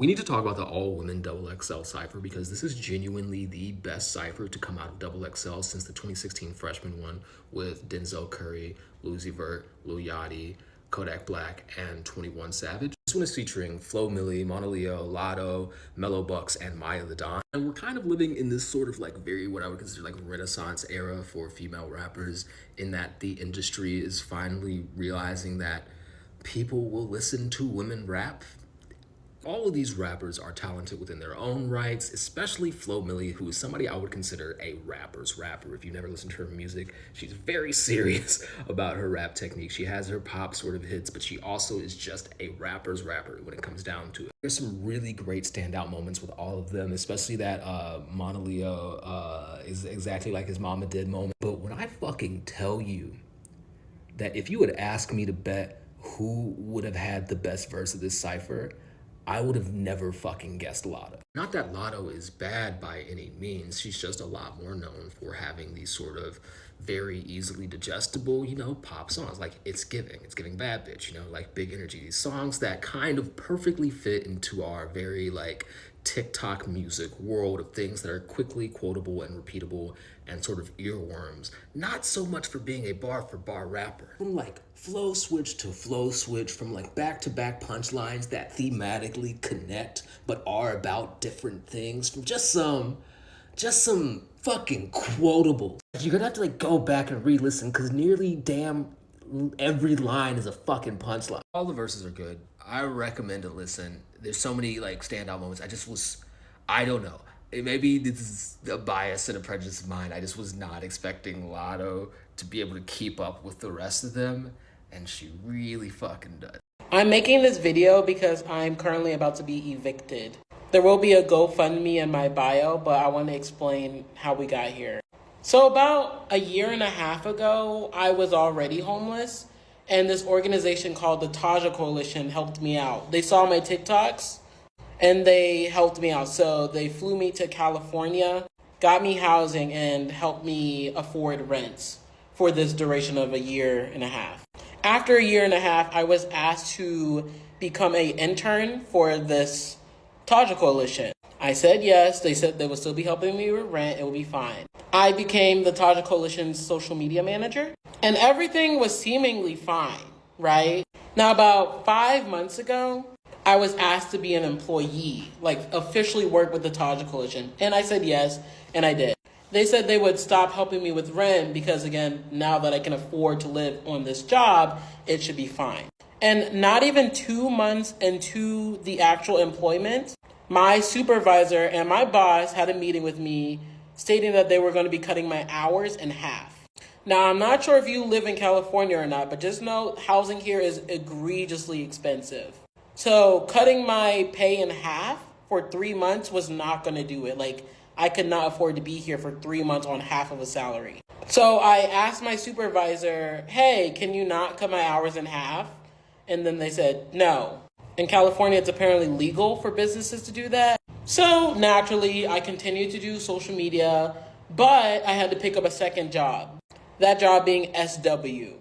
We need to talk about the all-women Double XL cipher because this is genuinely the best cipher to come out of Double XL since the 2016 freshman one with Denzel Curry, Lil Uzi Vert, Lil Yachty, Kodak Black, and 21 Savage. This one is featuring Flo Milli, Mauna Leo, Lotto, Mellow Bucks, and Maya the Don. And we're kind of living in this sort of like very what I would consider like Renaissance era for female rappers, in that the industry is finally realizing that people will listen to women rap. All of these rappers are talented within their own rights, especially Flo Milli, who is somebody I would consider a rapper's rapper. If you never listened to her music, she's very serious about her rap technique. She has her pop sort of hits, but she also is just a rapper's rapper when it comes down to it. There's some really great standout moments with all of them, especially that Mauna Leo is exactly like his mama did moment. But when I fucking tell you that if you would ask me to bet who would have had the best verse of this cipher, I would have never fucking guessed Lotto. Not that Lotto is bad by any means. She's just a lot more known for having these sort of very easily digestible, pop songs. Like It's Giving Bad Bitch, like Big Energy. These songs that kind of perfectly fit into our very like TikTok music world of things that are quickly quotable and repeatable and sort of earworms. Not so much for being a bar for bar rapper. From like flow switch to flow switch, from like back to back punchlines that thematically connect but are about different things, from just some fucking quotable. You're gonna have to like go back and re-listen because nearly damn every line is a fucking punchline. All the verses are good. I recommend a listen. There's so many like standout moments. I don't know. Maybe this is a bias and a prejudice of mine. I just was not expecting Lotto to be able to keep up with the rest of them, and she really fucking does. I'm making this video because I'm currently about to be evicted. There will be a GoFundMe in my bio, but I want to explain how we got here. So about a year and a half ago, I was already homeless, and this organization called the Taja Coalition helped me out. They saw my TikToks, and they helped me out. So they flew me to California, got me housing, and helped me afford rent for this duration of a year and a half. After a year and a half, I was asked to become an intern for this Taja Coalition. I said yes. They said they would still be helping me with rent. It would be fine. I became the Taja Coalition's social media manager, and everything was seemingly fine, right? Now, about 5 months ago, I was asked to be an employee, like officially work with the Taja Coalition. And I said yes, and I did. They said they would stop helping me with rent because, again, now that I can afford to live on this job, it should be fine. And not even 2 months into the actual employment, my supervisor and my boss had a meeting with me stating that they were going to be cutting my hours in half. Now, I'm not sure if you live in California or not, but just know housing here is egregiously expensive. So cutting my pay in half for 3 months was not going to do it. Like, I could not afford to be here for 3 months on half of a salary. So I asked my supervisor, hey, can you not cut my hours in half? And then they said, no. In California, it's apparently legal for businesses to do that. So naturally, I continued to do social media, but I had to pick up a second job. That job being SW,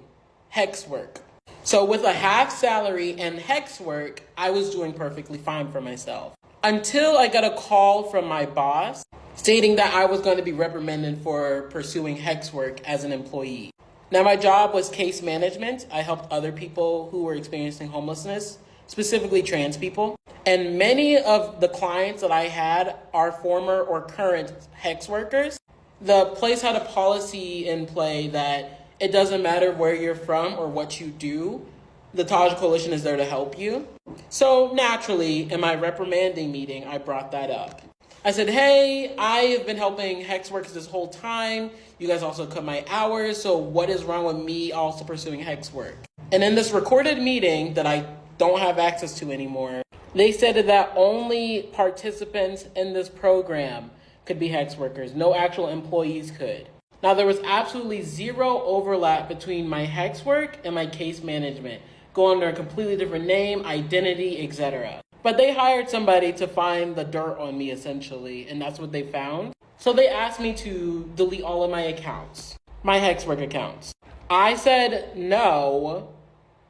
Hex work. So with a half salary and Hex work, I was doing perfectly fine for myself. Until I got a call from my boss stating that I was going to be reprimanded for pursuing Hex work as an employee. Now, my job was case management. I helped other people who were experiencing homelessness, specifically trans people. And many of the clients that I had are former or current Hex workers. The place had a policy in play that it doesn't matter where you're from or what you do, the Taja Coalition is there to help you. So naturally, in my reprimanding meeting, I brought that up. I said, hey, I have been helping Hex workers this whole time. You guys also cut my hours. So what is wrong with me also pursuing Hex work? And in this recorded meeting that I don't have access to anymore, they said that only participants in this program could be Hex workers. No actual employees could. Now, there was absolutely zero overlap between my Hex work and my case management. Go under a completely different name, identity, etc. But they hired somebody to find the dirt on me, essentially, and that's what they found. So they asked me to delete all of my accounts, my Hex work accounts. I said no,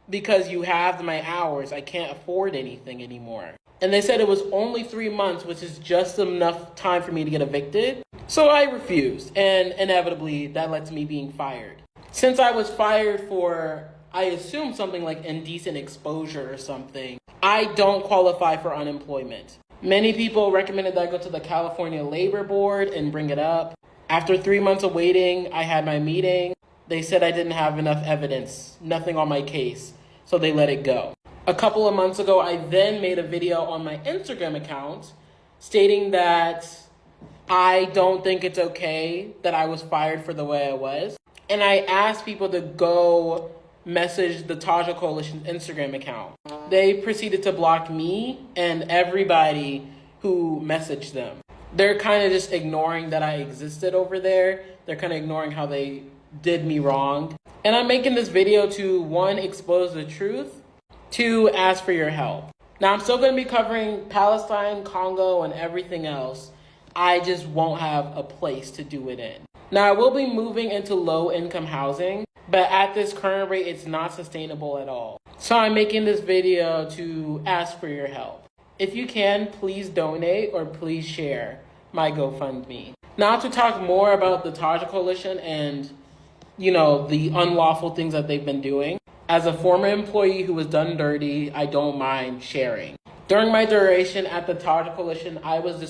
because you have my hours. I can't afford anything anymore. And they said it was only 3 months, which is just enough time for me to get evicted. So I refused, and inevitably that led to me being fired. Since I was fired for, I assume, something like indecent exposure or something, I don't qualify for unemployment. Many people recommended that I go to the California Labor Board and bring it up. After 3 months of waiting, I had my meeting. They said I didn't have enough evidence, nothing on my case, so they let it go. A couple of months ago, I then made a video on my Instagram account stating that I don't think it's okay that I was fired for the way I was. And I asked people to go message the Taja Coalition's Instagram account. They proceeded to block me and everybody who messaged them. They're kind of just ignoring that I existed over there. They're kind of ignoring how they did me wrong. And I'm making this video to, 1, expose the truth, 2, ask for your help. Now, I'm still going to be covering Palestine, Congo, and everything else. I just won't have a place to do it in. Now, I will be moving into low-income housing, but at this current rate, it's not sustainable at all. So I'm making this video to ask for your help. If you can, please donate or please share my GoFundMe. Now, to talk more about the Taja Coalition and, the unlawful things that they've been doing, as a former employee who was done dirty, I don't mind sharing. During my duration at the Taja Coalition, I was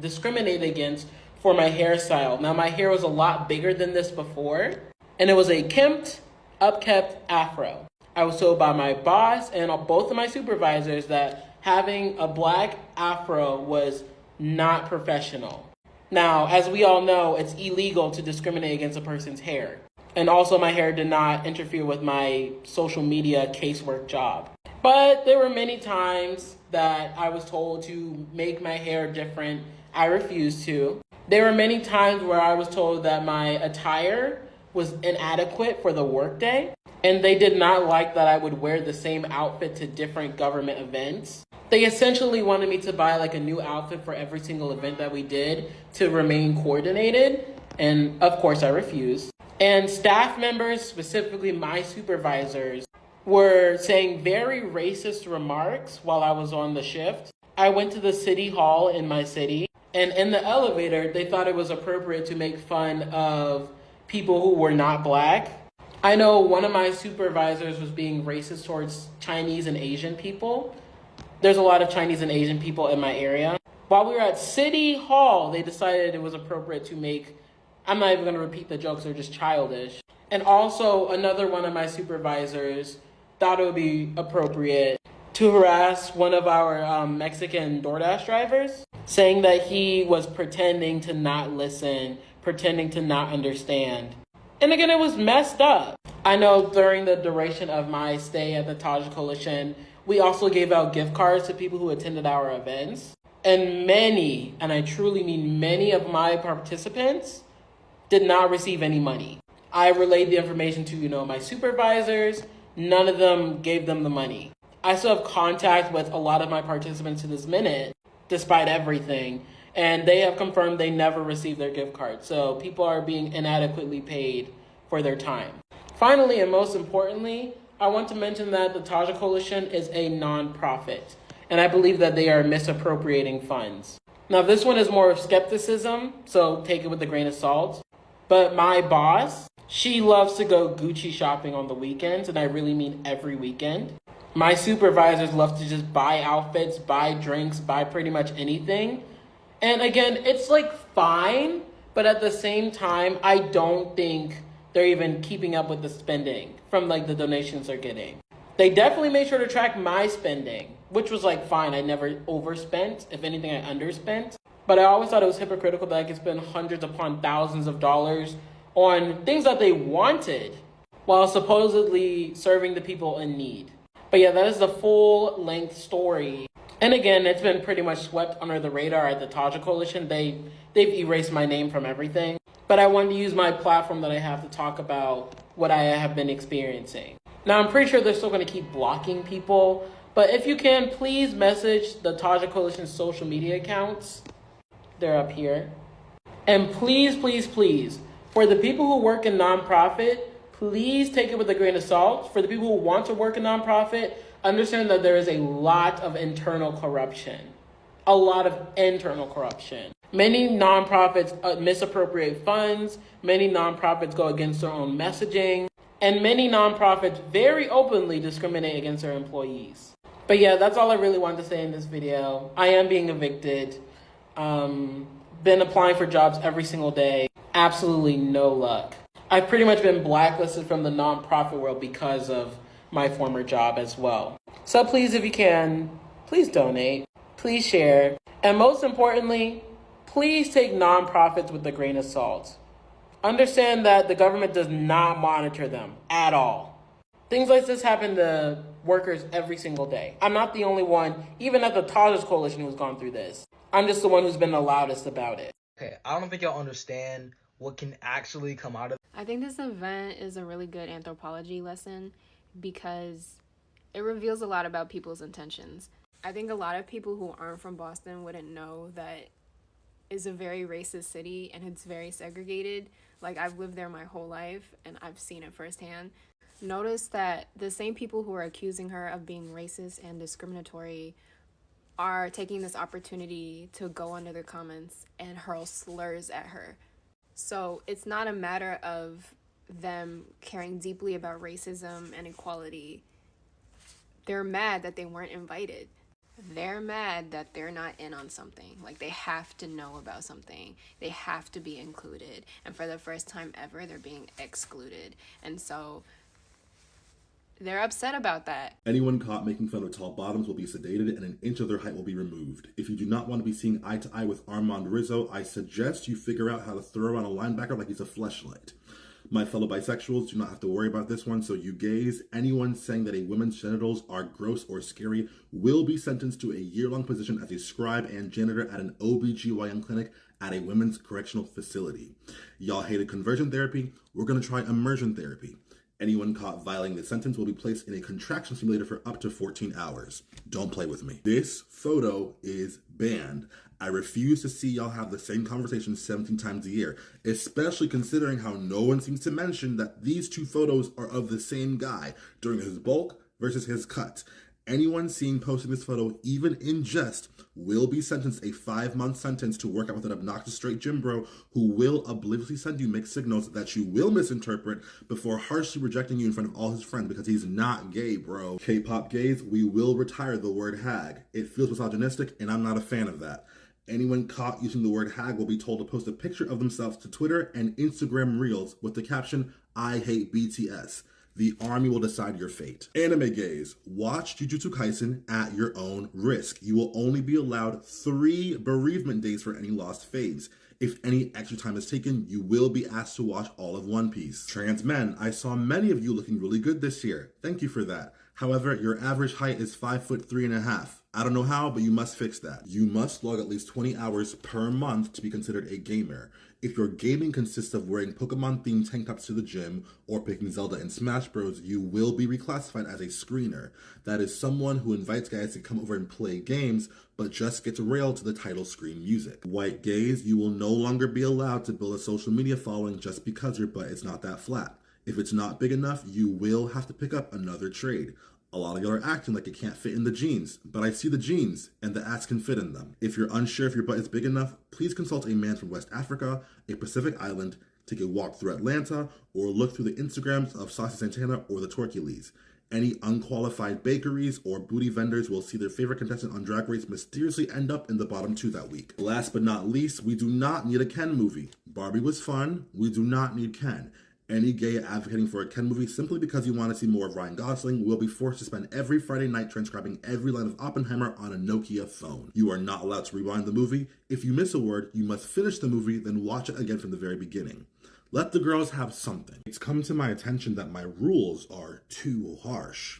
discriminated against for my hairstyle. Now, my hair was a lot bigger than this before, and it was a kempt, upkept afro. I was told by my boss and both of my supervisors that having a black afro was not professional. Now, as we all know, it's illegal to discriminate against a person's hair. And also, my hair did not interfere with my social media casework job. But there were many times that I was told to make my hair different. I refused to. There were many times where I was told that my attire was inadequate for the workday, and they did not like that I would wear the same outfit to different government events. They essentially wanted me to buy like a new outfit for every single event that we did to remain coordinated, and of course I refused. And staff members, specifically my supervisors, were saying very racist remarks while I was on the shift. I went to the city hall in my city, and in the elevator, they thought it was appropriate to make fun of people who were not black. I know one of my supervisors was being racist towards Chinese and Asian people. There's a lot of Chinese and Asian people in my area. While we were at City Hall, they decided it was appropriate to make, I'm not even going to repeat the jokes, they're just childish. And also, another one of my supervisors thought it would be appropriate to harass one of our Mexican DoorDash drivers, saying that he was pretending to not listen, pretending to not understand. And again, it was messed up. I know during the duration of my stay at the Taja Coalition, we also gave out gift cards to people who attended our events. And many, and I truly mean many of my participants did not receive any money. I relayed the information to, my supervisors. None of them gave them the money. I still have contact with a lot of my participants to this minute, despite everything. And they have confirmed they never received their gift card. So people are being inadequately paid for their time. Finally, and most importantly, I want to mention that the Taja Coalition is a nonprofit. And I believe that they are misappropriating funds. Now, this one is more of skepticism, so take it with a grain of salt. But my boss, she loves to go Gucci shopping on the weekends, and I really mean every weekend. My supervisors love to just buy outfits, buy drinks, buy pretty much anything. And again, it's like fine, but at the same time, I don't think they're even keeping up with the spending from like the donations they're getting. They definitely made sure to track my spending, which was like fine. I never overspent. If anything, I underspent. But I always thought it was hypocritical that I could spend hundreds upon thousands of dollars on things that they wanted while supposedly serving the people in need. But yeah, that is the full-length story. And again, it's been pretty much swept under the radar at the Taja Coalition. They've erased my name from everything. But I wanted to use my platform that I have to talk about what I have been experiencing. Now, I'm pretty sure they're still going to keep blocking people. But if you can, please message the Taja Coalition's social media accounts. They're up here. And please, please, please, for the people who work in nonprofit, please take it with a grain of salt. For the people who want to work in nonprofit, Understand that there is a lot of internal corruption. A lot of internal corruption. Many nonprofits misappropriate funds. Many nonprofits go against their own messaging. And many nonprofits very openly discriminate against their employees. But yeah, that's all I really wanted to say in this video. I am being evicted. Been applying for jobs every single day. Absolutely no luck. I've pretty much been blacklisted from the nonprofit world because of my former job as well. So please, if you can, please donate. Please share. And most importantly, please take nonprofits with a grain of salt. Understand that the government does not monitor them at all. Things like this happen to workers every single day. I'm not the only one, even at the Toddlers Coalition, who's gone through this. I'm just the one who's been the loudest about it. Okay, I don't think y'all understand what can actually come out of it. I think this event is a really good anthropology lesson because it reveals a lot about people's intentions. I think a lot of people who aren't from Boston wouldn't know that it's a very racist city and it's very segregated. Like, I've lived there my whole life and I've seen it firsthand. Notice that the same people who are accusing her of being racist and discriminatory are taking this opportunity to go under the comments and hurl slurs at her. So it's not a matter of them caring deeply about racism and equality. They're mad that they weren't invited. They're mad that they're not in on something. Like, they have to know about something. They have to be included. And for the first time ever, they're being excluded. And so they're upset about that. Anyone caught making fun of tall bottoms will be sedated and an inch of their height will be removed. If you do not want to be seeing eye to eye with Armand Rizzo, I suggest you figure out how to throw around a linebacker like he's a fleshlight. My fellow bisexuals do not have to worry about this one, so you gays, anyone saying that a woman's genitals are gross or scary will be sentenced to a year-long position as a scribe and janitor at an OBGYN clinic at a women's correctional facility. Y'all hated conversion therapy, we're gonna try immersion therapy. Anyone caught violating the sentence will be placed in a contraction simulator for up to 14 hours. Don't play with me. This photo is banned. I refuse to see y'all have the same conversation 17 times a year, especially considering how no one seems to mention that these two photos are of the same guy during his bulk versus his cut. Anyone seen posting this photo, even in jest, will be sentenced a 5-month sentence to work out with an obnoxious straight gym bro who will obliviously send you mixed signals that you will misinterpret before harshly rejecting you in front of all his friends because he's not gay, bro. K-pop gays, we will retire the word hag. It feels misogynistic and I'm not a fan of that. Anyone caught using the word hag will be told to post a picture of themselves to Twitter and Instagram Reels with the caption, "I hate BTS." The army will decide your fate. Anime gays, watch Jujutsu Kaisen at your own risk. You will only be allowed 3 bereavement days for any lost phase. If any extra time is taken, you will be asked to watch all of One Piece. Trans men, I saw many of you looking really good this year. Thank you for that. However, your average height is 5'3.5". I don't know how, but you must fix that. You must log at least 20 hours per month to be considered a gamer. If your gaming consists of wearing Pokemon-themed tank tops to the gym or picking Zelda and Smash Bros, you will be reclassified as a screener. That is someone who invites guys to come over and play games, but just gets railed to the title screen music. White gays, you will no longer be allowed to build a social media following just because your butt is not that flat. If it's not big enough, you will have to pick up another trade. A lot of y'all are acting like it can't fit in the jeans, but I see the jeans, and the ass can fit in them. If you're unsure if your butt is big enough, please consult a man from West Africa, a Pacific island, take a walk through Atlanta, or look through the Instagrams of Saucy Santana or the Torquilles. Any unqualified bakeries or booty vendors will see their favorite contestant on Drag Race mysteriously end up in the bottom 2 that week. Last but not least, we do not need a Ken movie. Barbie was fun, we do not need Ken. Any gay advocating for a Ken movie simply because you want to see more of Ryan Gosling will be forced to spend every Friday night transcribing every line of Oppenheimer on a Nokia phone. You are not allowed to rewind the movie. If you miss a word, you must finish the movie, then watch it again from the very beginning. Let the girls have something. It's come to my attention that my rules are too harsh.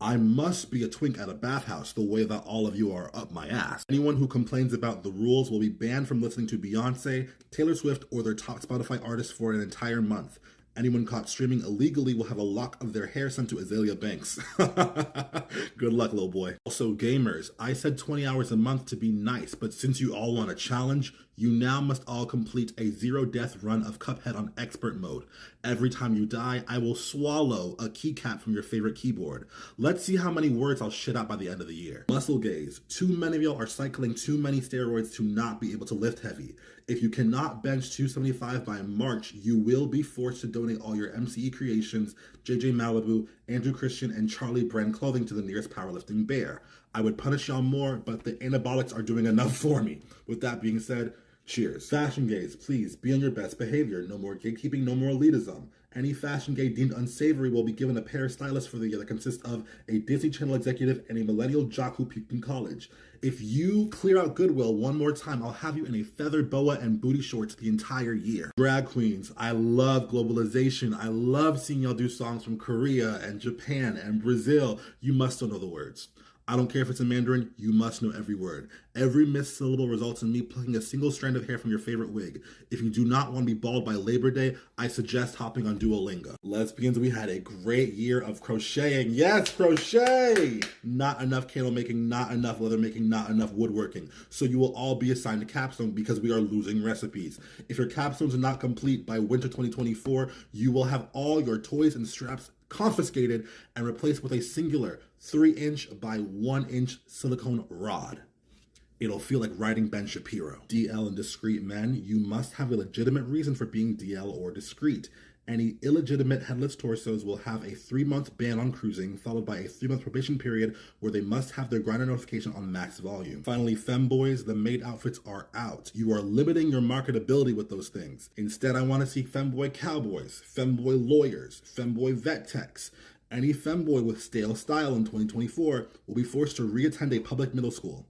I must be a twink at a bathhouse the way that all of you are up my ass. Anyone who complains about the rules will be banned from listening to Beyonce, Taylor Swift, or their top Spotify artists for an entire month. Anyone caught streaming illegally will have a lock of their hair sent to Azalea Banks. Good luck, little boy. Also, gamers, I said 20 hours a month to be nice, but since you all want a challenge, You now must all complete a 0-death run of Cuphead on expert mode. Every time you die, I will swallow a keycap from your favorite keyboard. Let's see how many words I'll shit out by the end of the year. Muscle gaze. Too many of y'all are cycling too many steroids to not be able to lift heavy. If you cannot bench 275 by March, you will be forced to donate all your MCE Creations, JJ Malibu, Andrew Christian, and Charlie Bren clothing to the nearest powerlifting bear. I would punish y'all more, but the anabolics are doing enough for me. With that being said, cheers. Fashion gays, please be on your best behavior. No more gatekeeping, no more elitism. Any fashion gay deemed unsavory will be given a pair of stylists for the year that consists of a Disney Channel executive and a millennial jock who peaked in college. If you clear out Goodwill one more time, I'll have you in a feather boa and booty shorts the entire year. Drag queens, I love globalization. I love seeing y'all do songs from Korea and Japan and Brazil. You must still know the words. I don't care if it's in Mandarin, you must know every word. Every missed syllable results in me plucking a single strand of hair from your favorite wig. If you do not want to be bald by Labor Day, I suggest hopping on Duolingo. Lesbians, we had a great year of crocheting. Yes, crochet! Not enough candle making, not enough leather making, not enough woodworking. So you will all be assigned a capstone because we are losing recipes. If your capstones are not complete by winter 2024, you will have all your toys and straps confiscated and replaced with a singular 3-inch by 1-inch silicone rod. It'll feel like riding Ben Shapiro. DL and discreet men, you must have a legitimate reason for being DL or discreet. Any illegitimate headless torsos will have a 3-month ban on cruising, followed by a 3-month probation period where they must have their Grindr notification on max volume. Finally, femboys, the maid outfits are out. You are limiting your marketability with those things. Instead, I want to see femboy cowboys, femboy lawyers, femboy vet techs. Any femboy with stale style in 2024 will be forced to reattend a public middle school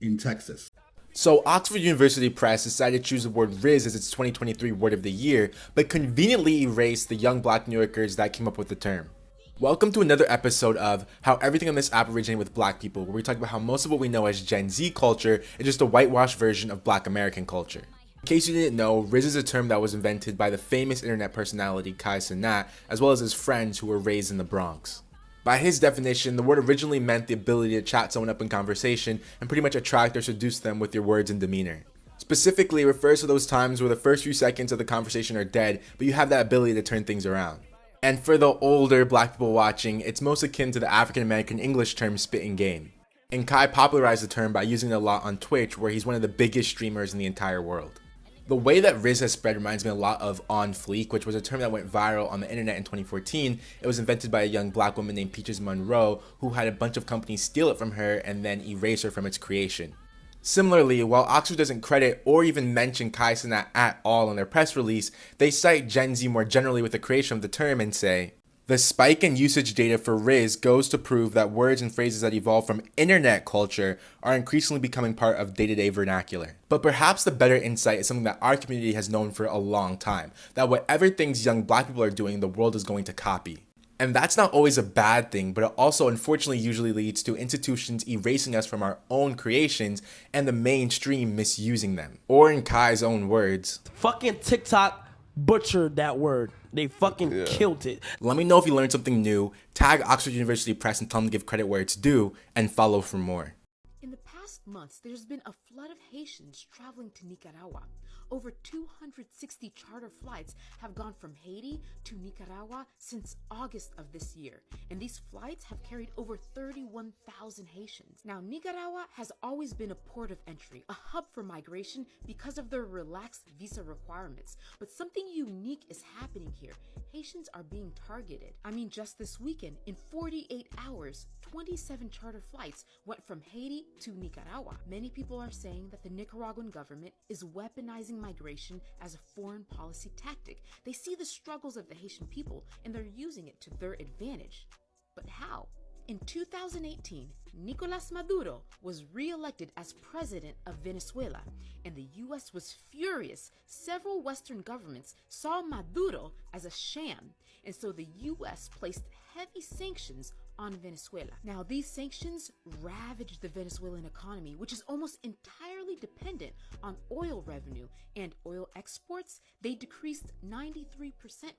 in Texas. So Oxford University Press decided to choose the word Riz as its 2023 word of the year, but conveniently erased the young black New Yorkers that came up with the term. Welcome to another episode of How Everything on This App Originated with Black People, where we talk about how most of what we know as Gen Z culture is just a whitewashed version of Black American culture. In case you didn't know, Riz is a term that was invented by the famous internet personality Kai Cenat, as well as his friends who were raised in the Bronx. By his definition, the word originally meant the ability to chat someone up in conversation and pretty much attract or seduce them with your words and demeanor. Specifically, it refers to those times where the first few seconds of the conversation are dead, but you have that ability to turn things around. And for the older black people watching, it's most akin to the African American English term spitting game. And Kai popularized the term by using it a lot on Twitch, where he's one of the biggest streamers in the entire world. The way that Riz has spread reminds me a lot of On Fleek, which was a term that went viral on the internet in 2014. It was invented by a young black woman named Peaches Monroe, who had a bunch of companies steal it from her and then erase her from its creation. Similarly, while Oxford doesn't credit or even mention Kai Cenat at all in their press release, they cite Gen Z more generally with the creation of the term and say, "The spike in usage data for Riz goes to prove that words and phrases that evolve from internet culture are increasingly becoming part of day-to-day vernacular." But perhaps the better insight is something that our community has known for a long time, that whatever things young black people are doing, the world is going to copy. And that's not always a bad thing, but it also unfortunately usually leads to institutions erasing us from our own creations and the mainstream misusing them. Or in Kai's own words, fucking TikTok butchered that word. They fucking killed it. Let me know if you learned something new, tag Oxford University Press and tell them to give credit where it's due, and follow for more. In the past months, there's been a flood of Haitians traveling to Nicaragua. Over 260 charter flights have gone from Haiti to Nicaragua since August of this year, and these flights have carried over 31,000 Haitians. Now, Nicaragua has always been a port of entry, a hub for migration because of their relaxed visa requirements, but something unique is happening here. Haitians are being targeted. I mean, just this weekend, in 48 hours, 27 charter flights went from Haiti to Nicaragua. Many people are saying that the Nicaraguan government is weaponizing migration as a foreign policy tactic. They see the struggles of the Haitian people and they're using it to their advantage. But how? In 2018, Nicolás Maduro was re-elected as president of Venezuela, and the US was furious. Several Western governments saw Maduro as a sham, and so the US placed heavy sanctions on Venezuela. Now, these sanctions ravaged the Venezuelan economy, which is almost entirely highly dependent on oil revenue, and oil exports, they decreased 93%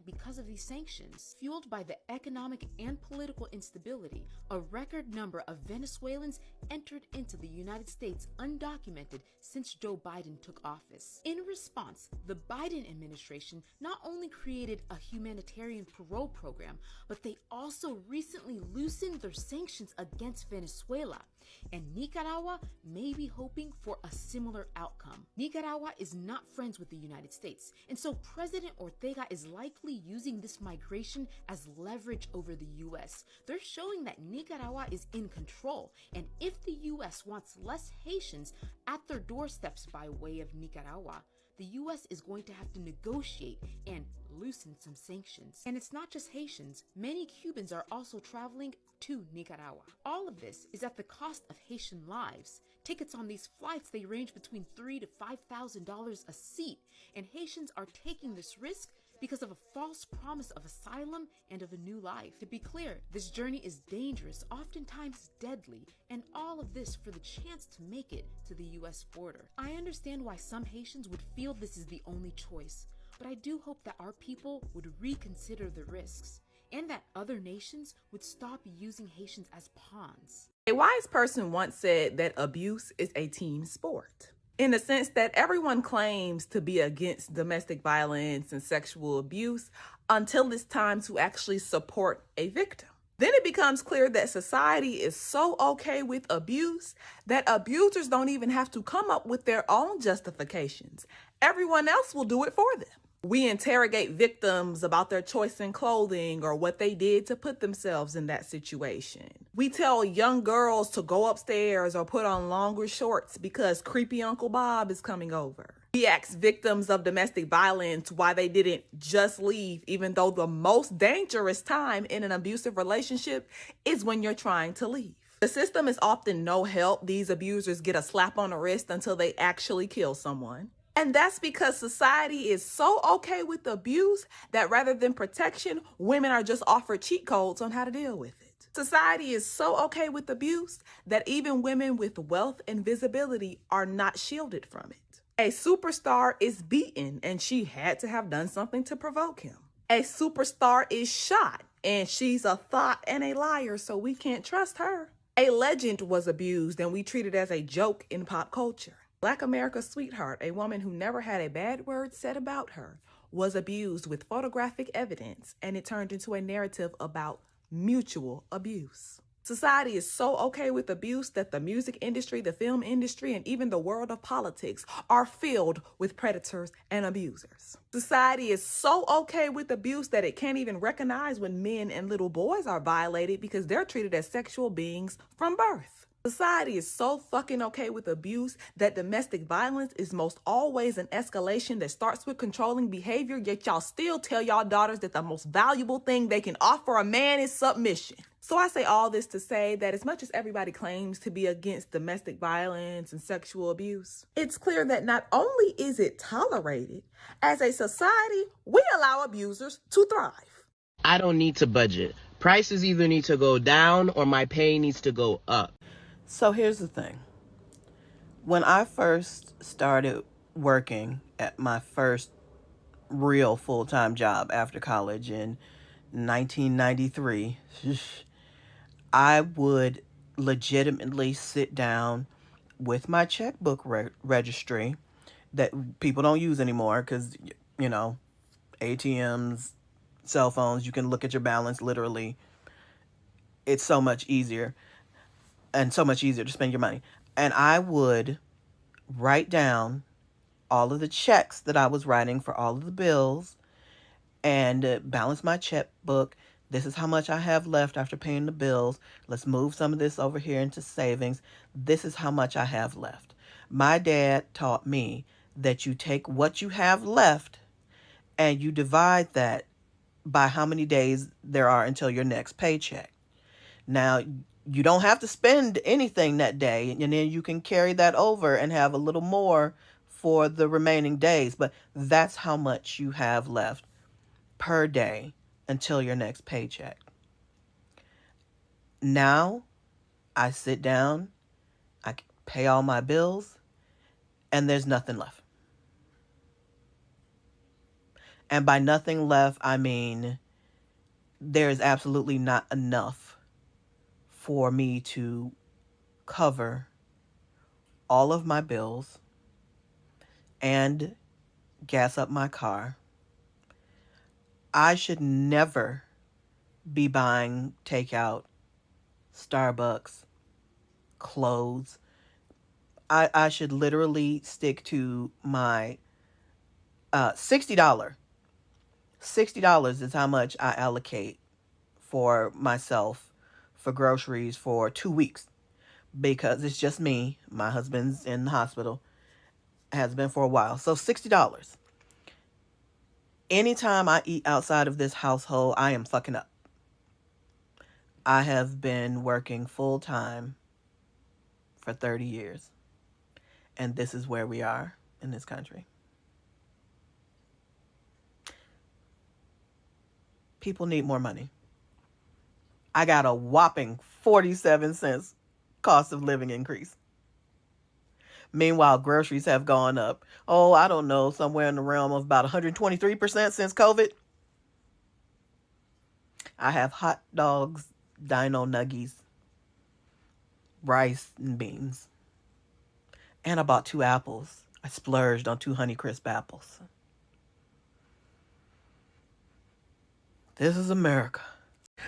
because of these sanctions. Fueled by the economic and political instability, a record number of Venezuelans entered into the United States undocumented since Joe Biden took office. In response, the Biden administration not only created a humanitarian parole program, but they also recently loosened their sanctions against Venezuela. And Nicaragua may be hoping for a similar outcome. Nicaragua is not friends with the United States, and so President Ortega is likely using this migration as leverage over the US. They're showing that Nicaragua is in control, and if the US wants less Haitians at their doorsteps by way of Nicaragua, the US is going to have to negotiate and loosen some sanctions. And it's not just Haitians. Many Cubans are also traveling to Nicaragua. All of this is at the cost of Haitian lives. Tickets on these flights, they range between $3,000 to $5,000 a seat, and Haitians are taking this risk because of a false promise of asylum and of a new life. To be clear, this journey is dangerous, oftentimes deadly, and all of this for the chance to make it to the US border. I understand why some Haitians would feel this is the only choice, but I do hope that our people would reconsider the risks, and that other nations would stop using Haitians as pawns. A wise person once said that abuse is a team sport, in the sense that everyone claims to be against domestic violence and sexual abuse until it's time to actually support a victim. Then it becomes clear that society is so okay with abuse that abusers don't even have to come up with their own justifications. Everyone else will do it for them. We interrogate victims about their choice in clothing or what they did to put themselves in that situation. We tell young girls to go upstairs or put on longer shorts because creepy Uncle Bob is coming over. We ask victims of domestic violence why they didn't just leave, even though the most dangerous time in an abusive relationship is when you're trying to leave. The system is often no help. These abusers get a slap on the wrist until they actually kill someone. And that's because society is so okay with abuse that rather than protection, women are just offered cheat codes on how to deal with it. Society is so okay with abuse that even women with wealth and visibility are not shielded from it. A superstar is beaten and she had to have done something to provoke him. A superstar is shot and she's a thought and a liar, so we can't trust her. A legend was abused and we treat it as a joke in pop culture. Black America's sweetheart, a woman who never had a bad word said about her, was abused with photographic evidence, and it turned into a narrative about mutual abuse. Society is so okay with abuse that the music industry, the film industry, and even the world of politics are filled with predators and abusers. Society is so okay with abuse that it can't even recognize when men and little boys are violated because they're treated as sexual beings from birth. Society is so fucking okay with abuse that domestic violence is most always an escalation that starts with controlling behavior, yet y'all still tell y'all daughters that the most valuable thing they can offer a man is submission. So I say all this to say that as much as everybody claims to be against domestic violence and sexual abuse, it's clear that not only is it tolerated, as a society, we allow abusers to thrive. I don't need to budget. Prices either need to go down or my pay needs to go up. So here's the thing. When I first started working at my first real full-time job after college in 1993, I would legitimately sit down with my checkbook registry that people don't use anymore because, you know, ATMs, cell phones, you can look at your balance literally. It's so much easier. And so much easier to spend your money. And I would write down all of the checks that I was writing for all of the bills and balance my checkbook. This is how much I have left after paying the bills. Let's move some of this over here into savings. This is how much I have left. My dad taught me that you take what you have left and you divide that by how many days there are until your next paycheck. Now, you don't have to spend anything that day, and then you can carry that over and have a little more for the remaining days. But that's how much you have left per day until your next paycheck. Now, I sit down, I pay all my bills, and there's nothing left. And by nothing left, I mean there's absolutely not enough for me to cover all of my bills and gas up my car. I should never be buying takeout, Starbucks, clothes. I should literally stick to my $60. $60 is how much I allocate for myself for groceries for 2 weeks, because it's just me. My husband's in the hospital, has been for a while. So $60. Anytime I eat outside of this household, I am fucking up. I have been working full time for 30 years. And this is where we are in this country. People need more money. I got a whopping 47 cents cost of living increase. Meanwhile, groceries have gone up. Oh, I don't know, somewhere in the realm of about 123% since COVID. I have hot dogs, dino nuggies, rice and beans. And I bought 2 apples. I splurged on 2 Honeycrisp apples. This is America.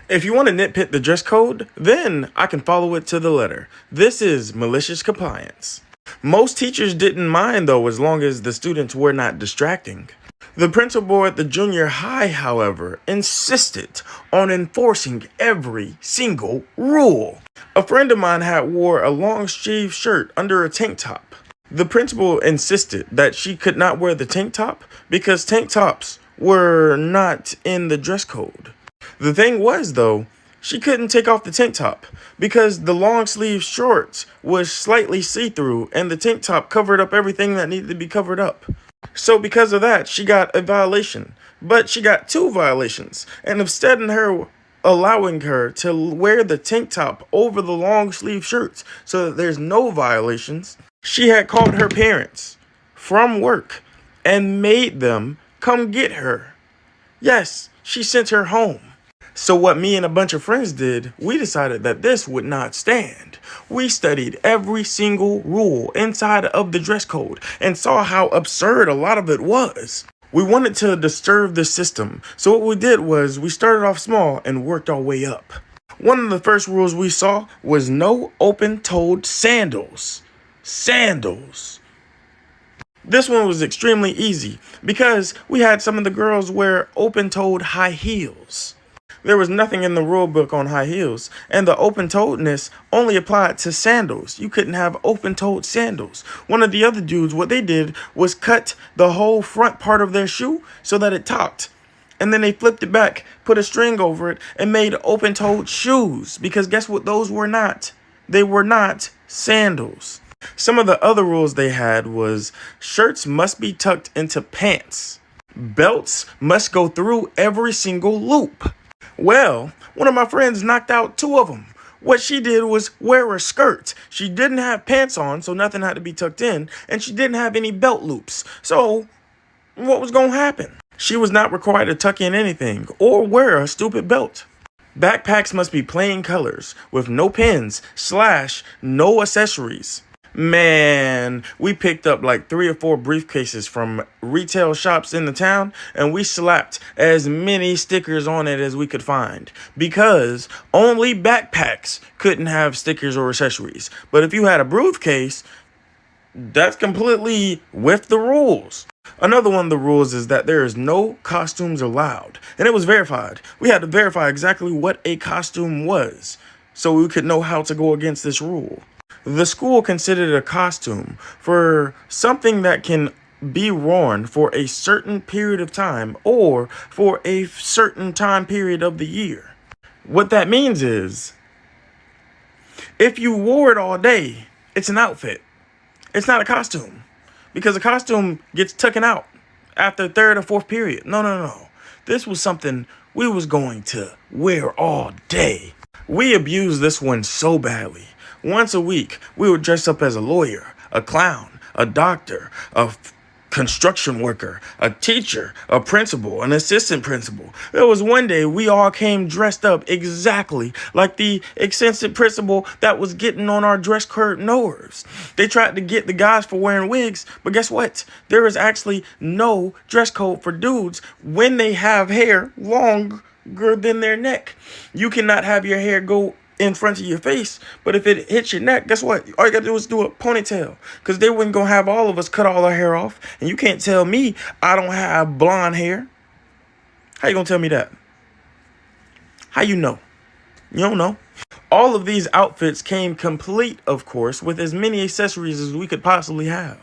If you want to nitpick the dress code, then I can follow it to the letter. This is malicious compliance. Most teachers didn't mind though, as long as the students were not distracting. The principal at the junior high, however, insisted on enforcing every single rule. A friend of mine had wore a long sleeve shirt under a tank top. The principal insisted that she could not wear the tank top because tank tops were not in the dress code. The thing was, though, she couldn't take off the tank top because the long sleeve shorts was slightly see-through and the tank top covered up everything that needed to be covered up. So because of that, she got a violation. But she got 2 violations. And instead of her allowing her to wear the tank top over the long sleeve shirts so that there's no violations, she had called her parents from work and made them come get her. Yes, she sent her home. So what me and a bunch of friends did, we decided that this would not stand. We studied every single rule inside of the dress code and saw how absurd a lot of it was. We wanted to disturb the system, so what we did was we started off small and worked our way up. One of the first rules we saw was no open-toed sandals. Sandals. This one was extremely easy because we had some of the girls wear open-toed high heels. There was nothing in the rule book on high heels, and the open-toedness only applied to sandals. You couldn't have open-toed sandals. One of the other dudes, what they did was cut the whole front part of their shoe so that it topped. And then they flipped it back, put a string over it, and made open-toed shoes. Because guess what those were not? They were not sandals. Some of the other rules they had was shirts must be tucked into pants. Belts must go through every single loop. Well, one of my friends knocked out 2 of them. What she did was wear a skirt. She didn't have pants on, so nothing had to be tucked in, and she didn't have any belt loops. So, what was going to happen? She was not required to tuck in anything or wear a stupid belt. Backpacks must be plain colors with no pins / no accessories. Man, we picked up like 3 or 4 briefcases from retail shops in the town, and we slapped as many stickers on it as we could find because only backpacks couldn't have stickers or accessories. But if you had a briefcase, that's completely with the rules. Another one of the rules is that there is no costumes allowed, and it was verified. We had to verify exactly what a costume was so we could know how to go against this rule. The school considered a costume for something that can be worn for a certain period of time or for a certain time period of the year. What that means is, if you wore it all day, it's an outfit. It's not a costume, because a costume gets taken out after the 3rd or 4th period. No. This was something we was going to wear all day. We abused this one so badly. Once a week, we would dress up as a lawyer, a clown, a doctor, a construction worker, a teacher, a principal, an assistant principal. There was one day we all came dressed up exactly like the eccentric principal that was getting on our dress code nerves. They tried to get the guys for wearing wigs, but guess what? There is actually no dress code for dudes when they have hair longer than their neck. You cannot have your hair go in front of your face, but if it hits your neck, guess what? All you gotta do is do a ponytail, because they wasn't gonna have all of us cut all our hair off, and you can't tell me I don't have blonde hair. How you gonna tell me that? How you know? You don't know. All of these outfits came complete, of course, with as many accessories as we could possibly have.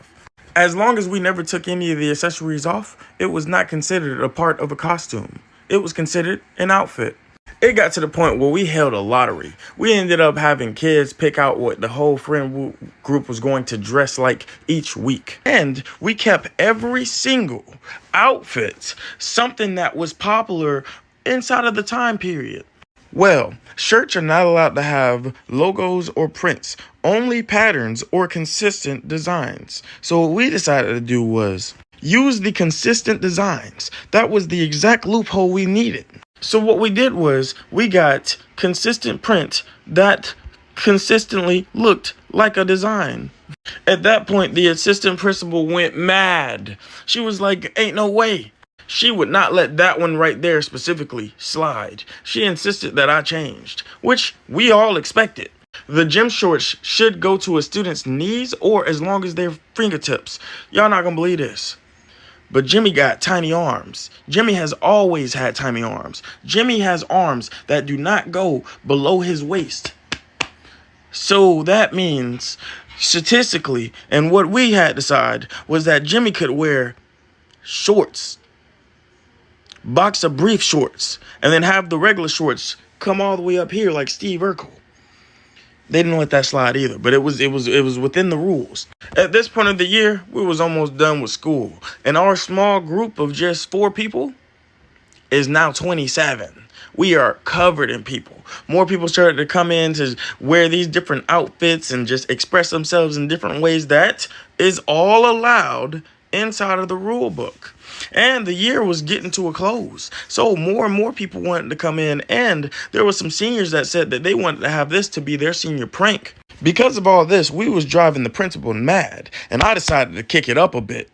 As long as we never took any of the accessories off, it was not considered a part of a costume. It was considered an outfit. It got to the point where we held a lottery. We ended up having kids pick out what the whole friend group was going to dress like each week. And we kept every single outfit something that was popular inside of the time period. Well, shirts are not allowed to have logos or prints, only patterns or consistent designs. So what we decided to do was use the consistent designs. That was the exact loophole we needed. So what we did was we got consistent print that consistently looked like a design. At that point, the assistant principal went mad. She was like, ain't no way. She would not let that one right there specifically slide. She insisted that I changed, which we all expected. The gym shorts should go to a student's knees or as long as their fingertips. Y'all not gonna believe this. But Jimmy got tiny arms. Jimmy has always had tiny arms. Jimmy has arms that do not go below his waist. So that means, statistically, and what we had decided was that Jimmy could wear shorts, boxer brief shorts, and then have the regular shorts come all the way up here like Steve Urkel. They didn't let that slide either, but it was within the rules. At this point of the year, we was almost done with school, and our small group of just 4 people is now 27. We are covered in people. More people started to come in to wear these different outfits and just express themselves in different ways. That is all allowed inside of the rule book. And the year was getting to a close. So more and more people wanted to come in. And there were some seniors that said that they wanted to have this to be their senior prank. Because of all this, we was driving the principal mad. And I decided to kick it up a bit.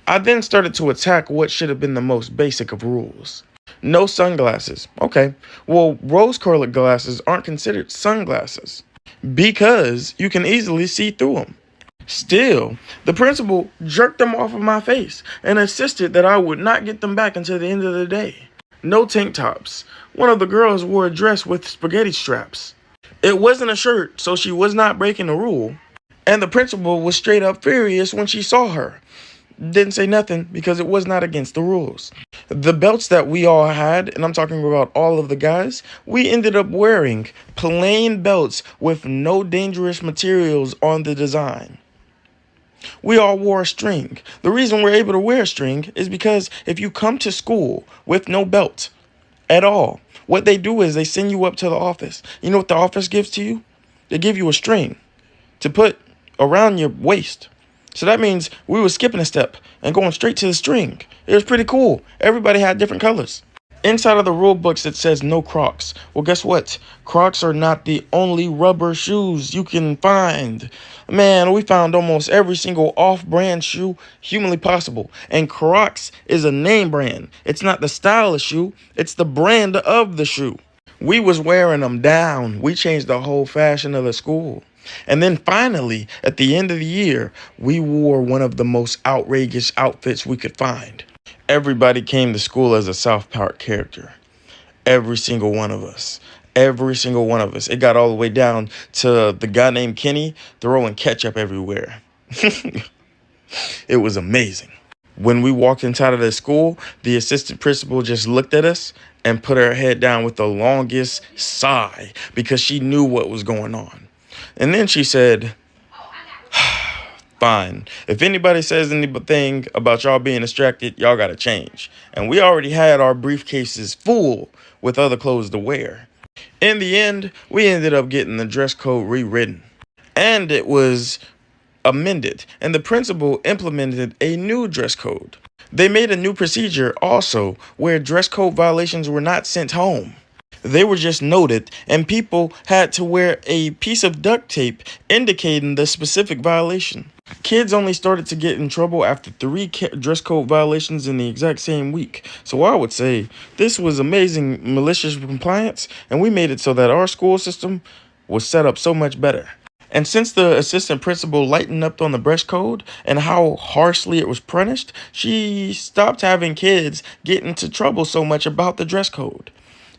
I then started to attack what should have been the most basic of rules. No sunglasses. Okay. Well, rose-colored glasses aren't considered sunglasses because you can easily see through them. Still, the principal jerked them off of my face and insisted that I would not get them back until the end of the day. No tank tops. One of the girls wore a dress with spaghetti straps. It wasn't a shirt, so she was not breaking the rule. And the principal was straight up furious when she saw her. Didn't say nothing because it was not against the rules. The belts that we all had, and I'm talking about all of the guys, we ended up wearing plain belts with no dangerous materials on the design. We all wore a string. The reason we're able to wear a string is because if you come to school with no belt at all, what they do is they send you up to the office. You know what the office gives to you? They give you a string to put around your waist. So that means we were skipping a step and going straight to the string. It was pretty cool. Everybody had different colors. Inside of the rule books, it says no Crocs. Well, guess what? Crocs are not the only rubber shoes you can find. Man, we found almost every single off-brand shoe humanly possible. And Crocs is a name brand. It's not the style of shoe. It's the brand of the shoe. We was wearing them down. We changed the whole fashion of the school. And then finally, at the end of the year, we wore one of the most outrageous outfits we could find. Everybody came to school as a South Park character. Every single one of us. Every single one of us. It got all the way down to the guy named Kenny throwing ketchup everywhere. It was amazing. When we walked inside of the school, the assistant principal just looked at us and put her head down with the longest sigh because she knew what was going on. And then she said, fine. If anybody says anything about y'all being distracted, y'all got to change. And we already had our briefcases full with other clothes to wear. In the end, we ended up getting the dress code rewritten. And it was amended, and the principal implemented a new dress code. They made a new procedure also where dress code violations were not sent home. They were just noted, and people had to wear a piece of duct tape indicating the specific violation. Kids only started to get in trouble after 3 dress code violations in the exact same week. So I would say this was amazing malicious compliance, and we made it so that our school system was set up so much better. And since the assistant principal lightened up on the dress code and how harshly it was punished, she stopped having kids get into trouble so much about the dress code.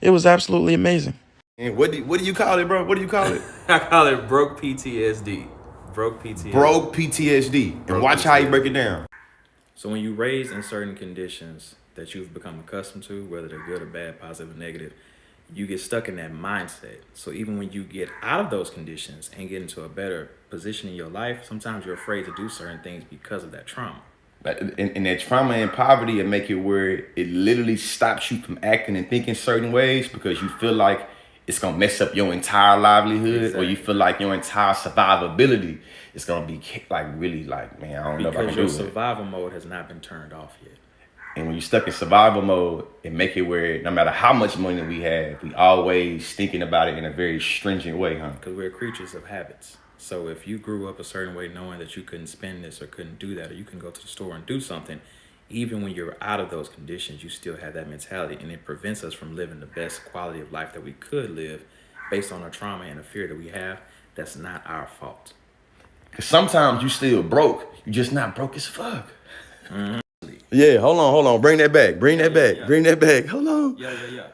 It was absolutely amazing. And what do you call it, bro? What do you call it? I call it broke PTSD. Broke PTSD. Broke PTSD. And watch how you break it down. So when you raised in certain conditions that you've become accustomed to, whether they're good or bad, positive or negative, you get stuck in that mindset. So even when you get out of those conditions and get into a better position in your life, sometimes you're afraid to do certain things because of that trauma. And that trauma and poverty, it make it where it literally stops you from acting and thinking certain ways because you feel like it's gonna mess up your entire livelihood, exactly. Or you feel like your entire survivability is gonna be like really like, man, I don't know if I can do it. Because your survival mode has not been turned off yet. And when you're stuck in survival mode, it make it where no matter how much money we have, we always thinking about it in a very stringent way, huh? Because we're creatures of habits. So if you grew up a certain way knowing that you couldn't spend this or couldn't do that, or you can go to the store and do something, even when you're out of those conditions, you still have that mentality, and it prevents us from living the best quality of life that we could live based on our trauma and the fear that we have. That's not our fault. Because sometimes you still broke. You just not broke as fuck. Mm-hmm. Yeah, hold on. Bring that back. Bring that back. Hold on. Yeah.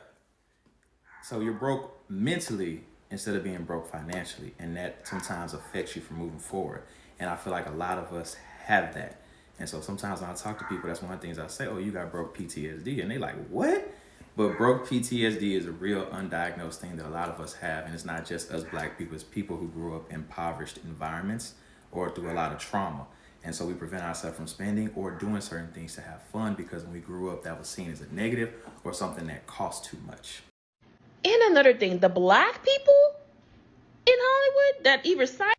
So you're broke mentally instead of being broke financially, and that sometimes affects you from moving forward. And I feel like a lot of us have that. And so sometimes when I talk to people, that's one of the things I say, oh, you got broke PTSD. And they like, what? But broke PTSD is a real undiagnosed thing that a lot of us have. And it's not just us black people, it's people who grew up in impoverished environments or through a lot of trauma. And so we prevent ourselves from spending or doing certain things to have fun because when we grew up, that was seen as a negative or something that cost too much. And another thing, the black people in Hollywood that either side.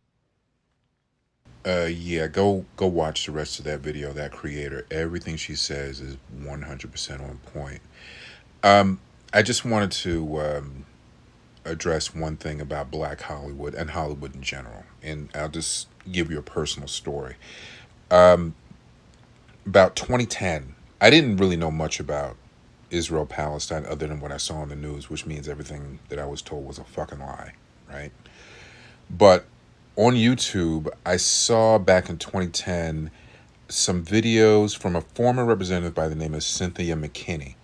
Yeah, go watch the rest of that video. That creator, everything she says is 100% on point. I just wanted to address one thing about Black Hollywood and Hollywood in general, and I'll just give you a personal story. About 2010, I didn't really know much about Israel, Palestine, other than what I saw on the news, which means everything that I was told was a fucking lie, right? But on YouTube, I saw back in 2010 some videos from a former representative by the name of Cynthia McKinney.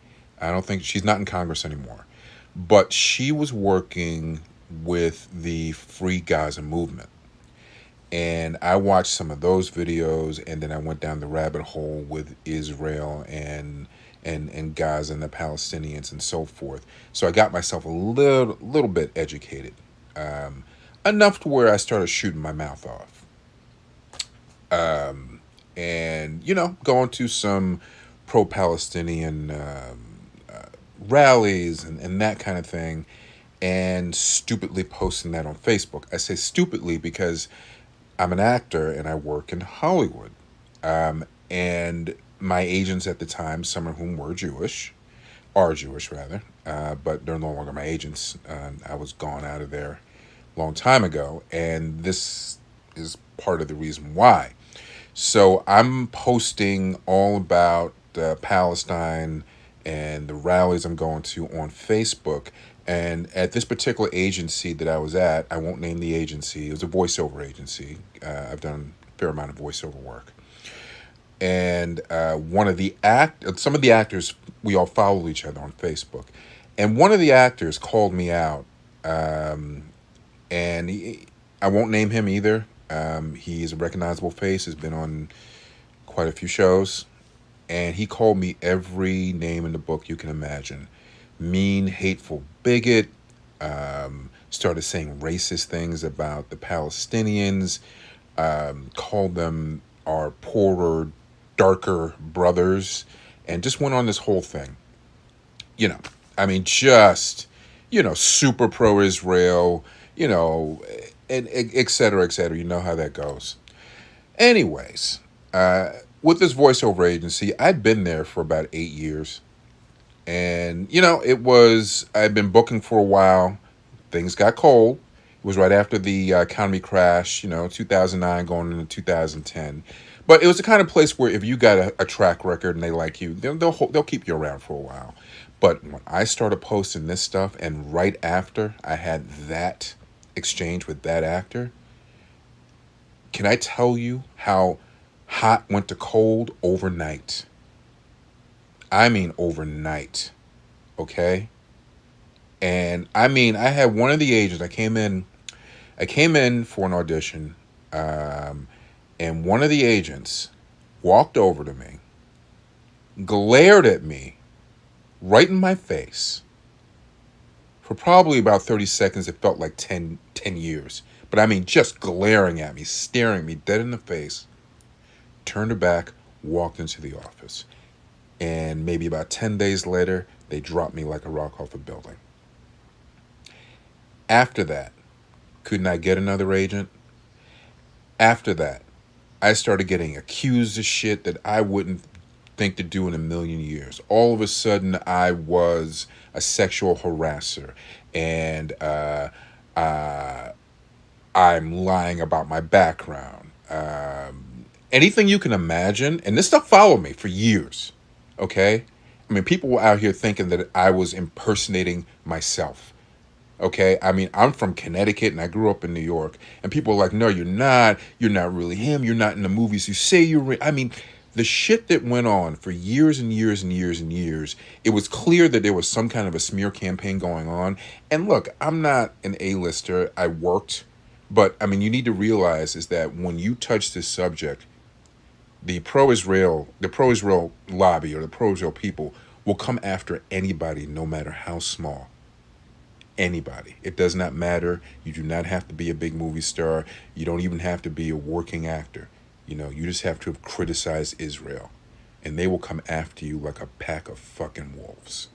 I don't think she's not in Congress anymore, but she was working with the Free Gaza movement. And I watched some of those videos, and then I went down the rabbit hole with Israel and Gaza and the Palestinians and so forth. So I got myself a little bit educated, enough to where I started shooting my mouth off. And, going to some pro-Palestinian rallies and that kind of thing, and stupidly posting that on Facebook. I say stupidly because I'm an actor and I work in Hollywood. And my agents at the time, some of whom are Jewish, but they're no longer my agents. I was gone out of there a long time ago, and this is part of the reason why. So I'm posting all about Palestine and the rallies I'm going to on Facebook. And at this particular agency that I was at, I won't name the agency, it was a voiceover agency. I've done a fair amount of voiceover work. And some of the actors, we all follow each other on Facebook. And one of the actors called me out, and I won't name him either. He's a recognizable face, has been on quite a few shows. And he called me every name in the book you can imagine. Mean, hateful bigot, started saying racist things about the Palestinians, called them our poorer, darker brothers, and just went on this whole thing. Super pro-Israel, and et cetera, et cetera. You know how that goes. Anyways, with this voiceover agency, I'd been there for about 8 years. And, I'd been booking for a while. Things got cold. It was right after the economy crash, 2009 going into 2010. But it was the kind of place where if you got a track record and they like you, they'll keep you around for a while. But when I started posting this stuff, and right after I had that exchange with that actor, can I tell you how hot went to cold overnight? I mean overnight, okay? And I had one of the agents. I came in for an audition, and one of the agents walked over to me, glared at me right in my face for probably about 30 seconds. It felt like 10 years. But just glaring at me, staring me dead in the face, turned her back, walked into the office. And maybe about 10 days later, they dropped me like a rock off a building. After that, couldn't I get another agent? After that, I started getting accused of shit that I wouldn't think to do in a million years. All of a sudden, I was a sexual harasser, and I'm lying about my background. Anything you can imagine, and this stuff followed me for years, okay? People were out here thinking that I was impersonating myself. Okay, I'm from Connecticut and I grew up in New York, and people were like, no, you're not really him, you're not in the movies you say you're in. The shit that went on for years and years and years and years, it was clear that there was some kind of a smear campaign going on. And look, I'm not an A-lister, I worked, but you need to realize is that when you touch this subject, the pro-Israel lobby or the pro-Israel people will come after anybody, no matter how small. Anybody. It does not matter. You do not have to be a big movie star. You don't even have to be a working actor. You just have to have criticized Israel. And they will come after you like a pack of fucking wolves.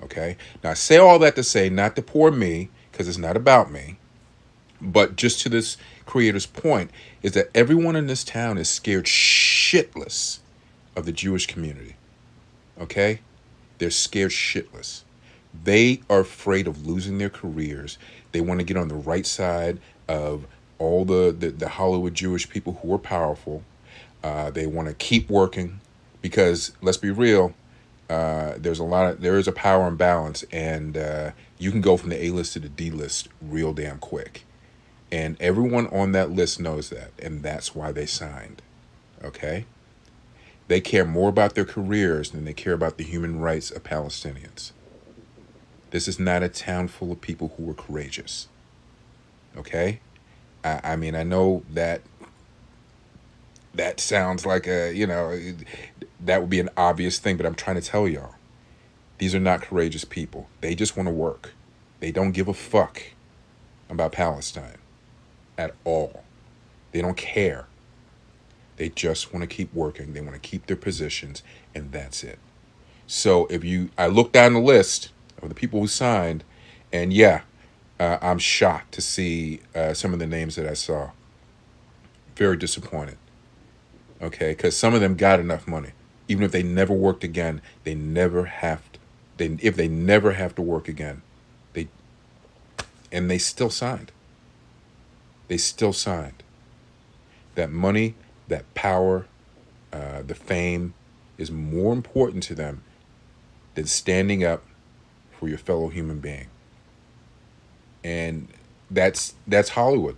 Okay? Now, I say all that to say, not to pour me, because it's not about me, but just to this creator's point, is that everyone in this town is scared shitless of the Jewish community. Okay? They're scared shitless. They are afraid of losing their careers. They want to get on the right side of all the Hollywood Jewish people who are powerful. They want to keep working because, let's be real, there is a power imbalance, and you can go from the A-list to the D-list real damn quick. And everyone on that list knows that, and that's why they signed. Okay? They care more about their careers than they care about the human rights of Palestinians. This is not a town full of people who are courageous. Okay? I know that sounds like that would be an obvious thing, but I'm trying to tell y'all, these are not courageous people. They just want to work. They don't give a fuck about Palestine at all. They don't care. They just want to keep working. They want to keep their positions, and that's it. So I look down the list of the people who signed, and I'm shocked to see some of the names that I saw. Very disappointed. Okay, because some of them got enough money. Even if they never worked again, if they never have to work again, they still signed. They still signed. That money, that power, the fame is more important to them than standing up for your fellow human being. And that's Hollywood.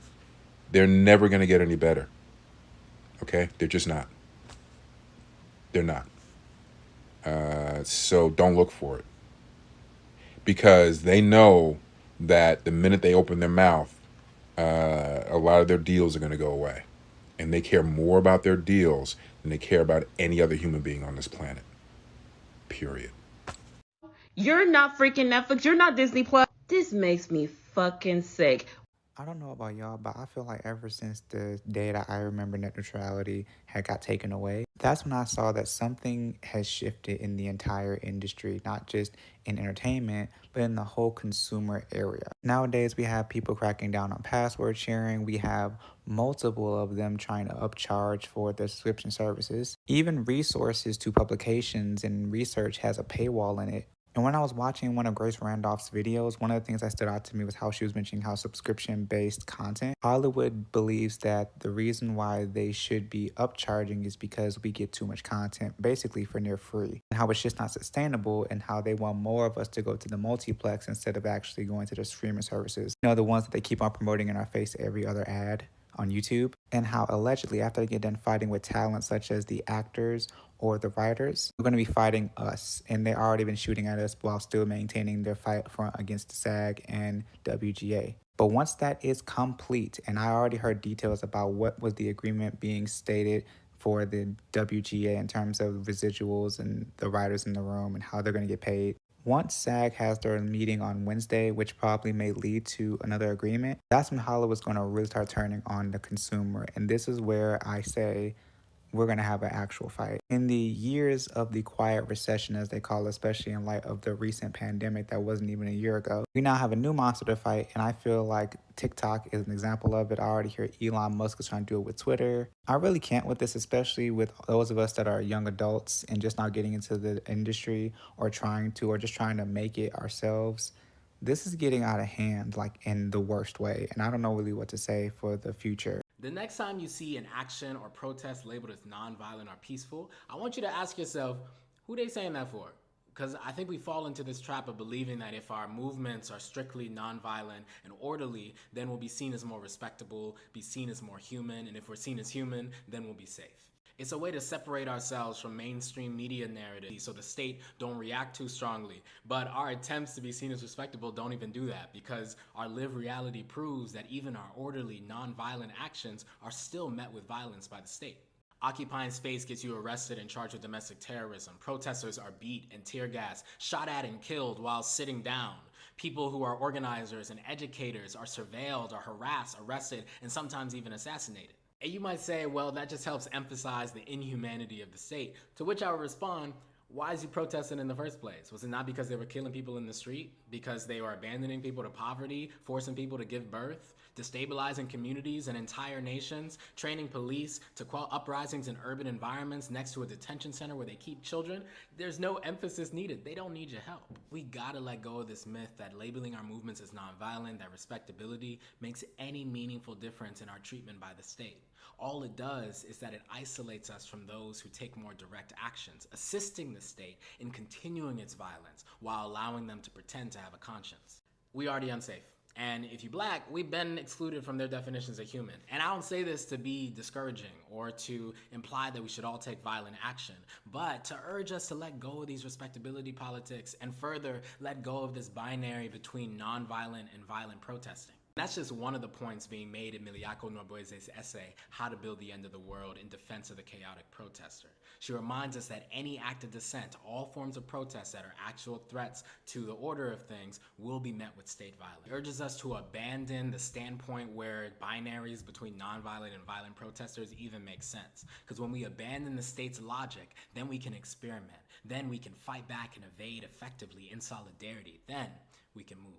They're never going to get any better. Okay? They're just not. They're not. So don't look for it. Because they know that the minute they open their mouth, a lot of their deals are going to go away. And they care more about their deals than they care about any other human being on this planet. Period. You're not freaking Netflix. You're not Disney Plus. This makes me fucking sick. I don't know about y'all, but I feel like ever since the day that I remember net neutrality had got taken away, that's when I saw that something has shifted in the entire industry, not just in entertainment, but in the whole consumer area. Nowadays, we have people cracking down on password sharing. We have multiple of them trying to upcharge for their subscription services. Even resources to publications and research has a paywall in it. And when I was watching one of Grace Randolph's videos, one of the things that stood out to me was how she was mentioning how subscription-based content. Hollywood believes that the reason why they should be upcharging is because we get too much content, basically for near free, and how it's just not sustainable, and how they want more of us to go to the multiplex instead of actually going to the streaming services. You know, the ones that they keep on promoting in our face every other ad on YouTube, and how allegedly after they get done fighting with talent such as the actors or the writers, they're going to be fighting us, and they've already been shooting at us while still maintaining their fight front against SAG and WGA. But once that is complete, and I already heard details about what was the agreement being stated for the WGA in terms of residuals and the writers in the room and how they're going to get paid. Once SAG has their meeting on Wednesday, which probably may lead to another agreement, that's when Hollywood's going to really start turning on the consumer. And this is where I say we're going to have an actual fight. In the years of the quiet recession, as they call it, especially in light of the recent pandemic that wasn't even a year ago, we now have a new monster to fight, and I feel like TikTok is an example of it. I already hear Elon Musk is trying to do it with Twitter. I really can't with this, especially with those of us that are young adults and just not getting into the industry or just trying to make it ourselves. This is getting out of hand, like in the worst way, and I don't know really what to say for the future. The next time you see an action or protest labeled as nonviolent or peaceful, I want you to ask yourself, who they saying that for? Because I think we fall into this trap of believing that if our movements are strictly nonviolent and orderly, then we'll be seen as more respectable, be seen as more human, and if we're seen as human, then we'll be safe. It's a way to separate ourselves from mainstream media narratives so the state don't react too strongly. But our attempts to be seen as respectable don't even do that, because our lived reality proves that even our orderly, non-violent actions are still met with violence by the state. Occupying space gets you arrested and charged with domestic terrorism. Protesters are beat and tear gassed, shot at and killed while sitting down. People who are organizers and educators are surveilled or harassed, arrested, and sometimes even assassinated. And you might say, well, that just helps emphasize the inhumanity of the state. To which I would respond, why is he protesting in the first place? Was it not because they were killing people in the street? Because they were abandoning people to poverty, forcing people to give birth, destabilizing communities and entire nations, training police to quell uprisings in urban environments next to a detention center where they keep children? There's no emphasis needed. They don't need your help. We gotta let go of this myth that labeling our movements as nonviolent, that respectability makes any meaningful difference in our treatment by the state. All it does is that it isolates us from those who take more direct actions, assisting the state in continuing its violence while allowing them to pretend to have a conscience. We already unsafe. And if you're black, we've been excluded from their definitions of human. And I don't say this to be discouraging or to imply that we should all take violent action, but to urge us to let go of these respectability politics and further let go of this binary between nonviolent and violent protesting. That's just one of the points being made in Miliaco Norboise's essay, How to Build the End of the World in Defense of the Chaotic Protester. She reminds us that any act of dissent, all forms of protest that are actual threats to the order of things, will be met with state violence. It urges us to abandon the standpoint where binaries between nonviolent and violent protesters even make sense. Because when we abandon the state's logic, then we can experiment. Then we can fight back and evade effectively in solidarity. Then we can move.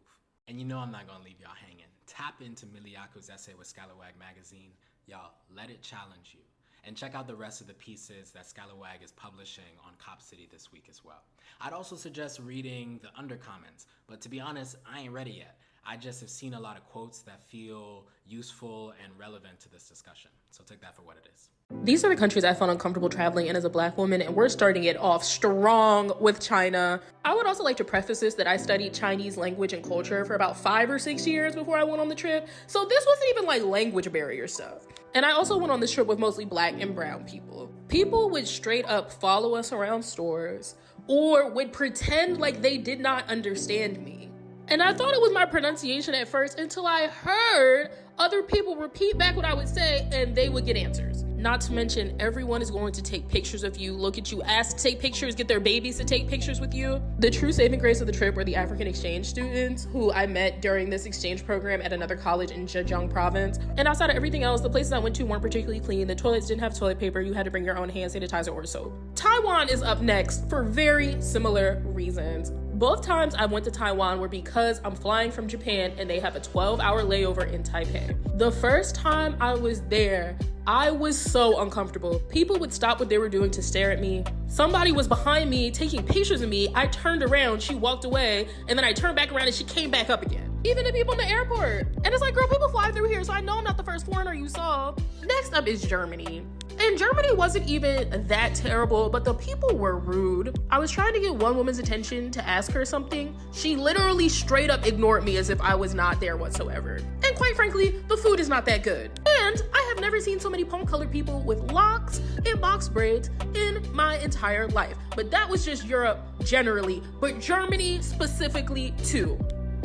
And you know I'm not gonna leave y'all hanging. Tap into Miliaco's essay with Scalawag magazine. Y'all, let it challenge you. And check out the rest of the pieces that Scalawag is publishing on Cop City this week as well. I'd also suggest reading the undercomments, but to be honest, I ain't ready yet. I just have seen a lot of quotes that feel useful and relevant to this discussion. So take that for what it is. These are the countries I felt uncomfortable traveling in as a black woman, and we're starting it off strong with China. I would also like to preface this that I studied Chinese language and culture for about 5 or 6 years before I went on the trip, so this wasn't even like language barrier stuff. And I also went on this trip with mostly black and brown people. People would straight up follow us around stores or would pretend like they did not understand me. And I thought it was my pronunciation at first until I heard other people repeat back what I would say and they would get answers. Not to mention, everyone is going to take pictures of you, look at you, ask to take pictures, get their babies to take pictures with you. The true saving grace of the trip were the African exchange students who I met during this exchange program at another college in Zhejiang province. And outside of everything else, the places I went to weren't particularly clean. The toilets didn't have toilet paper. You had to bring your own hand sanitizer or soap. Taiwan is up next for very similar reasons. Both times I went to Taiwan were because I'm flying from Japan and they have a 12-hour layover in Taipei. The first time I was there, I was so uncomfortable. People would stop what they were doing to stare at me. Somebody was behind me taking pictures of me. I turned around, she walked away, and then I turned back around and she came back up again. Even the people in the airport. And it's like, girl, people fly through here, so I know I'm not the first foreigner you saw. Next up is Germany. And Germany wasn't even that terrible, but the people were rude. I was trying to get one woman's attention to ask her something. She literally straight up ignored me as if I was not there whatsoever. And quite frankly, the food is not that good. And I have never seen so many palm-colored people with locks and box braids in my entire life. But that was just Europe generally, but Germany specifically too.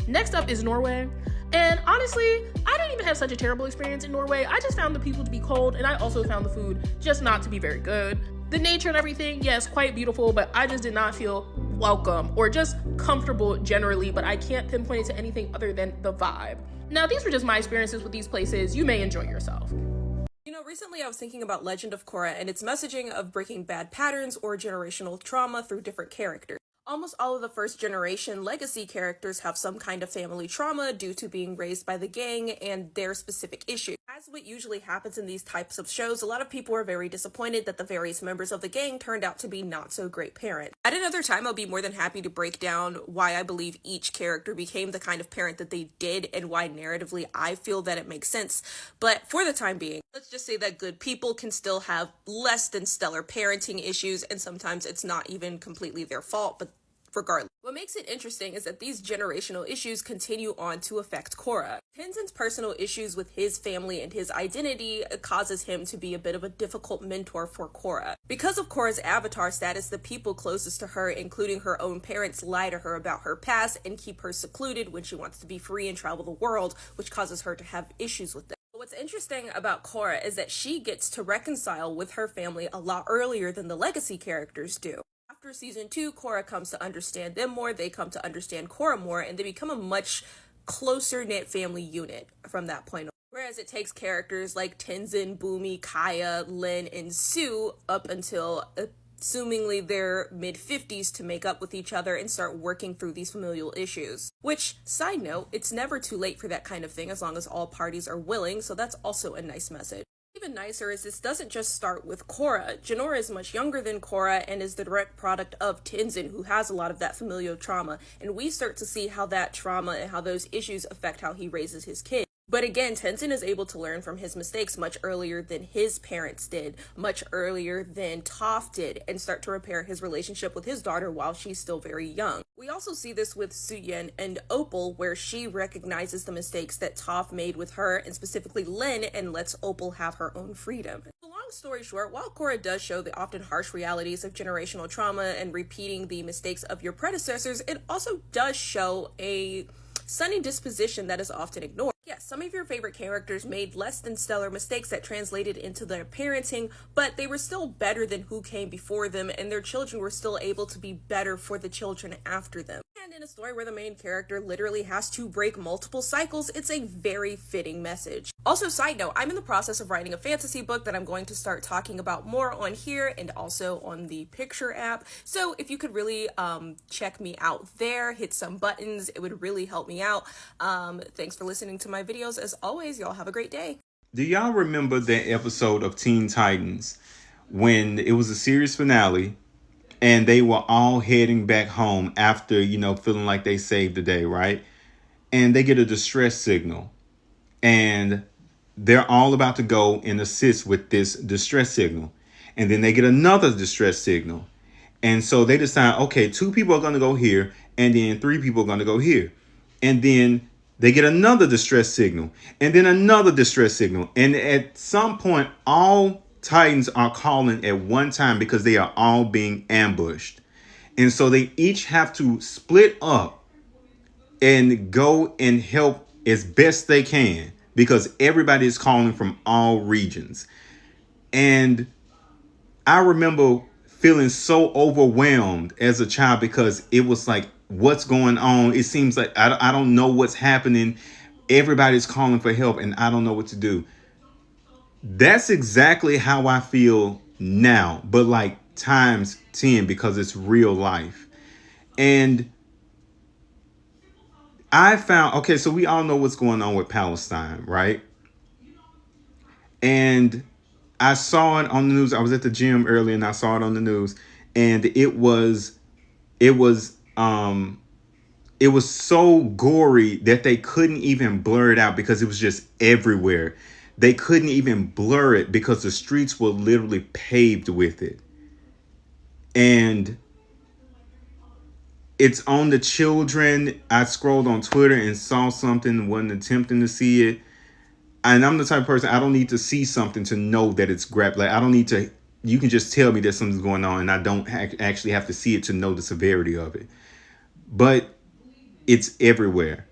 Next up is Norway. And honestly, I didn't even have such a terrible experience in Norway. I just found the people to be cold, and I also found the food just not to be very good. The nature and everything, yes, quite beautiful, but I just did not feel welcome or just comfortable generally, but I can't pinpoint it to anything other than the vibe. Now, these were just my experiences with these places. You may enjoy yourself. You know, recently I was thinking about Legend of Korra and its messaging of breaking bad patterns or generational trauma through different characters. Almost all of the first generation legacy characters have some kind of family trauma due to being raised by the gang and their specific issues. As what usually happens in these types of shows, a lot of people are very disappointed that the various members of the gang turned out to be not so great parents. At another time, I'll be more than happy to break down why I believe each character became the kind of parent that they did and why narratively I feel that it makes sense. But for the time being, let's just say that good people can still have less than stellar parenting issues, and sometimes it's not even completely their fault, but regardless. What makes it interesting is that these generational issues continue on to affect Korra. Tenzin's personal issues with his family and his identity causes him to be a bit of a difficult mentor for Korra. Because of Korra's avatar status, the people closest to her, including her own parents, lie to her about her past and keep her secluded when she wants to be free and travel the world, which causes her to have issues with them. What's interesting about Korra is that she gets to reconcile with her family a lot earlier than the legacy characters do. After season 2, Korra comes to understand them more, they come to understand Korra more, and they become a much closer-knit family unit from that point on. Whereas it takes characters like Tenzin, Bumi, Kaya, Lin, and Sue up until assumingly their mid-50s to make up with each other and start working through these familial issues. Which, side note, it's never too late for that kind of thing as long as all parties are willing, so that's also a nice message. Even nicer is this doesn't just start with Korra. Jinora is much younger than Korra and is the direct product of Tenzin, who has a lot of that familial trauma, and we start to see how that trauma and how those issues affect how he raises his kids. But again, Tenzin is able to learn from his mistakes much earlier than his parents did, much earlier than Toph did, and start to repair his relationship with his daughter while she's still very young. We also see this with Suyen and Opal, where she recognizes the mistakes that Toph made with her, and specifically Lin, and lets Opal have her own freedom. So long story short, while Korra does show the often harsh realities of generational trauma and repeating the mistakes of your predecessors, it also does show a sunny disposition that is often ignored. Yes, some of your favorite characters made less than stellar mistakes that translated into their parenting, but they were still better than who came before them, and their children were still able to be better for the children after them. And in a story where the main character literally has to break multiple cycles, it's a very fitting message. Also, side note, I'm in the process of writing a fantasy book that I'm going to start talking about more on here and also on the Picture app. So if you could really check me out there, hit some buttons, it would really help me out. Thanks for listening to my videos. As always, y'all have a great day. Do y'all remember that episode of Teen Titans when it was a series finale and they were all heading back home after, feeling like they saved the day, right? And they get a distress signal and they're all about to go and assist with this distress signal. And then they get another distress signal. And so they decide, okay, 2 people are going to go here and then 3 people are going to go here. And then they get another distress signal and then another distress signal. And at some point, all Titans are calling at one time because they are all being ambushed. And so they each have to split up and go and help as best they can because everybody is calling from all regions. And I remember feeling so overwhelmed as a child because it was like, what's going on? It seems like I don't know what's happening. Everybody's calling for help and I don't know what to do. That's exactly how I feel now, but like times 10 because it's real life. And I found, okay, so we all know what's going on with Palestine, right? And I saw it on the news. I was at the gym earlier and I saw it on the news, and it was so gory that they couldn't even blur it out because it was just everywhere. They couldn't even blur it because the streets were literally paved with it. And it's on the children. I scrolled on Twitter and saw something, wasn't attempting to see it. And I'm the type of person, I don't need to see something to know that it's like, I don't need to, you can just tell me that something's going on and I don't actually have to see it to know the severity of it. But it's everywhere.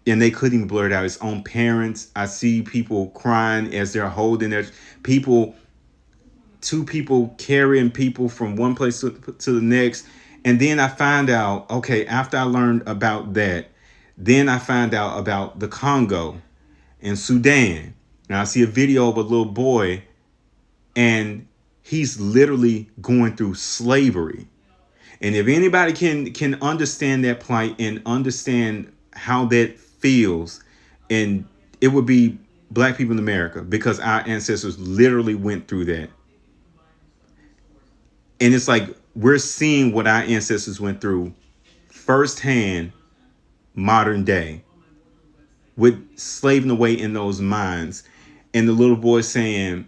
And they couldn't even blur it out. It's on parents. I see people crying as they're holding their people, two people carrying people from one place to the next. And then I find out, okay, after I learned about that, then I find out about the Congo and Sudan. And I see a video of a little boy and he's literally going through slavery. And if anybody can understand that plight and understand how that feels, and it would be Black people in America, because our ancestors literally went through that. And it's like we're seeing what our ancestors went through firsthand, modern day, with slaving away in those mines. And the little boy saying,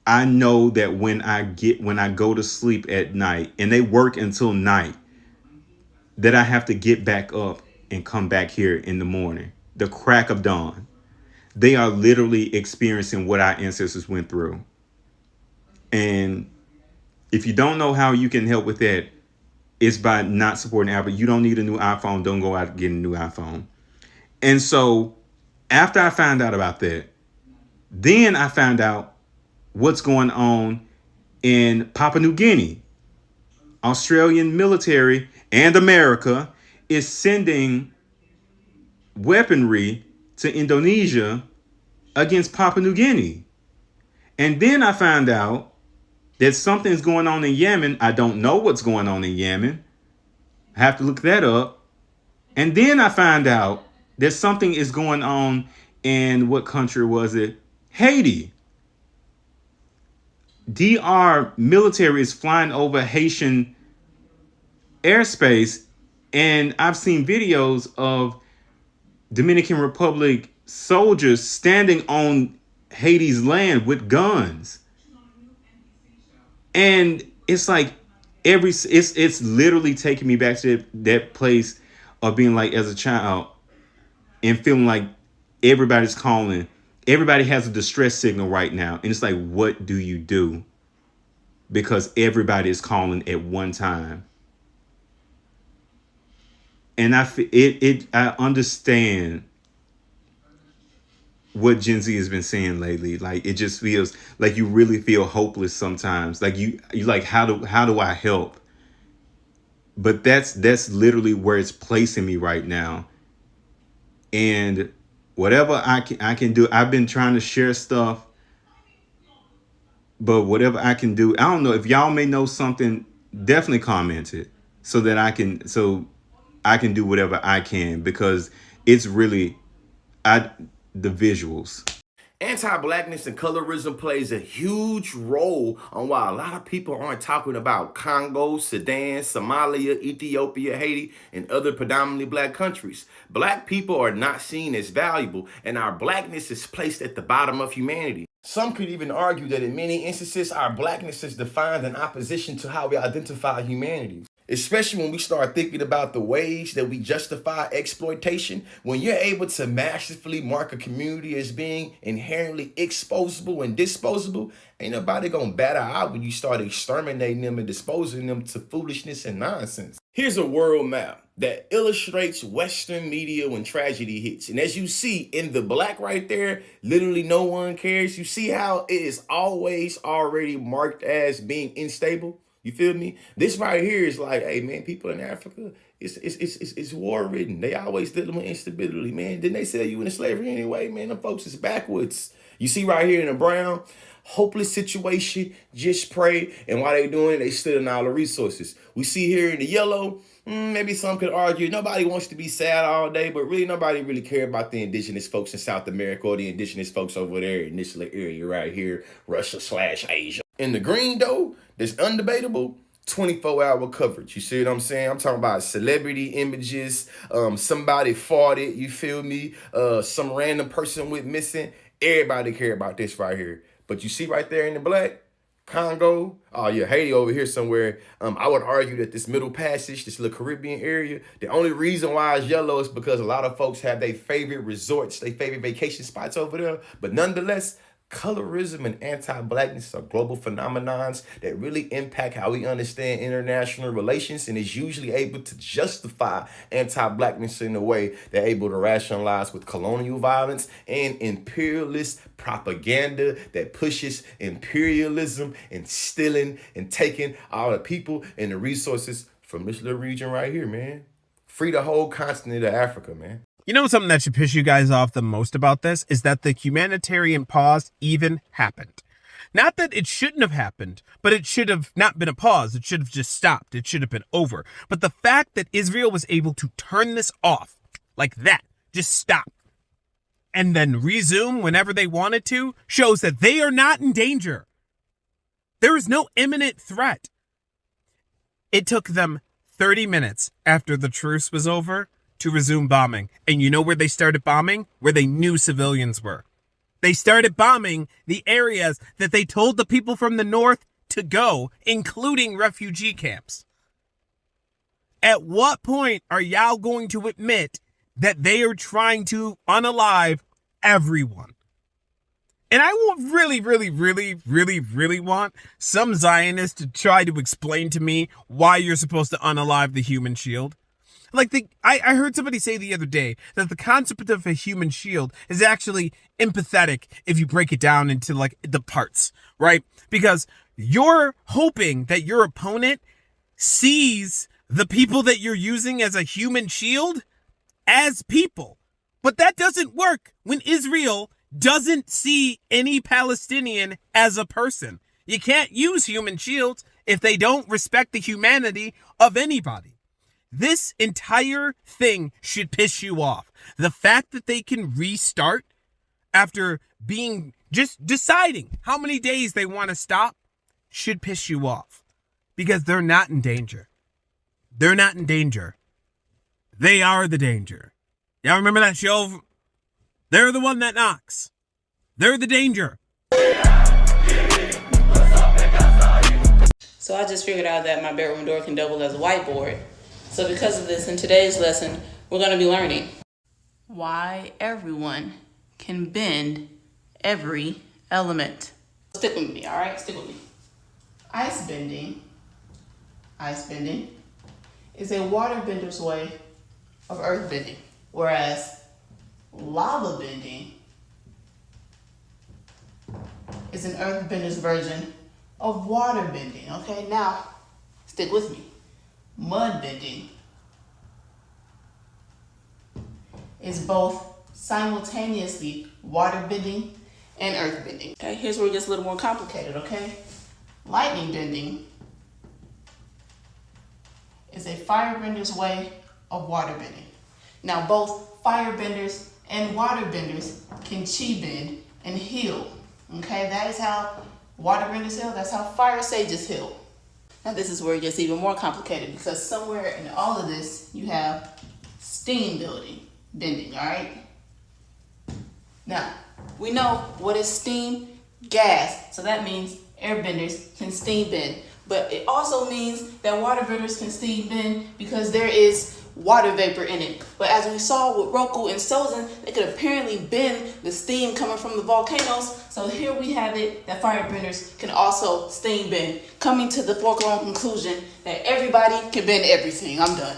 I know that when I go to sleep at night, and they work until night, that I have to get back up and come back here in the morning, the crack of dawn. They are literally experiencing what our ancestors went through. And if you don't know how you can help with that, it's by not supporting Apple. You don't need a new iPhone. Don't go out and get a new iPhone. And so after I found out about that, then I found out what's going on in Papua New Guinea. Australian military and America is sending weaponry to Indonesia against Papua New Guinea. And then I found out that something's going on in Yemen. I don't know what's going on in Yemen. I have to look that up. And then I find out that something is going on in, what country was it? Haiti. DR military is flying over Haitian airspace. And I've seen videos of Dominican Republic soldiers standing on Haiti's land with guns. And it's like it's literally taking me back to that place of being like, as a child, and feeling like everybody's calling. Everybody has a distress signal right now. And it's like, what do you do? Because everybody is calling at one time. And I understand what Gen Z has been saying lately. Like, it just feels like you really feel hopeless sometimes. Like you like, how do I help? But that's literally where it's placing me right now. And whatever I can do, I've been trying to share stuff, but whatever I can do, I don't know if y'all may know something, definitely comment it so that I can do whatever I can, because it's really the visuals. Anti-blackness and colorism plays a huge role on why a lot of people aren't talking about Congo, Sudan, Somalia, Ethiopia, Haiti, and other predominantly black countries. Black people are not seen as valuable, and our blackness is placed at the bottom of humanity. Some could even argue that in many instances, our blackness is defined in opposition to how we identify humanity. Especially when we start thinking about the ways that we justify exploitation. When you're able to masterfully mark a community as being inherently exposable and disposable, ain't nobody gonna bat an eye when you start exterminating them and disposing them to foolishness and nonsense. Here's a world map. that illustrates Western media when tragedy hits. And as you see in the black right there, literally no one cares. You see how it is always already marked as being unstable. You feel me? This right here is like, hey man, people in Africa, it's war ridden. They always dealing with instability, man. Didn't they sell you into slavery anyway, man? Them folks is backwards. You see right here in the brown, hopeless situation, just pray. And while they doing it, they stealing all the resources. We see here in the yellow, maybe some could argue nobody wants to be sad all day, but really nobody really care about the indigenous folks in South America or the indigenous folks over there in this little area right here, Russia/Asia. In the green though, that's undebatable, 24-hour coverage. You see what I'm saying? I'm talking about celebrity images, somebody farted, you feel me? Some random person went missing. Everybody care about this right here. But you see right there in the black, Congo, oh yeah, Haiti over here somewhere. I would argue that this middle passage, this little Caribbean area, the only reason why it's yellow is because a lot of folks have their favorite resorts, their favorite vacation spots over there. But nonetheless, colorism and anti-blackness are global phenomenons that really impact how we understand international relations, and is usually able to justify anti-blackness in a way they're able to rationalize with colonial violence and imperialist propaganda that pushes imperialism and stealing and taking all the people and the resources from this little region right here, man. Free the whole continent of Africa, man. You know something that should piss you guys off the most about this is that the humanitarian pause even happened. Not that it shouldn't have happened, but it should have not been a pause. It should have just stopped. It should have been over. But the fact that Israel was able to turn this off like that, just stop, and then resume whenever they wanted to, shows that they are not in danger. There is no imminent threat. It took them 30 minutes after the truce was over to resume bombing. And you know where they started bombing? Where they knew civilians were. They started bombing the areas that they told the people from the north to go, including refugee camps. At what point are y'all going to admit that they are trying to unalive everyone? And I will really want some Zionist to try to explain to me why you're supposed to unalive the human shield. Like I heard somebody say the other day that the concept of a human shield is actually empathetic if you break it down into like the parts, right? Because you're hoping that your opponent sees the people that you're using as a human shield as people. But that doesn't work when Israel doesn't see any Palestinian as a person. You can't use human shields if they don't respect the humanity of anybody. This entire thing should piss you off. The fact that they can restart after being just deciding how many days they want to stop should piss you off, because they're not in danger. They're not in danger. They are the danger. Y'all remember that show? They're the one that knocks. They're the danger. So I just figured out that my bedroom door can double as a whiteboard. So because of this, in today's lesson, we're going to be learning why everyone can bend every element. Stick with me, all right? Stick with me. Ice bending is a water bender's way of earth bending, whereas lava bending is an earth bender's version of water bending, okay? Now, stick with me. Mud bending is both simultaneously water bending and earth bending. Okay, here's where it gets a little more complicated, okay? Lightning bending is a firebender's way of water bending. Now, both firebenders and waterbenders can chi bend and heal, okay? That is how waterbenders heal, that's how fire sages heal. Now this is where it gets even more complicated, because somewhere in all of this, you have steam bending, all right? Now, we know what is steam? Gas. So that means airbenders can steam bend. But it also means that waterbenders can steam bend because there is water vapor in it. But as we saw with Roku and Sozin, they could apparently bend the steam coming from the volcanoes. So here we have it that firebenders can also steam bend, coming to the foregone conclusion that everybody can bend everything. I'm done.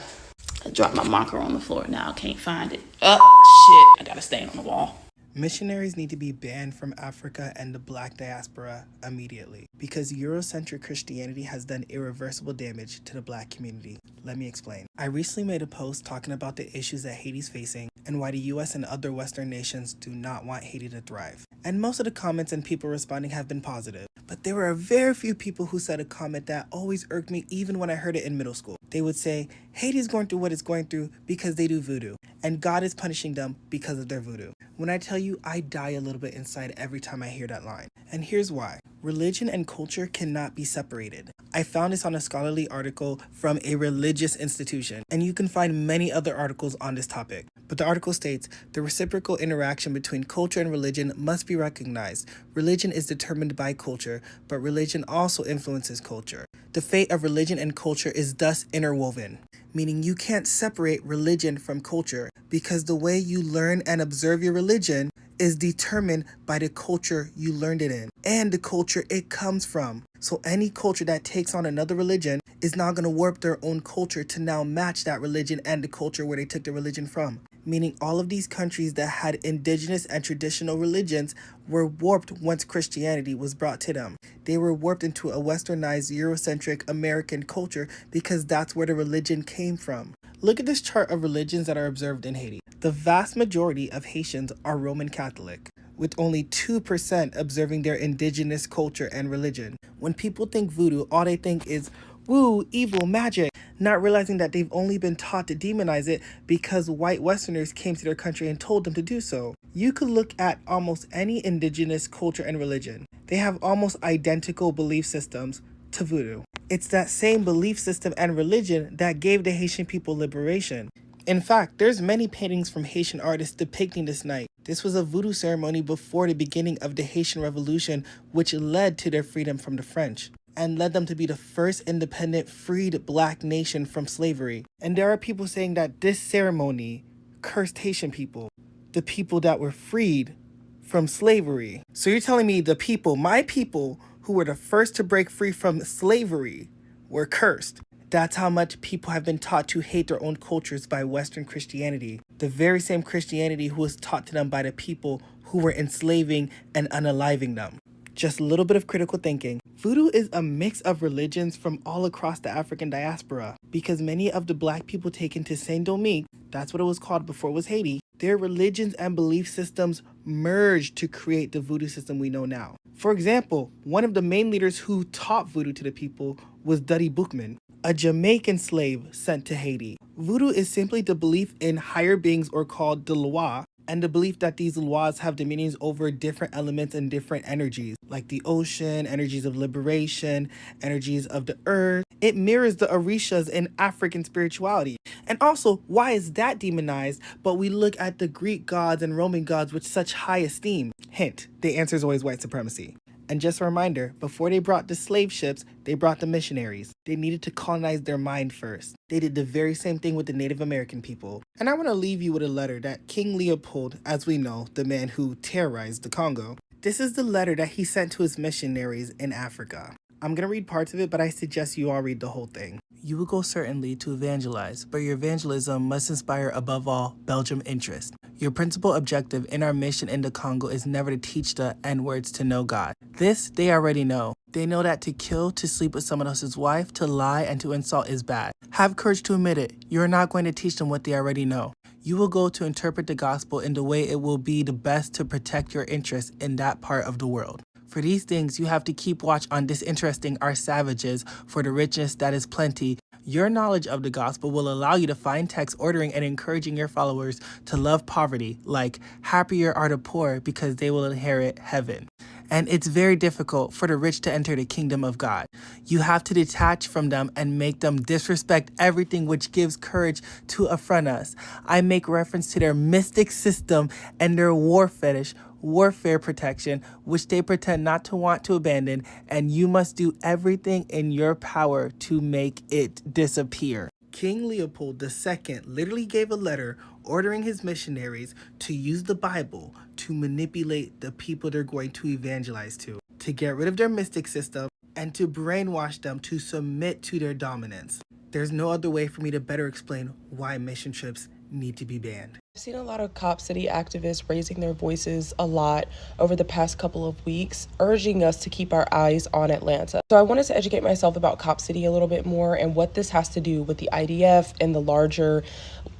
I dropped my marker on the floor. Now I can't find it. Oh, shit. I got a stain on the wall. Missionaries need to be banned from Africa and the Black diaspora immediately because Eurocentric Christianity has done irreversible damage to the Black community. Let me explain. I recently made a post talking about the issues that Haiti's facing and why the US and other Western nations do not want Haiti to thrive. And most of the comments and people responding have been positive. But there were a very few people who said a comment that always irked me even when I heard it in middle school. They would say, Haiti's going through what it's going through because they do voodoo, and God is punishing them because of their voodoo. When I tell you, I die a little bit inside every time I hear that line. And here's why. Religion and culture cannot be separated. I found this on a scholarly article from a religious institution, and you can find many other articles on this topic. But the article states, the reciprocal interaction between culture and religion must be recognized. Religion is determined by culture, but religion also influences culture. The fate of religion and culture is thus interwoven, meaning you can't separate religion from culture because the way you learn and observe your religion is determined by the culture you learned it in and the culture it comes from. So any culture that takes on another religion is now going to warp their own culture to now match that religion and the culture where they took the religion from. Meaning all of these countries that had indigenous and traditional religions were warped once Christianity was brought to them. They were warped into a westernized Eurocentric American culture because that's where the religion came from. Look at this chart of religions that are observed in Haiti. The vast majority of Haitians are Roman Catholic, with only 2% observing their indigenous culture and religion. When people think voodoo, all they think is woo, evil, magic, not realizing that they've only been taught to demonize it because white Westerners came to their country and told them to do so. You could look at almost any indigenous culture and religion. They have almost identical belief systems to voodoo. It's that same belief system and religion that gave the Haitian people liberation. In fact, there's many paintings from Haitian artists depicting this night. This was a voodoo ceremony before the beginning of the Haitian Revolution, which led to their freedom from the French and led them to be the first independent, freed Black nation from slavery. And there are people saying that this ceremony cursed Haitian people, the people that were freed from slavery. So you're telling me the people, my people, who were the first to break free from slavery, were cursed. That's how much people have been taught to hate their own cultures by Western Christianity. The very same Christianity who was taught to them by the people who were enslaving and unaliving them. Just a little bit of critical thinking. Voodoo is a mix of religions from all across the African diaspora because many of the Black people taken to Saint-Domingue, that's what it was called before it was Haiti, their religions and belief systems merged to create the voodoo system we know now. For example, one of the main leaders who taught voodoo to the people was Dutty Boukman, a Jamaican slave sent to Haiti. Voodoo is simply the belief in higher beings or called the Loa, and the belief that these laws have dominions over different elements and different energies, like the ocean, energies of liberation, energies of the earth. It mirrors the Orishas in African spirituality. And also, why is that demonized, but we look at the Greek gods and Roman gods with such high esteem? Hint, the answer is always white supremacy. And just a reminder, before they brought the slave ships, they brought the missionaries. They needed to colonize their mind first. They did the very same thing with the Native American people. And I want to leave you with a letter that King Leopold, as we know, the man who terrorized the Congo, this is the letter that he sent to his missionaries in Africa. I'm going to read parts of it, but I suggest you all read the whole thing. You will go certainly to evangelize, but your evangelism must inspire above all Belgium interest. Your principal objective in our mission in the Congo is never to teach the N-words to know God. This they already know. They know that to kill, to sleep with someone else's wife, to lie, and to insult is bad. Have courage to admit it. You're not going to teach them what they already know. You will go to interpret the gospel in the way it will be the best to protect your interests in that part of the world. For these things, you have to keep watch on disinteresting our savages for the richness that is plenty. Your knowledge of the gospel will allow you to find texts ordering and encouraging your followers to love poverty, like happier are the poor because they will inherit heaven. And it's very difficult for the rich to enter the kingdom of God. You have to detach from them and make them disrespect everything which gives courage to affront us. I make reference to their mystic system and their war fetish, warfare protection, which they pretend not to want to abandon, and you must do everything in your power to make it disappear. King Leopold II literally gave a letter ordering his missionaries to use the Bible to manipulate the people they're going to evangelize to get rid of their mystic system, and to brainwash them to submit to their dominance. There's no other way for me to better explain why mission trips need to be banned. I've seen a lot of Cop City activists raising their voices a lot over the past couple of weeks, urging us to keep our eyes on Atlanta. So I wanted to educate myself about Cop City a little bit more and what this has to do with the IDF and the larger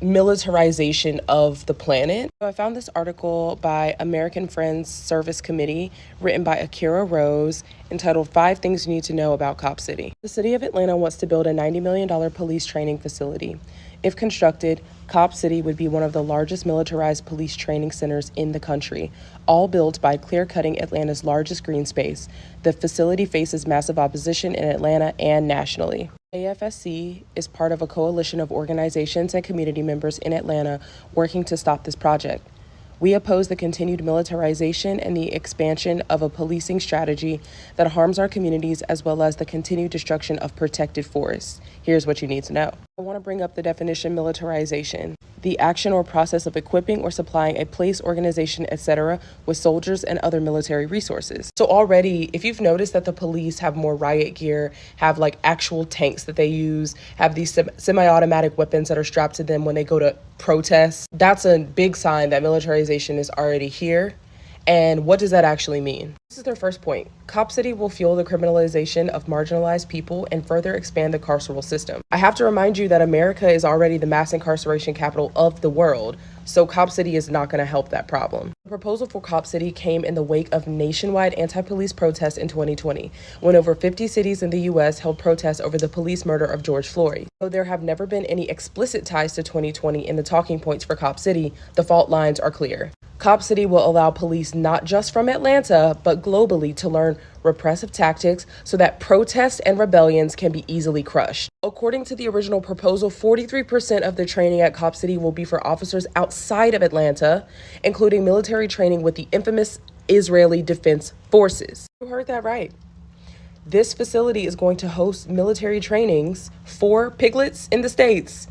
militarization of the planet. So I found this article by American Friends Service Committee written by Akira Rose entitled 5 Things You Need to Know About Cop City. The city of Atlanta wants to build a $90 million police training facility. If constructed, Cop City would be one of the largest militarized police training centers in the country, all built by clear-cutting Atlanta's largest green space. The facility faces massive opposition in Atlanta and nationally. AFSC is part of a coalition of organizations and community members in Atlanta working to stop this project. We oppose the continued militarization and the expansion of a policing strategy that harms our communities, as well as the continued destruction of protected forests. Here's what you need to know. I want to bring up the definition militarization: the action or process of equipping or supplying a place, organization, etc. with soldiers and other military resources. So already, if you've noticed that the police have more riot gear, have like actual tanks that they use, have these semi-automatic weapons that are strapped to them when they go to protests, that's a big sign that militarization is already here. And what does that actually mean? This is their first point. Cop City will fuel the criminalization of marginalized people and further expand the carceral system. I have to remind you that America is already the mass incarceration capital of the world, so Cop City is not going to help that problem. The proposal for Cop City came in the wake of nationwide anti-police protests in 2020, when over 50 cities in the U.S. held protests over the police murder of George Floyd. Though there have never been any explicit ties to 2020 in the talking points for Cop City, the fault lines are clear. Cop City will allow police not just from Atlanta, but globally to learn repressive tactics so that protests and rebellions can be easily crushed. According to the original proposal, 43% of the training at Cop City will be for officers outside of Atlanta, including military training with the infamous Israeli Defense Forces. You heard that right. This facility is going to host military trainings for piglets in the States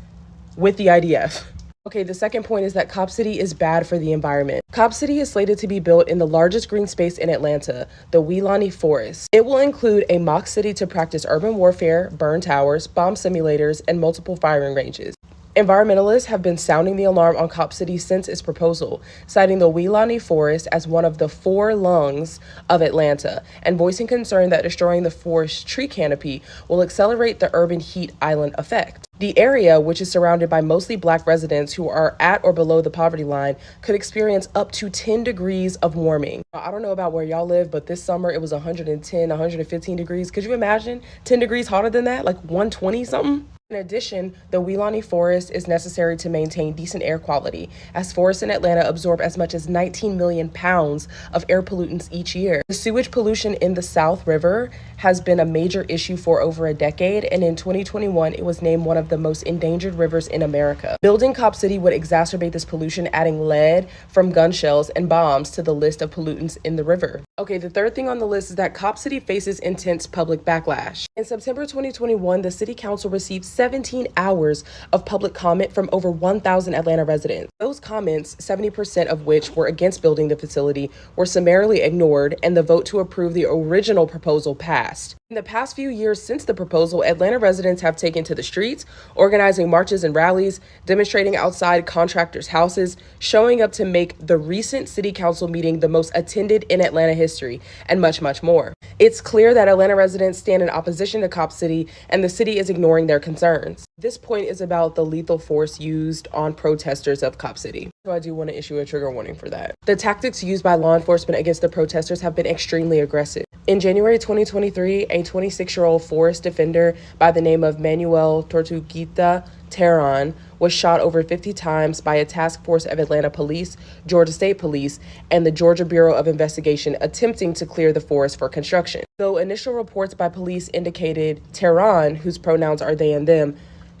with the IDF. Okay, the second point is that Cop City is bad for the environment. Cop City is slated to be built in the largest green space in Atlanta, the Weelaunee Forest. It will include a mock city to practice urban warfare, burn towers, bomb simulators, and multiple firing ranges. Environmentalists have been sounding the alarm on Cop City since its proposal, citing the Weelaunee Forest as one of the 4 lungs of Atlanta, and voicing concern that destroying the forest tree canopy will accelerate the urban heat island effect. The area, which is surrounded by mostly Black residents who are at or below the poverty line, could experience up to 10 degrees of warming. I don't know about where y'all live, but this summer it was 110, 115 degrees. Could you imagine 10 degrees hotter than that? Like 120 something? In addition, the Weelaunee Forest is necessary to maintain decent air quality, as forests in Atlanta absorb as much as 19 million pounds of air pollutants each year. The sewage pollution in the South River has been a major issue for over a decade, and in 2021, it was named one of the most endangered rivers in America. Building Cop City would exacerbate this pollution, adding lead from gun shells and bombs to the list of pollutants in the river. Okay, the third thing on the list is that Cop City faces intense public backlash. In September 2021, the City Council received 17 hours of public comment from over 1,000 Atlanta residents. Those comments, 70% of which were against building the facility, were summarily ignored, and the vote to approve the original proposal passed. In the past few years since the proposal, Atlanta residents have taken to the streets, organizing marches and rallies, demonstrating outside contractors' houses, showing up to make the recent City Council meeting the most attended in Atlanta history, and much, much more. It's clear that Atlanta residents stand in opposition to Cop City, and the city is ignoring their concerns. This point is about the lethal force used on protesters of Cop City. So I do want to issue a trigger warning for that. The tactics used by law enforcement against the protesters have been extremely aggressive. In January 2023, a 26-year-old forest defender by the name of Manuel Tortuguita Terán was shot over 50 times by a task force of Atlanta Police, Georgia State Police, and the Georgia Bureau of Investigation attempting to clear the forest for construction. Though initial reports by police indicated Terán, whose pronouns are they and them,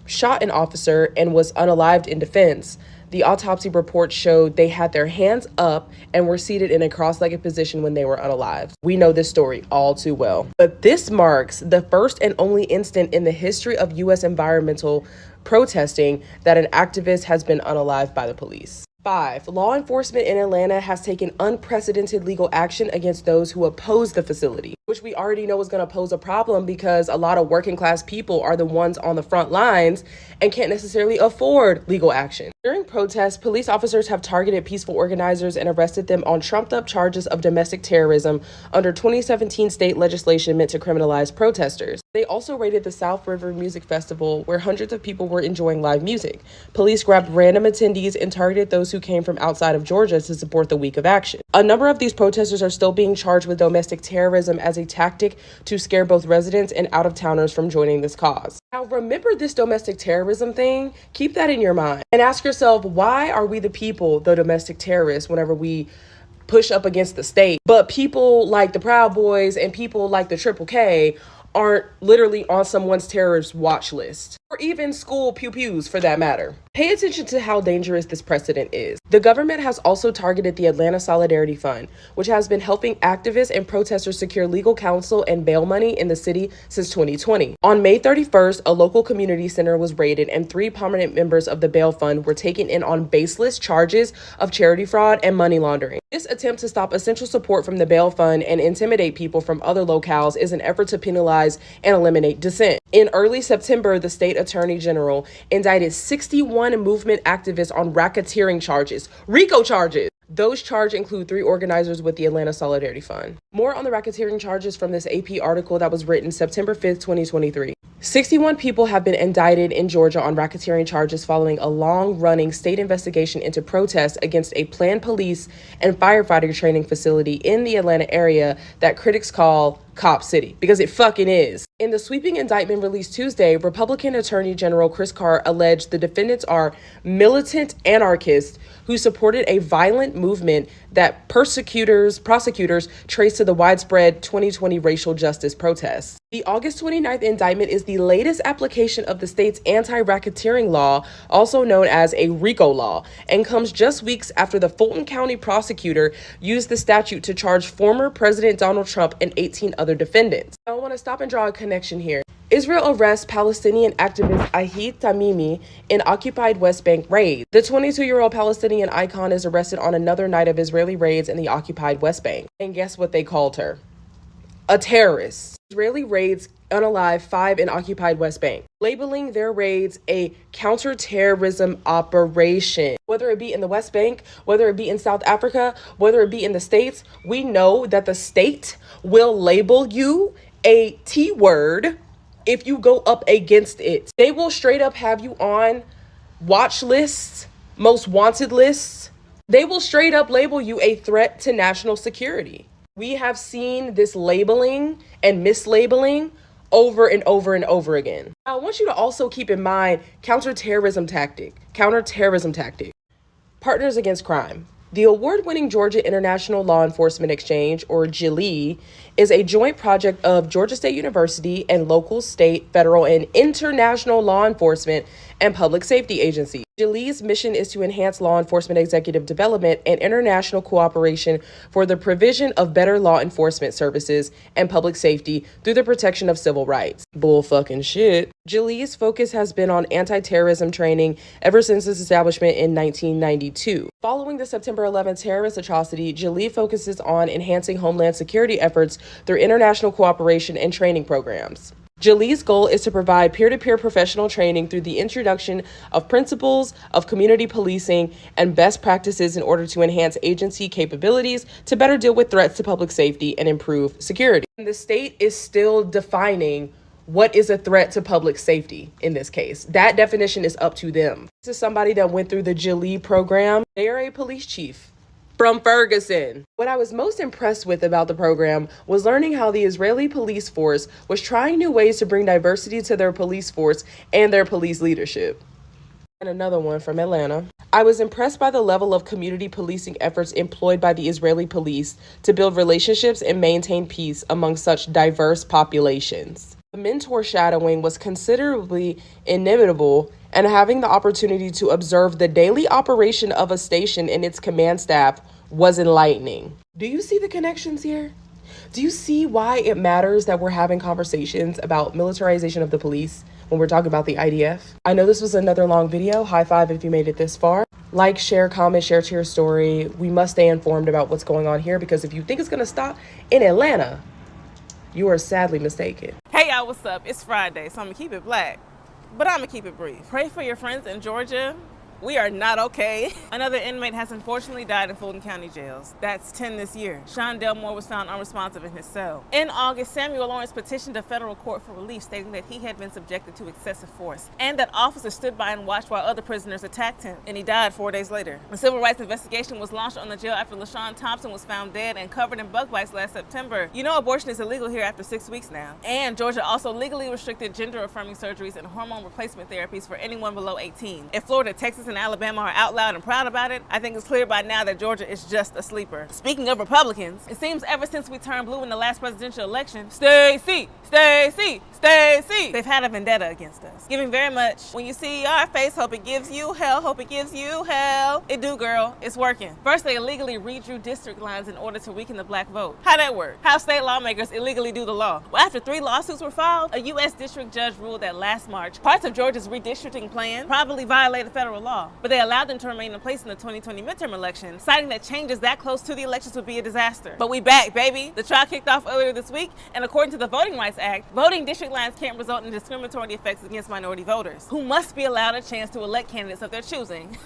shot an officer and was unalived in defense, the autopsy report showed they had their hands up and were seated in a cross-legged position when they were unalived. We know this story all too well. But this marks the first and only instant in the history of U.S. environmental protesting that an activist has been unalived by the police. 5. Law enforcement in Atlanta has taken unprecedented legal action against those who oppose the facility, which we already know is going to pose a problem because a lot of working class people are the ones on the front lines and can't necessarily afford legal action. During protests, police officers have targeted peaceful organizers and arrested them on trumped-up charges of domestic terrorism under 2017 state legislation meant to criminalize protesters. They also raided the South River Music Festival, where hundreds of people were enjoying live music. Police grabbed random attendees and targeted those who came from outside of Georgia to support the week of action. A number of these protesters are still being charged with domestic terrorism as a tactic to scare both residents and out-of-towners from joining this cause. Now, remember this domestic terrorism thing? Keep that in your mind and ask yourself, why are we the people, the domestic terrorists, whenever we push up against the state? But people like the Proud Boys and people like the Triple K aren't literally on someone's terrorist watch list, or even school pew-pews for that matter. Pay attention to how dangerous this precedent is. The government has also targeted the Atlanta Solidarity Fund, which has been helping activists and protesters secure legal counsel and bail money in the city since 2020. On May 31st, a local community center was raided and 3 prominent members of the bail fund were taken in on baseless charges of charity fraud and money laundering. This attempt to stop essential support from the bail fund and intimidate people from other locales is an effort to penalize and eliminate dissent. In early September, the state attorney general indicted 61 movement activists on racketeering charges, RICO charges. Those charges include 3 organizers with the Atlanta Solidarity Fund. More on the racketeering charges from this AP article that was written September 5th, 2023. 61 people have been indicted in Georgia on racketeering charges following a long-running state investigation into protests against a planned police and firefighter training facility in the Atlanta area that critics call Cop City, because it fucking is. In the sweeping indictment released Tuesday, Republican Attorney General Chris Carr alleged the defendants are militant anarchists who supported a violent movement that prosecutors traced to the widespread 2020 racial justice protests. The August 29th indictment is the latest application of the state's anti-racketeering law, also known as a RICO law, and comes just weeks after the Fulton County prosecutor used the statute to charge former President Donald Trump and 18 other defendants. I want to stop and draw a connection here. Israel arrests Palestinian activist Ahid Tamimi in occupied West Bank raid. The 22-year-old Palestinian icon is arrested on another night of Israeli raids in the occupied West Bank. And guess what they called her? A terrorist. Israeli raids unalive 5 in occupied West Bank, labeling their raids a counterterrorism operation. Whether it be in the West Bank, whether it be in South Africa, whether it be in the States, we know that the state will label you a T word if you go up against it. They will straight up have you on watch lists, most wanted lists. They will straight up label you a threat to national security. We have seen this labeling and mislabeling over and over and over again. I want you to also keep in mind counterterrorism tactic. Partners Against Crime. The award-winning Georgia International Law Enforcement Exchange, or GILEE, is a joint project of Georgia State University and local, state, federal, and international law enforcement and public safety agencies. GILEE's mission is to enhance law enforcement executive development and international cooperation for the provision of better law enforcement services and public safety through the protection of civil rights. Bull fucking shit. GILEE's focus has been on anti-terrorism training ever since its establishment in 1992. Following the September 11th terrorist atrocity, GILEE focuses on enhancing homeland security efforts through international cooperation and training programs. GILEE's goal is to provide peer-to-peer professional training through the introduction of principles of community policing and best practices in order to enhance agency capabilities to better deal with threats to public safety and improve security. And the state is still defining what is a threat to public safety in this case. That definition is up to them. This is somebody that went through the GILEE program. They are a police chief from Ferguson. What I was most impressed with about the program was learning how the Israeli police force was trying new ways to bring diversity to their police force and their police leadership. And another one from Atlanta. I was impressed by the level of community policing efforts employed by the Israeli police to build relationships and maintain peace among such diverse populations. The mentor shadowing was considerably inevitable, and having the opportunity to observe the daily operation of a station and its command staff was enlightening. Do you see the connections here? Do you see why it matters that we're having conversations about militarization of the police when we're talking about the IDF? I know this was another long video. High five if you made it this far. Like, share, comment, share to your story. We must stay informed about what's going on here, because if you think it's going to stop in Atlanta, you are sadly mistaken. Hey y'all, what's up? It's Friday, so I'm gonna keep it black, but I'm gonna keep it brief. Pray for your friends in Georgia. We are not okay. Another inmate has unfortunately died in Fulton County jails. That's 10 this year. Sean Delmore was found unresponsive in his cell. In August, Samuel Lawrence petitioned a federal court for relief, stating that he had been subjected to excessive force and that officers stood by and watched while other prisoners attacked him, and he died 4 days later. A civil rights investigation was launched on the jail after LaShawn Thompson was found dead and covered in bug bites last September. You know abortion is illegal here after 6 weeks now. And Georgia also legally restricted gender-affirming surgeries and hormone replacement therapies for anyone below 18. If Florida, Texas, and Alabama are out loud and proud about it, I think it's clear by now that Georgia is just a sleeper. Speaking of Republicans, it seems ever since we turned blue in the last presidential election, Stacey, they've had a vendetta against us. Giving very much, when you see our face, hope it gives you hell, hope it gives you hell. It do, girl, it's working. First, they illegally redrew district lines in order to weaken the black vote. How'd that work? How state lawmakers illegally do the law? Well, after 3 lawsuits were filed, a U.S. district judge ruled that last March, parts of Georgia's redistricting plan probably violated federal law, but they allowed them to remain in place in the 2020 midterm election, citing that changes that close to the elections would be a disaster. But we back, baby. The trial kicked off earlier this week, and according to the Voting Rights Act, voting district lines can't result in discriminatory effects against minority voters, who must be allowed a chance to elect candidates of their choosing.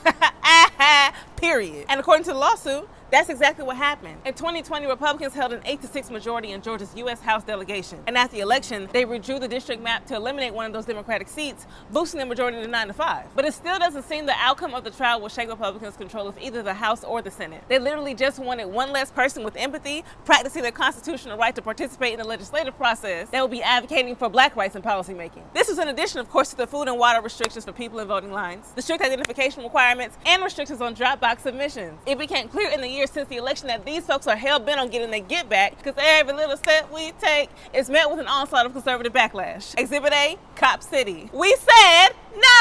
Period. And according to the lawsuit, that's exactly what happened. In 2020, Republicans held an 8-6 majority in Georgia's U.S. House delegation. And at the election, they redrew the district map to eliminate one of those Democratic seats, boosting the majority to 9-5. But it still doesn't seem the outcome of the trial will shake Republicans' control of either the House or the Senate. They literally just wanted one less person with empathy, practicing their constitutional right to participate in the legislative process that will be advocating for black rights and policymaking. This is in addition, of course, to the food and water restrictions for people in voting lines, the strict identification requirements, and restrictions on drop box submissions. It became clear in the years since the election that these folks are hell-bent on getting their get back, because every little step we take is met with an onslaught of conservative backlash. Exhibit A, Cop City. We said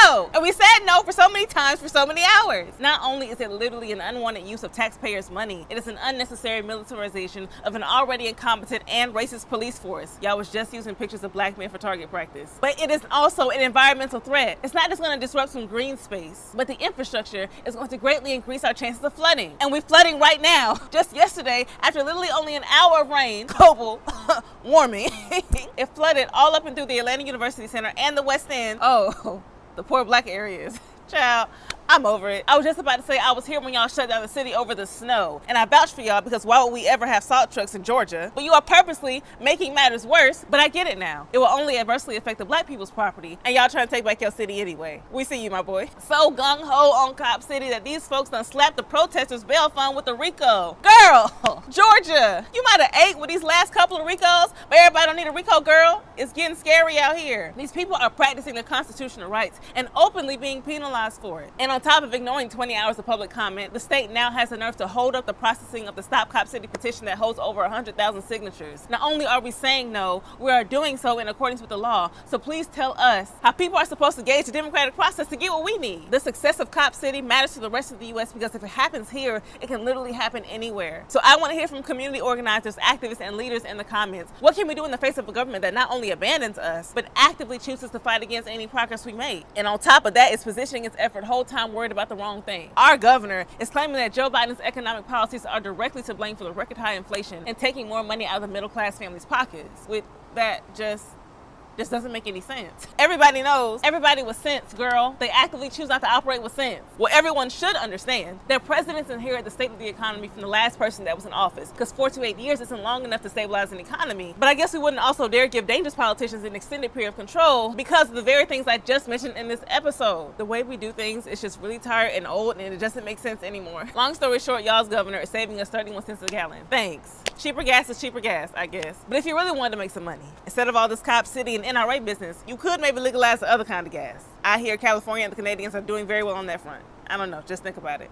no! And we said no for so many times for so many hours. Not only is it literally an unwanted use of taxpayers' money, it is an unnecessary militarization of an already incompetent and racist police force. Y'all was just using pictures of black men for target practice. But it is also an environmental threat. It's not just going to disrupt some green space, but the infrastructure is going to greatly increase our chances of flooding. And we're flooding right now. Just yesterday, after literally only an hour of rain, global warming, it flooded all up and through the Atlanta University Center and the West End. Oh, the poor black areas. Child, I'm over it. I was just about to say I was here when y'all shut down the city over the snow. And I vouch for y'all, because why would we ever have salt trucks in Georgia? But you are purposely making matters worse. But I get it now. It will only adversely affect the black people's property. And y'all trying to take back your city anyway. We see you, my boy. So gung-ho on Cop City that these folks done slapped the protesters' bail fund with the RICO. Girl, Georgia, you might have ate with these last couple of RICOs, but everybody don't need a RICO, girl. It's getting scary out here. These people are practicing their constitutional rights and openly being penalized for it. And on top of ignoring 20 hours of public comment, the state now has the nerve to hold up the processing of the Stop Cop City petition that holds over 100,000 signatures. Not only are we saying no, we are doing so in accordance with the law. So please tell us how people are supposed to gauge the democratic process to get what we need. The success of Cop City matters to the rest of the U.S. because if it happens here, it can literally happen anywhere. So I want to hear from community organizers, activists, and leaders in the comments. What can we do in the face of a government that not only abandons us, but actively chooses to fight against any progress we make? And on top of that, it's positioning its effort whole time worried about the wrong thing. Our governor is claiming that Joe Biden's economic policies are directly to blame for the record high inflation and taking more money out of the middle class families' pockets. With that just doesn't make any sense. Everybody knows, everybody with sense, girl. They actively choose not to operate with sense. Well, everyone should understand that presidents inherit the state of the economy from the last person that was in office, because 4 to 8 years isn't long enough to stabilize an economy. But I guess we wouldn't also dare give dangerous politicians an extended period of control because of the very things I just mentioned in this episode. The way we do things is just really tired and old, and it doesn't make sense anymore. Long story short, y'all's governor is saving us 31 cents a gallon. Thanks. Cheaper gas is cheaper gas, I guess. But if you really wanted to make some money, instead of all this Cop City and NRA business, you could maybe legalize the other kind of gas. I hear California and the Canadians are doing very well on that front. I don't know, just think about it.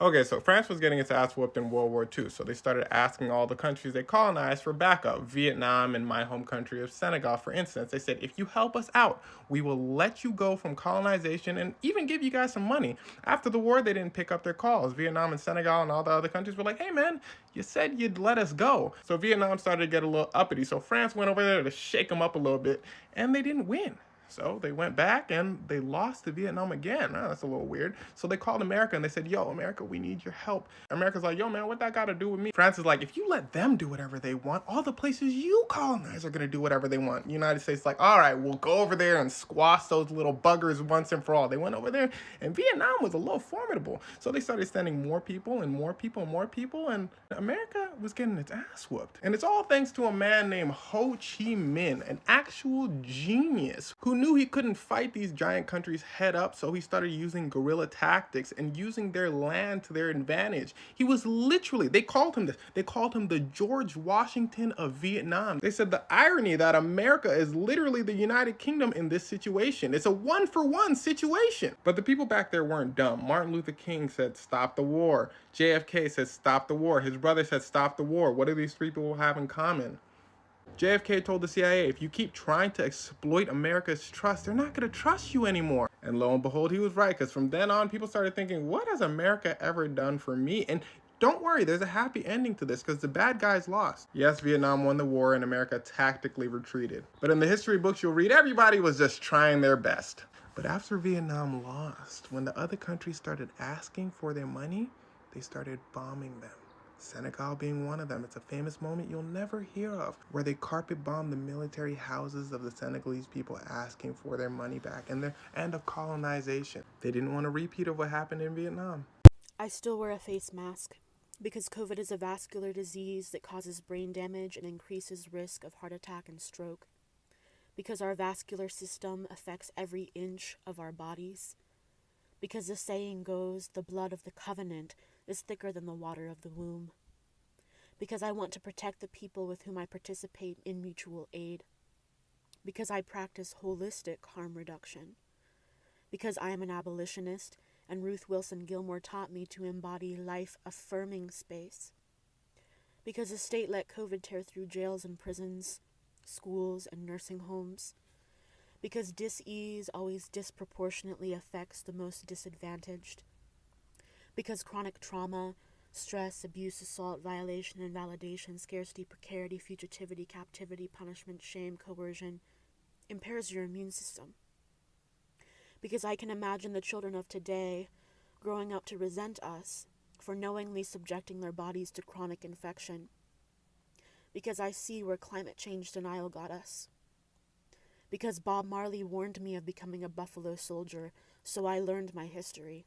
Okay, so France was getting its ass whooped in World War II, so they started asking all the countries they colonized for backup. Vietnam and my home country of Senegal, for instance, they said, if you help us out, we will let you go from colonization and even give you guys some money. After the war, they didn't pick up their calls. Vietnam and Senegal and all the other countries were like, hey man, you said you'd let us go. So Vietnam started to get a little uppity, so France went over there to shake them up a little bit, and they didn't win. So they went back and they lost to Vietnam again. Oh, that's a little weird. So they called America and they said, yo, America, we need your help. America's like, yo, man, what that got to do with me? France is like, if you let them do whatever they want, all the places you colonize are going to do whatever they want. United States is like, all right, we'll go over there and squash those little buggers once and for all. They went over there and Vietnam was a little formidable. So they started sending more people and more people and more people. And America was getting its ass whooped. And it's all thanks to a man named Ho Chi Minh, an actual genius who knew he couldn't fight these giant countries head up, so he started using guerrilla tactics and using their land to their advantage. He was literally, they called him the George Washington of Vietnam. They said the irony that America is literally the United Kingdom in this situation. It's a one-for-one situation. But the people back there weren't dumb. Martin Luther King said, stop the war. JFK said, stop the war. His brother said, stop the war. What do these three people have in common? JFK told the CIA, if you keep trying to exploit America's trust, they're not going to trust you anymore. And lo and behold, he was right, because from then on, people started thinking, what has America ever done for me? And don't worry, there's a happy ending to this, because the bad guys lost. Yes, Vietnam won the war and America tactically retreated. But in the history books you'll read, everybody was just trying their best. But after Vietnam lost, when the other countries started asking for their money, they started bombing them. Senegal being one of them. It's a famous moment you'll never hear of, where they carpet bombed the military houses of the Senegalese people asking for their money back and their end of colonization. They didn't want a repeat of what happened in Vietnam. I still wear a face mask because COVID is a vascular disease that causes brain damage and increases risk of heart attack and stroke. Because our vascular system affects every inch of our bodies. Because the saying goes, the blood of the covenant is thicker than the water of the womb. Because I want to protect the people with whom I participate in mutual aid. Because I practice holistic harm reduction. Because I am an abolitionist, and Ruth Wilson Gilmore taught me to embody life-affirming space. Because the state let COVID tear through jails and prisons, schools and nursing homes. Because dis-ease always disproportionately affects the most disadvantaged. Because chronic trauma, stress, abuse, assault, violation, invalidation, scarcity, precarity, fugitivity, captivity, punishment, shame, coercion impairs your immune system. Because I can imagine the children of today growing up to resent us for knowingly subjecting their bodies to chronic infection. Because I see where climate change denial got us. Because Bob Marley warned me of becoming a Buffalo Soldier, so I learned my history.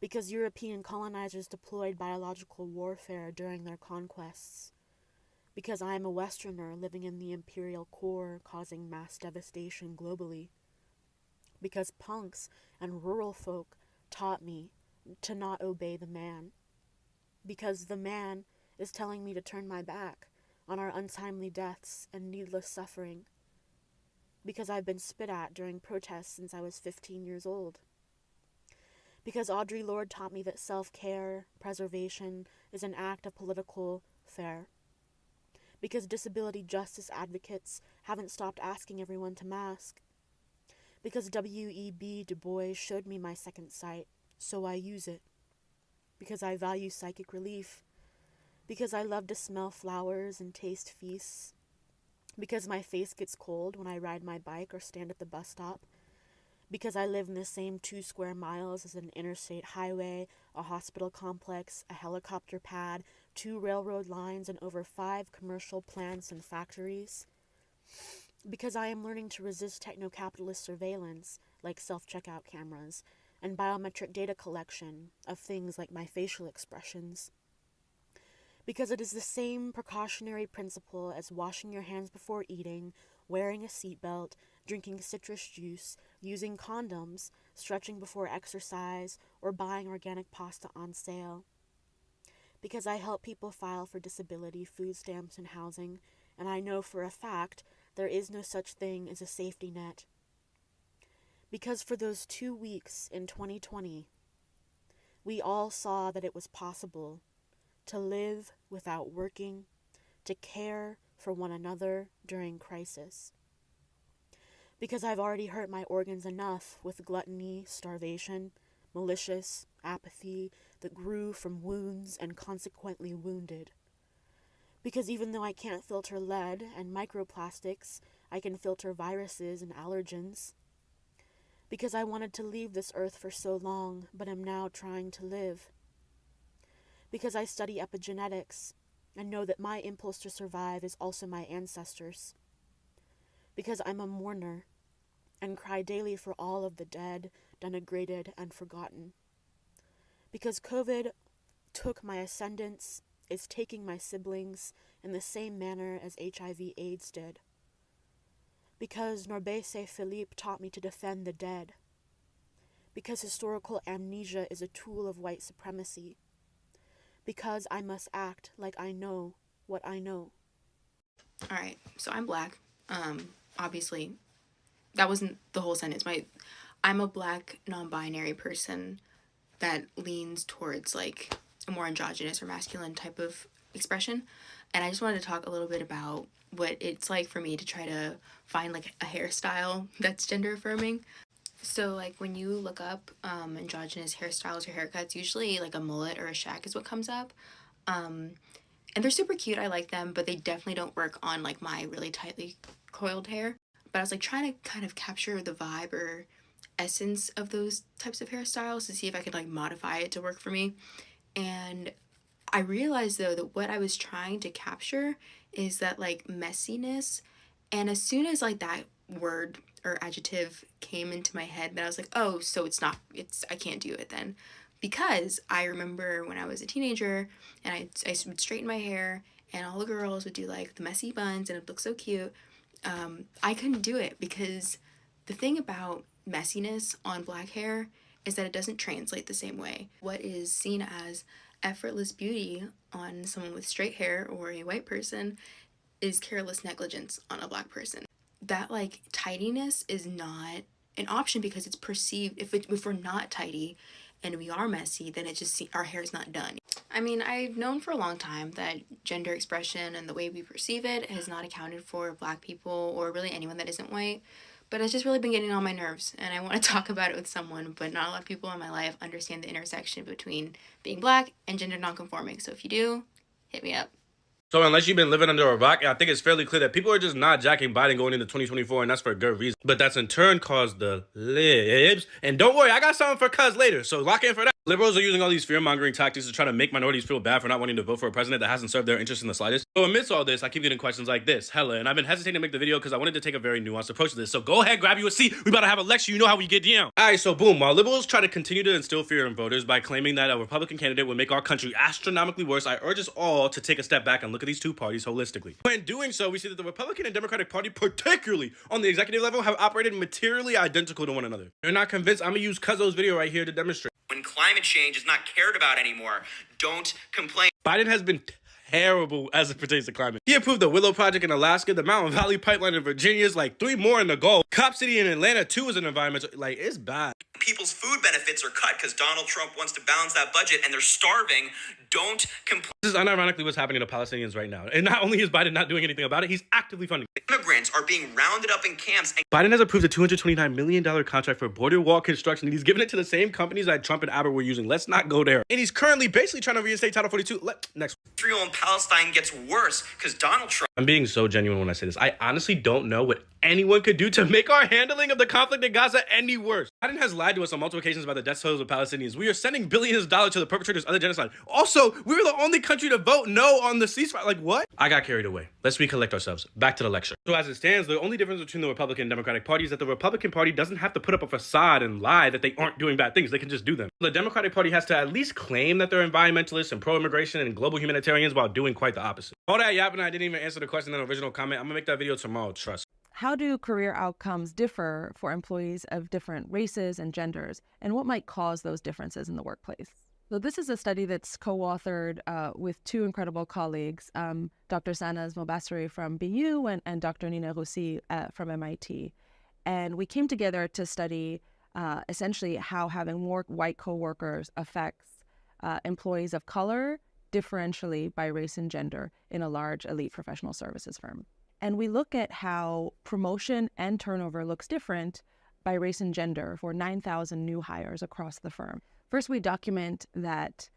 Because European colonizers deployed biological warfare during their conquests. Because I am a Westerner living in the imperial core causing mass devastation globally. Because punks and rural folk taught me to not obey the man. Because the man is telling me to turn my back on our untimely deaths and needless suffering. Because I've been spit at during protests since I was 15 years old. Because Audre Lorde taught me that self-care, preservation, is an act of political fare. Because disability justice advocates haven't stopped asking everyone to mask. Because W.E.B. Du Bois showed me my second sight, so I use it. Because I value psychic relief. Because I love to smell flowers and taste feasts. Because my face gets cold when I ride my bike or stand at the bus stop. Because I live in the same 2 square miles as an interstate highway, a hospital complex, a helicopter pad, 2 railroad lines, and over 5 commercial plants and factories. Because I am learning to resist techno-capitalist surveillance, like self-checkout cameras, and biometric data collection of things like my facial expressions. Because it is the same precautionary principle as washing your hands before eating, wearing a seatbelt, drinking citrus juice, using condoms, stretching before exercise, or buying organic pasta on sale. Because I help people file for disability, food stamps, and housing, and I know for a fact there is no such thing as a safety net. Because for those 2 weeks in 2020, we all saw that it was possible to live without working, to care for one another during crisis. Because I've already hurt my organs enough with gluttony, starvation, malicious apathy that grew from wounds and consequently wounded. Because even though I can't filter lead and microplastics, I can filter viruses and allergens. Because I wanted to leave this earth for so long, but am now trying to live. Because I study epigenetics and know that my impulse to survive is also my ancestors. Because I'm a mourner and cry daily for all of the dead, denigrated, and forgotten. Because COVID took my ascendants, is taking my siblings in the same manner as HIV/AIDS did. Because Norbese Philippe taught me to defend the dead. Because historical amnesia is a tool of white supremacy. Because I must act like I know what I know. All right, so I'm Black. Obviously, that wasn't the whole sentence. I'm a Black non-binary person that leans towards like a more androgynous or masculine type of expression. And I just wanted to talk a little bit about what it's like for me to try to find like a hairstyle that's gender affirming. So like when you look up androgynous hairstyles or haircuts, usually like a mullet or a shack is what comes up. And they're super cute, I like them, but they definitely don't work on like my really tightly coiled hair. But I was like trying to kind of capture the vibe or essence of those types of hairstyles to see if I could like modify it to work for me. And I realized though that what I was trying to capture is that like messiness. And as soon as like that word or adjective came into my head, that I was like, oh, so I can't do it then. Because I remember when I was a teenager and I would straighten my hair and all the girls would do like the messy buns and it looked so cute. I couldn't do it because the thing about messiness on Black hair is that it doesn't translate the same way. What is seen as effortless beauty on someone with straight hair or a white person is careless negligence on a Black person. That like tidiness is not an option because it's perceived, if we're not tidy and we are messy, then it just our hair is not done. I mean, I've known for a long time that gender expression and the way we perceive it has not accounted for Black people or really anyone that isn't white. But it's just really been getting on my nerves, and I want to talk about it with someone, but not a lot of people in my life understand the intersection between being Black and gender nonconforming. So if you do, hit me up. So unless you've been living under a rock, I think it's fairly clear that people are just not jacking Biden going into 2024, and that's for a good reason. But that's in turn caused the libs. And don't worry, I got something for cuz later, so lock in for that. Liberals are using all these fear-mongering tactics to try to make minorities feel bad for not wanting to vote for a president that hasn't served their interests in the slightest. So amidst all this, I keep getting questions like this, hella, and I've been hesitating to make the video because I wanted to take a very nuanced approach to this. So go ahead, grab you a seat. We about to have a lecture. You know how we get down. All right, so boom. While liberals try to continue to instill fear in voters by claiming that a Republican candidate would make our country astronomically worse, I urge us all to take a step back and look at these two parties holistically. When doing so, we see that the Republican and Democratic Party, particularly on the executive level, have operated materially identical to one another. If you're not convinced, I'm gonna use Cuzzo's video right here to demonstrate. When climate change is not cared about anymore, don't complain. Biden has been terrible as it pertains to climate. He approved the Willow Project in Alaska, the Mountain Valley Pipeline in Virginia is like 3 more in the Gulf. Cop City in Atlanta too is an environmental, like it's bad. People's food benefits are cut because Donald Trump wants to balance that budget and they're starving. Don't complain. This is unironically what's happening to Palestinians right now. And not only is Biden not doing anything about it, he's actively funding it. Immigrants are being rounded up in camps. And Biden has approved a $229 million contract for border wall construction, and he's given it to the same companies that Trump and Abbott were using. Let's not go there. And he's currently basically trying to reinstate Title 42. Next. Israel and Palestine gets worse because Donald Trump. I'm being so genuine when I say this. I honestly don't know what anyone could do to make our handling of the conflict in Gaza any worse. Biden has lied to us on multiple occasions about the death tolls of Palestinians. We are sending billions of dollars to the perpetrators of the genocide. Also, we were the only country to vote no on the ceasefire. Like, what? I got carried away. Let's recollect ourselves. Back to the lecture. So as it stands, the only difference between the Republican and Democratic Party is that the Republican Party doesn't have to put up a facade and lie that they aren't doing bad things. They can just do them. The Democratic Party has to at least claim that they're environmentalists and pro-immigration and global humanitarians while doing quite the opposite. All that yapping, I didn't even answer the question in the original comment. I'm gonna make that video tomorrow, trust. How do career outcomes differ for employees of different races and genders, and what might cause those differences in the workplace? So this is a study that's co-authored with 2 incredible colleagues, Dr. Sanaz Mobasri from BU and Dr. Nina Roussi from MIT. And we came together to study essentially how having more white coworkers affects employees of color differentially by race and gender in a large elite professional services firm. And we look at how promotion and turnover looks different by race and gender for 9,000 new hires across the firm. First, we document that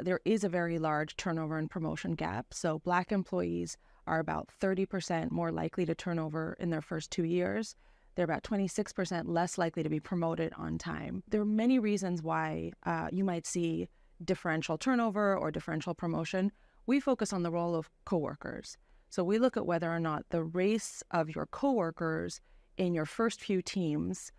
there is a very large turnover and promotion gap. So Black employees are about 30% more likely to turn over in their first 2 years. They're about 26% less likely to be promoted on time. There are many reasons why you might see differential turnover or differential promotion. We focus on the role of coworkers. So we look at whether or not the race of your coworkers in your first few teams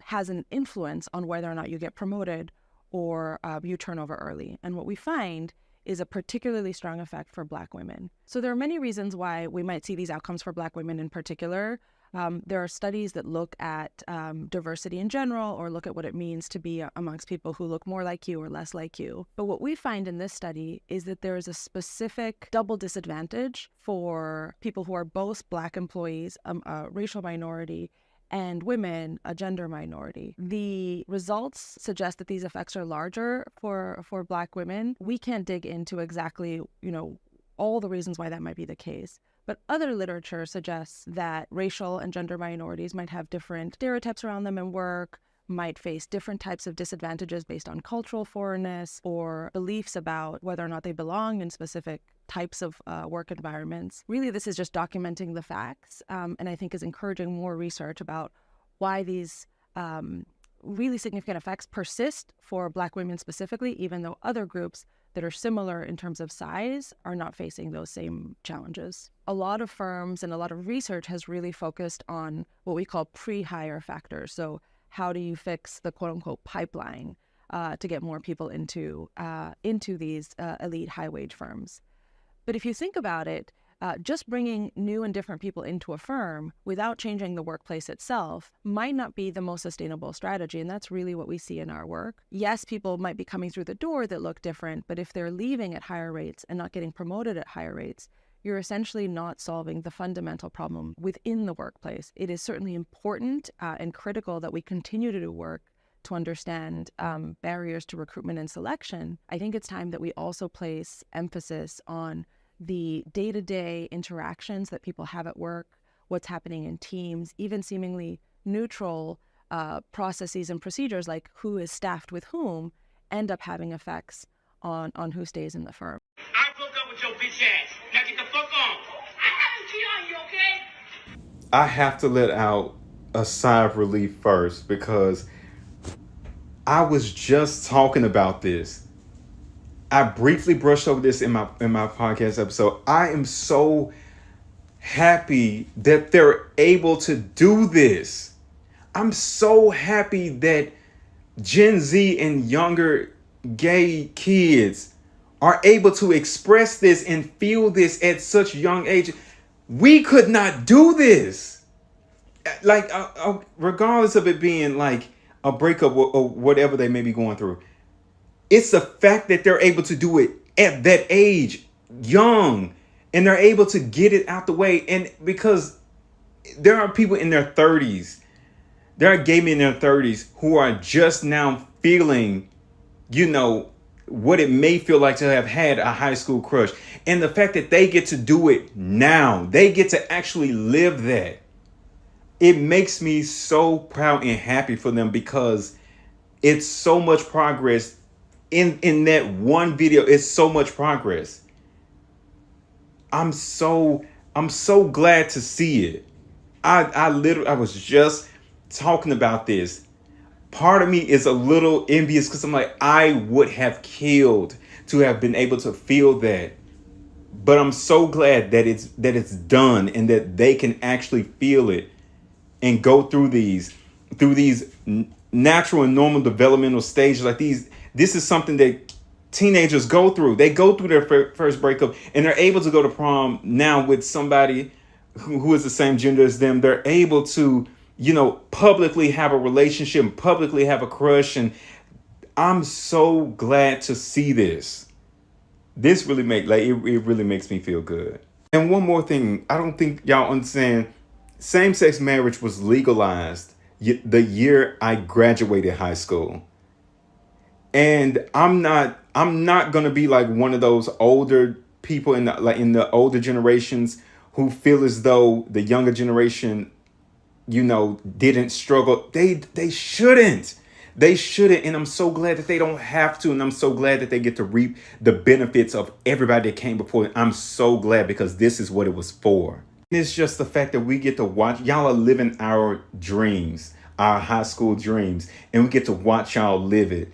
has an influence on whether or not you get promoted or you turn over early. And what we find is a particularly strong effect for Black women. So there are many reasons why we might see these outcomes for Black women in particular. There are studies that look at diversity in general or look at what it means to be amongst people who look more like you or less like you. But what we find in this study is that there is a specific double disadvantage for people who are both Black employees, a racial minority, and women, a gender minority. The results suggest that these effects are larger for Black women. We can't dig into exactly, all the reasons why that might be the case. But other literature suggests that racial and gender minorities might have different stereotypes around them in work, might face different types of disadvantages based on cultural foreignness or beliefs about whether or not they belong in specific types of work environments. Really, this is just documenting the facts, and I think is encouraging more research about why these really significant effects persist for Black women specifically, even though other groups that are similar in terms of size are not facing those same challenges. A lot of firms and a lot of research has really focused on what we call pre-hire factors. So how do you fix the quote-unquote pipeline to get more people into these elite high-wage firms? But if you think about it, just bringing new and different people into a firm without changing the workplace itself might not be the most sustainable strategy, and that's really what we see in our work. Yes, people might be coming through the door that look different, but if they're leaving at higher rates and not getting promoted at higher rates, you're essentially not solving the fundamental problem within the workplace. It is certainly important and critical that we continue to do work to understand barriers to recruitment and selection. I think it's time that we also place emphasis on the day-to-day interactions that people have at work, what's happening in teams, even seemingly neutral processes and procedures like who is staffed with whom end up having effects on who stays in the firm. I broke up with your bitch ass. Now get the fuck on. I haven't cheated on you, okay? I have to let out a sigh of relief first because I was just talking about this. I briefly brushed over this in my podcast episode. I am so happy that they're able to do this. I'm so happy that Gen Z and younger gay kids are able to express this and feel this at such young age. We could not do this. Like, regardless of it being like a breakup or whatever they may be going through. It's the fact that they're able to do it at that age, young, and they're able to get it out the way. And because there are people in their 30s, there are gay men in their 30s who are just now feeling, what it may feel like to have had a high school crush. And the fact that they get to do it now, they get to actually live that. It makes me so proud and happy for them because it's so much progress. In that one video, it's so much progress. I'm so glad to see it. I was just talking about this. Part of me is a little envious because I'm like, I would have killed to have been able to feel that. But I'm so glad that it's done and that they can actually feel it and go through these natural and normal developmental stages like these. This is something that teenagers go through. They go through their first breakup and they're able to go to prom now with somebody who is the same gender as them. They're able to, publicly have a relationship, publicly have a crush. And I'm so glad to see this. This really it really makes me feel good. And one more thing, I don't think y'all understand. Same-sex marriage was legalized the year I graduated high school. And I'm not going to be like one of those older people in the older generations who feel as though the younger generation, didn't struggle. They shouldn't. They shouldn't. And I'm so glad that they don't have to. And I'm so glad that they get to reap the benefits of everybody that came before them. I'm so glad, because this is what it was for. And it's just the fact that we get to watch. Y'all are living our dreams, our high school dreams. And we get to watch y'all live it.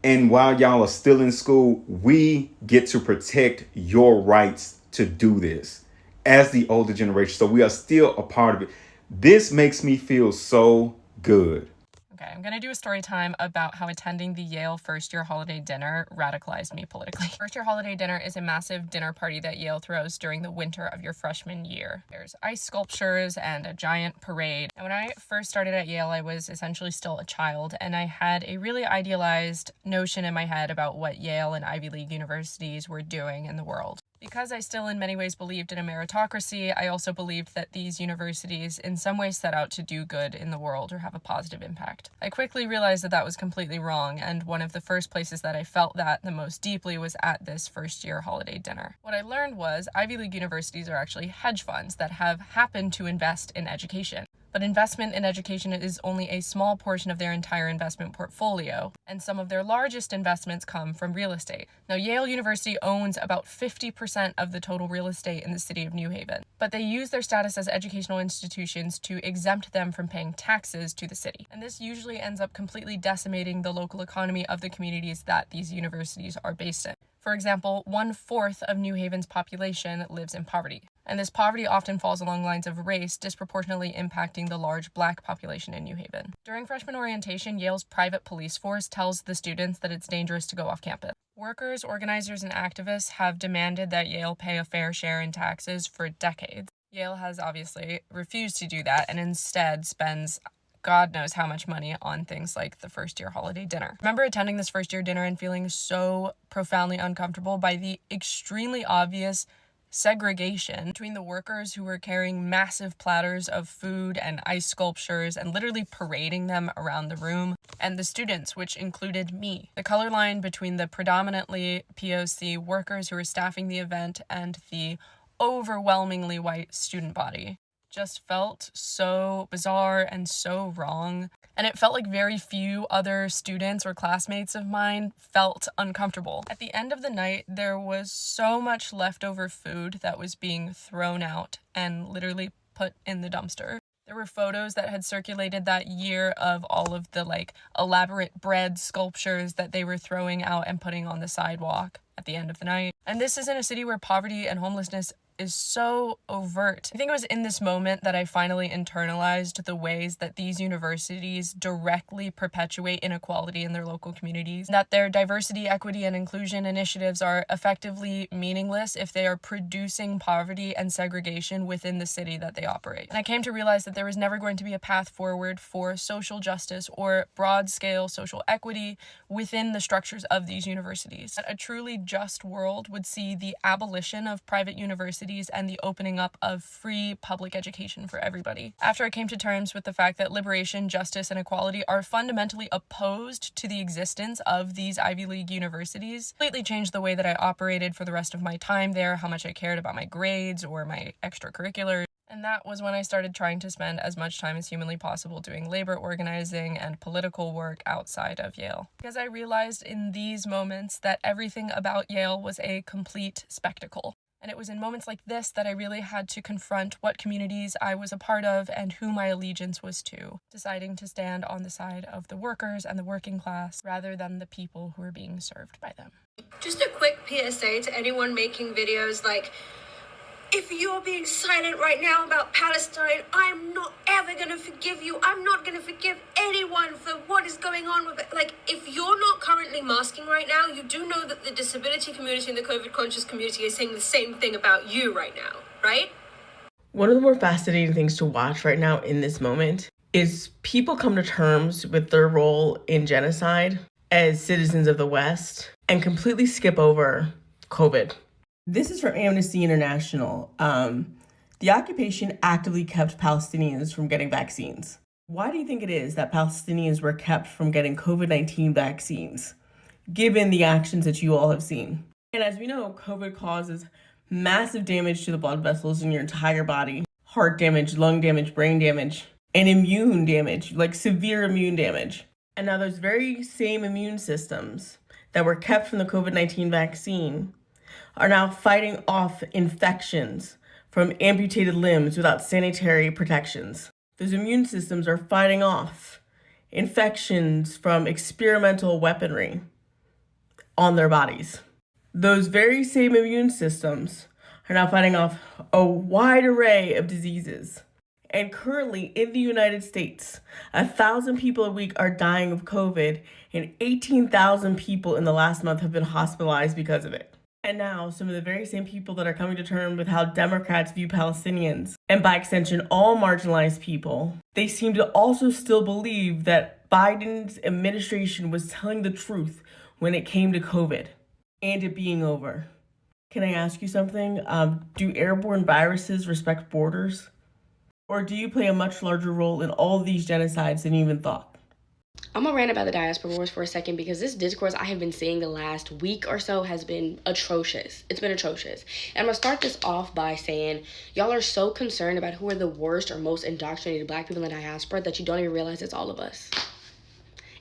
And while y'all are still in school, we get to protect your rights to do this as the older generation. So we are still a part of it. This makes me feel so good. Okay, I'm going to do a story time about how attending the Yale first-year holiday dinner radicalized me politically. First-year holiday dinner is a massive dinner party that Yale throws during the winter of your freshman year. There's ice sculptures and a giant parade. And when I first started at Yale, I was essentially still a child, and I had a really idealized notion in my head about what Yale and Ivy League universities were doing in the world. Because I still in many ways believed in a meritocracy, I also believed that these universities in some ways set out to do good in the world or have a positive impact. I quickly realized that that was completely wrong, and one of the first places that I felt that the most deeply was at this first-year holiday dinner. What I learned was Ivy League universities are actually hedge funds that have happened to invest in education. But investment in education is only a small portion of their entire investment portfolio, and some of their largest investments come from real estate. Now, Yale University owns about 50% of the total real estate in the city of New Haven, but they use their status as educational institutions to exempt them from paying taxes to the city. And this usually ends up completely decimating the local economy of the communities that these universities are based in. For example, 1/4 of New Haven's population lives in poverty. And this poverty often falls along lines of race, disproportionately impacting the large Black population in New Haven. During freshman orientation, Yale's private police force tells the students that it's dangerous to go off campus. Workers, organizers, and activists have demanded that Yale pay a fair share in taxes for decades. Yale has obviously refused to do that and instead spends God knows how much money on things like the first-year holiday dinner. I remember attending this first-year dinner and feeling so profoundly uncomfortable by the extremely obvious segregation between the workers who were carrying massive platters of food and ice sculptures and literally parading them around the room, and the students, which included me. The color line between the predominantly POC workers who were staffing the event and the overwhelmingly white student body just felt so bizarre and so wrong. And it felt like very few other students or classmates of mine felt uncomfortable. At the end of the night, there was so much leftover food that was being thrown out and literally put in the dumpster. There were photos that had circulated that year of all of the elaborate bread sculptures that they were throwing out and putting on the sidewalk at the end of the night. And this is in a city where poverty and homelessness is so overt. I think it was in this moment that I finally internalized the ways that these universities directly perpetuate inequality in their local communities, that their diversity, equity, and inclusion initiatives are effectively meaningless if they are producing poverty and segregation within the city that they operate. And I came to realize that there was never going to be a path forward for social justice or broad-scale social equity within the structures of these universities. That a truly just world would see the abolition of private universities and the opening up of free public education for everybody. After I came to terms with the fact that liberation, justice, and equality are fundamentally opposed to the existence of these Ivy League universities, completely changed the way that I operated for the rest of my time there, how much I cared about my grades or my extracurriculars. And that was when I started trying to spend as much time as humanly possible doing labor organizing and political work outside of Yale. Because I realized in these moments that everything about Yale was a complete spectacle. And it was in moments like this that I really had to confront what communities I was a part of and who my allegiance was to, deciding to stand on the side of the workers and the working class rather than the people who were being served by them. Just a quick PSA to anyone making videos like, if you're being silent right now about Palestine, I'm not ever going to forgive you. I'm not going to forgive anyone for what is going on with it. Like, if you're not currently masking right now, you do know that the disability community and the COVID conscious community is saying the same thing about you right now, right? One of the more fascinating things to watch right now in this moment is people come to terms with their role in genocide as citizens of the West and completely skip over COVID. This is from Amnesty International. The occupation actively kept Palestinians from getting vaccines. Why do you think it is that Palestinians were kept from getting COVID-19 vaccines, given the actions that you all have seen? And as we know, COVID causes massive damage to the blood vessels in your entire body, heart damage, lung damage, brain damage, and immune damage, like severe immune damage. And now those very same immune systems that were kept from the COVID-19 vaccine are now fighting off infections from amputated limbs without sanitary protections. Those immune systems are fighting off infections from experimental weaponry on their bodies. Those very same immune systems are now fighting off a wide array of diseases. And currently in the United States, 1,000 people a week are dying of COVID, and 18,000 people in the last month have been hospitalized because of it. And now some of the very same people that are coming to terms with how Democrats view Palestinians, and by extension all marginalized people, they seem to also still believe that Biden's administration was telling the truth when it came to COVID and it being over. Can I ask you something? Do airborne viruses respect borders? Or do you play a much larger role in all of these genocides than you even thought? I'm gonna rant about the diaspora wars for a second because this discourse I have been seeing the last week or so has been atrocious. It's been atrocious. And I'm gonna start this off by saying y'all are so concerned about who are the worst or most indoctrinated Black people in the diaspora that you don't even realize it's all of us.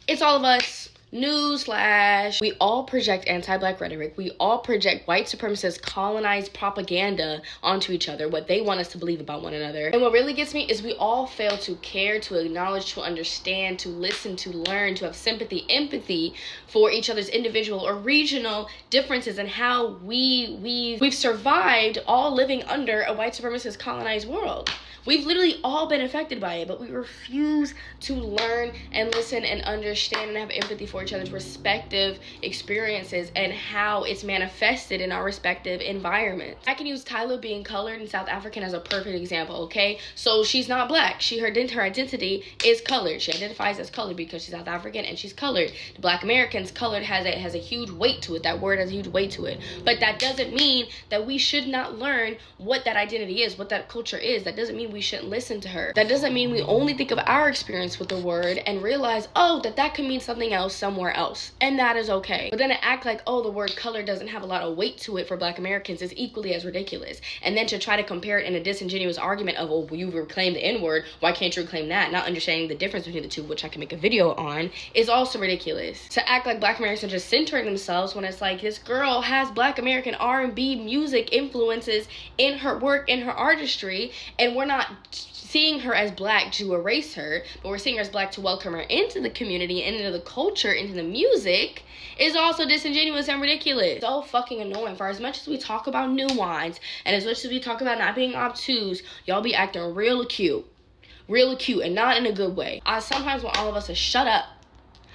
It's all of us. Newsflash. We all project anti-Black rhetoric. We all project white supremacist colonized propaganda onto each other, what they want us to believe about one another. And what really gets me is we all fail to care, to acknowledge, to understand, to listen, to learn, to have sympathy, empathy for each other's individual or regional differences and how we've survived all living under a white supremacist colonized world. We've literally all been affected by it, but we refuse to learn and listen and understand and have empathy for each other's respective experiences and how it's manifested in our respective environments. I can use Tyler being colored and South African as a perfect example, okay? So she's not Black. Her identity is colored. She identifies as colored because she's South African and she's colored. The Black Americans, colored has a huge weight to it. That word has a huge weight to it. But that doesn't mean that we should not learn what that identity is, what that culture is. That doesn't mean we shouldn't listen to her. That doesn't mean we only think of our experience with the word and realize, oh, that could mean something else somewhere else. And that is okay. But then to act like, oh, the word color doesn't have a lot of weight to it for Black Americans is equally as ridiculous. And then to try to compare it in a disingenuous argument of, oh, you reclaim the N-word, why can't you reclaim that? Not understanding the difference between the two, which I can make a video on, is also ridiculous. To act like Black Americans are just centering themselves when it's like, this girl has Black American R&B music influences in her work, in her artistry, and we're not seeing her as Black to erase her, but we're seeing her as Black to welcome her into the community, into the culture, into the music, is also disingenuous and ridiculous. So fucking annoying. For as much as we talk about nuance, and as much as we talk about not being obtuse, y'all be acting real acute, and not in a good way. I sometimes want all of us to shut up.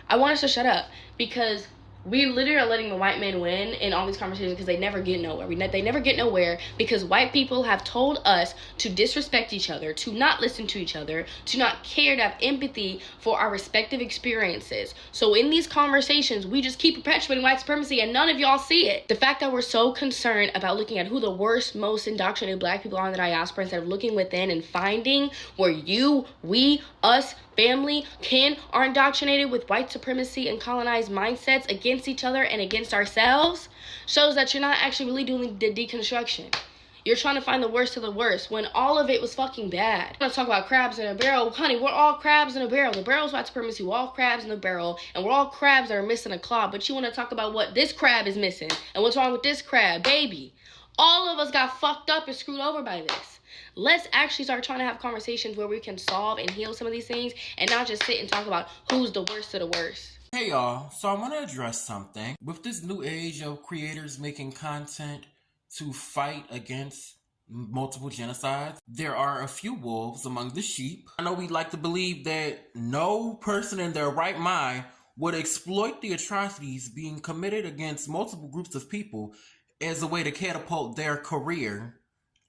I want us to shut up because we literally are letting the white men win in all these conversations because they never get nowhere. They never get nowhere because white people have told us to disrespect each other, to not listen to each other, to not care, to have empathy for our respective experiences. So in these conversations, we just keep perpetuating white supremacy and none of y'all see it. The fact that we're so concerned about looking at who the worst, most indoctrinated Black people are in the diaspora instead of looking within and finding where you, we, us, family, kin are indoctrinated with white supremacy and colonized mindsets against each other and against ourselves shows that you're not actually really doing the deconstruction. You're trying to find the worst of the worst when all of it was fucking bad. I'm gonna talk about crabs in a barrel. Honey, we're all crabs in a barrel. The barrel's white supremacy. We're all crabs in the barrel, and we're all crabs that are missing a claw. But you want to talk about what this crab is missing and what's wrong with this crab, baby. All of us got fucked up and screwed over by this. Let's actually start trying to have conversations where we can solve and heal some of these things and not just sit and talk about who's the worst of the worst. Hey y'all, so I want to address something. With this new age of creators making content to fight against multiple genocides, there are a few wolves among the sheep. I know we like to believe that no person in their right mind would exploit the atrocities being committed against multiple groups of people as a way to catapult their career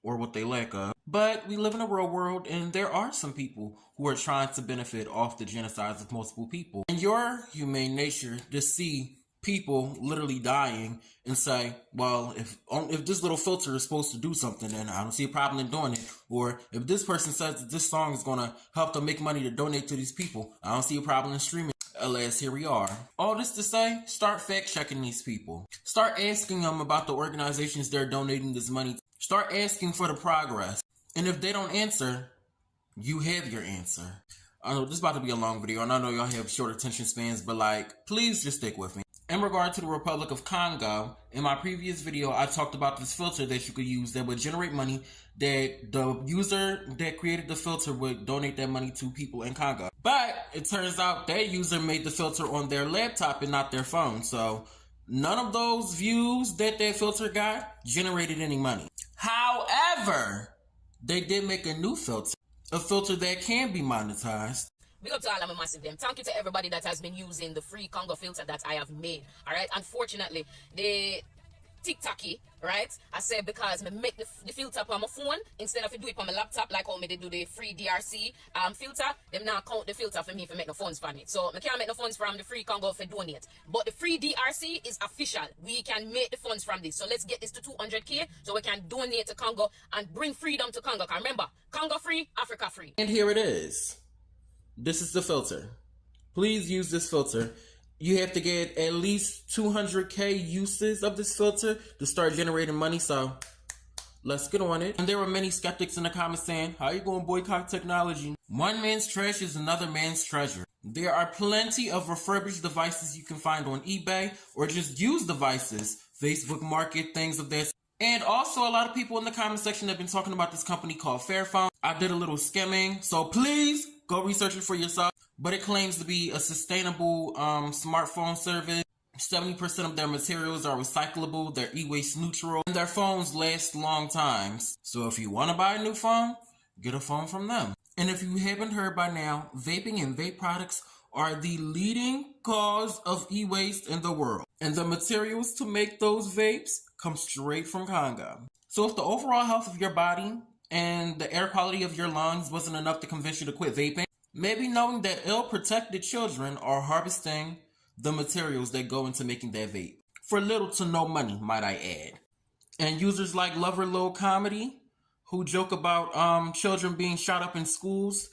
or what they lack of. But we live in a real world and there are some people who are trying to benefit off the genocides of multiple people. And your humane nature to see people literally dying and say, well, if this little filter is supposed to do something, then I don't see a problem in doing it. Or if this person says that this song is going to help them make money to donate to these people, I don't see a problem in streaming. Alas, here we are. All this to say, start fact checking these people. Start asking them about the organizations they're donating this money to. Start asking for the progress. And if they don't answer, you have your answer. I know this is about to be a long video, and I know y'all have short attention spans, but please just stick with me. In regard to the Republic of Congo, in my previous video, I talked about this filter that you could use that would generate money that the user that created the filter would donate that money to people in Congo. But it turns out that user made the filter on their laptop and not their phone. So none of those views that filter got generated any money. However, they did make a new filter, a filter that can be monetized. Big up to all of my massive them. Thank you to everybody that has been using the free Congo filter that I have made. Alright, unfortunately, the TikToky, right? I said because I make the filter on my phone instead of do it on my laptop like how me they do the free DRC filter. Them now count the filter for me for make no funds from it. So I can't make no funds from the free Congo for donate. But the free DRC is official. We can make the funds from this. So let's get this to 200k so we can donate to Congo and bring freedom to Congo. Because remember, Congo free, Africa free. And here it is. This is the filter. Please use this filter. You have to get at least 200k uses of this filter to start generating money, so let's get on it. And there were many skeptics in the comments saying, how are you going to boycott technology? One man's trash is another man's treasure. There are plenty of refurbished devices you can find on eBay or just used devices, Facebook Market, things of that. And also a lot of people in the comment section have been talking about this company called Fairphone. I did a little skimming, so please go research it for yourself. But it claims to be a sustainable smartphone service. 70% of their materials are recyclable, they're e-waste neutral, and their phones last long times. So if you want to buy a new phone, get a phone from them. And if you haven't heard by now, vaping and vape products are the leading cause of e-waste in the world. And the materials to make those vapes come straight from Congo. So if the overall health of your body and the air quality of your lungs wasn't enough to convince you to quit vaping, maybe knowing that ill-protected children are harvesting the materials that go into making that vape. For little to no money, might I add. And users like Lover Lil Comedy, who joke about children being shot up in schools,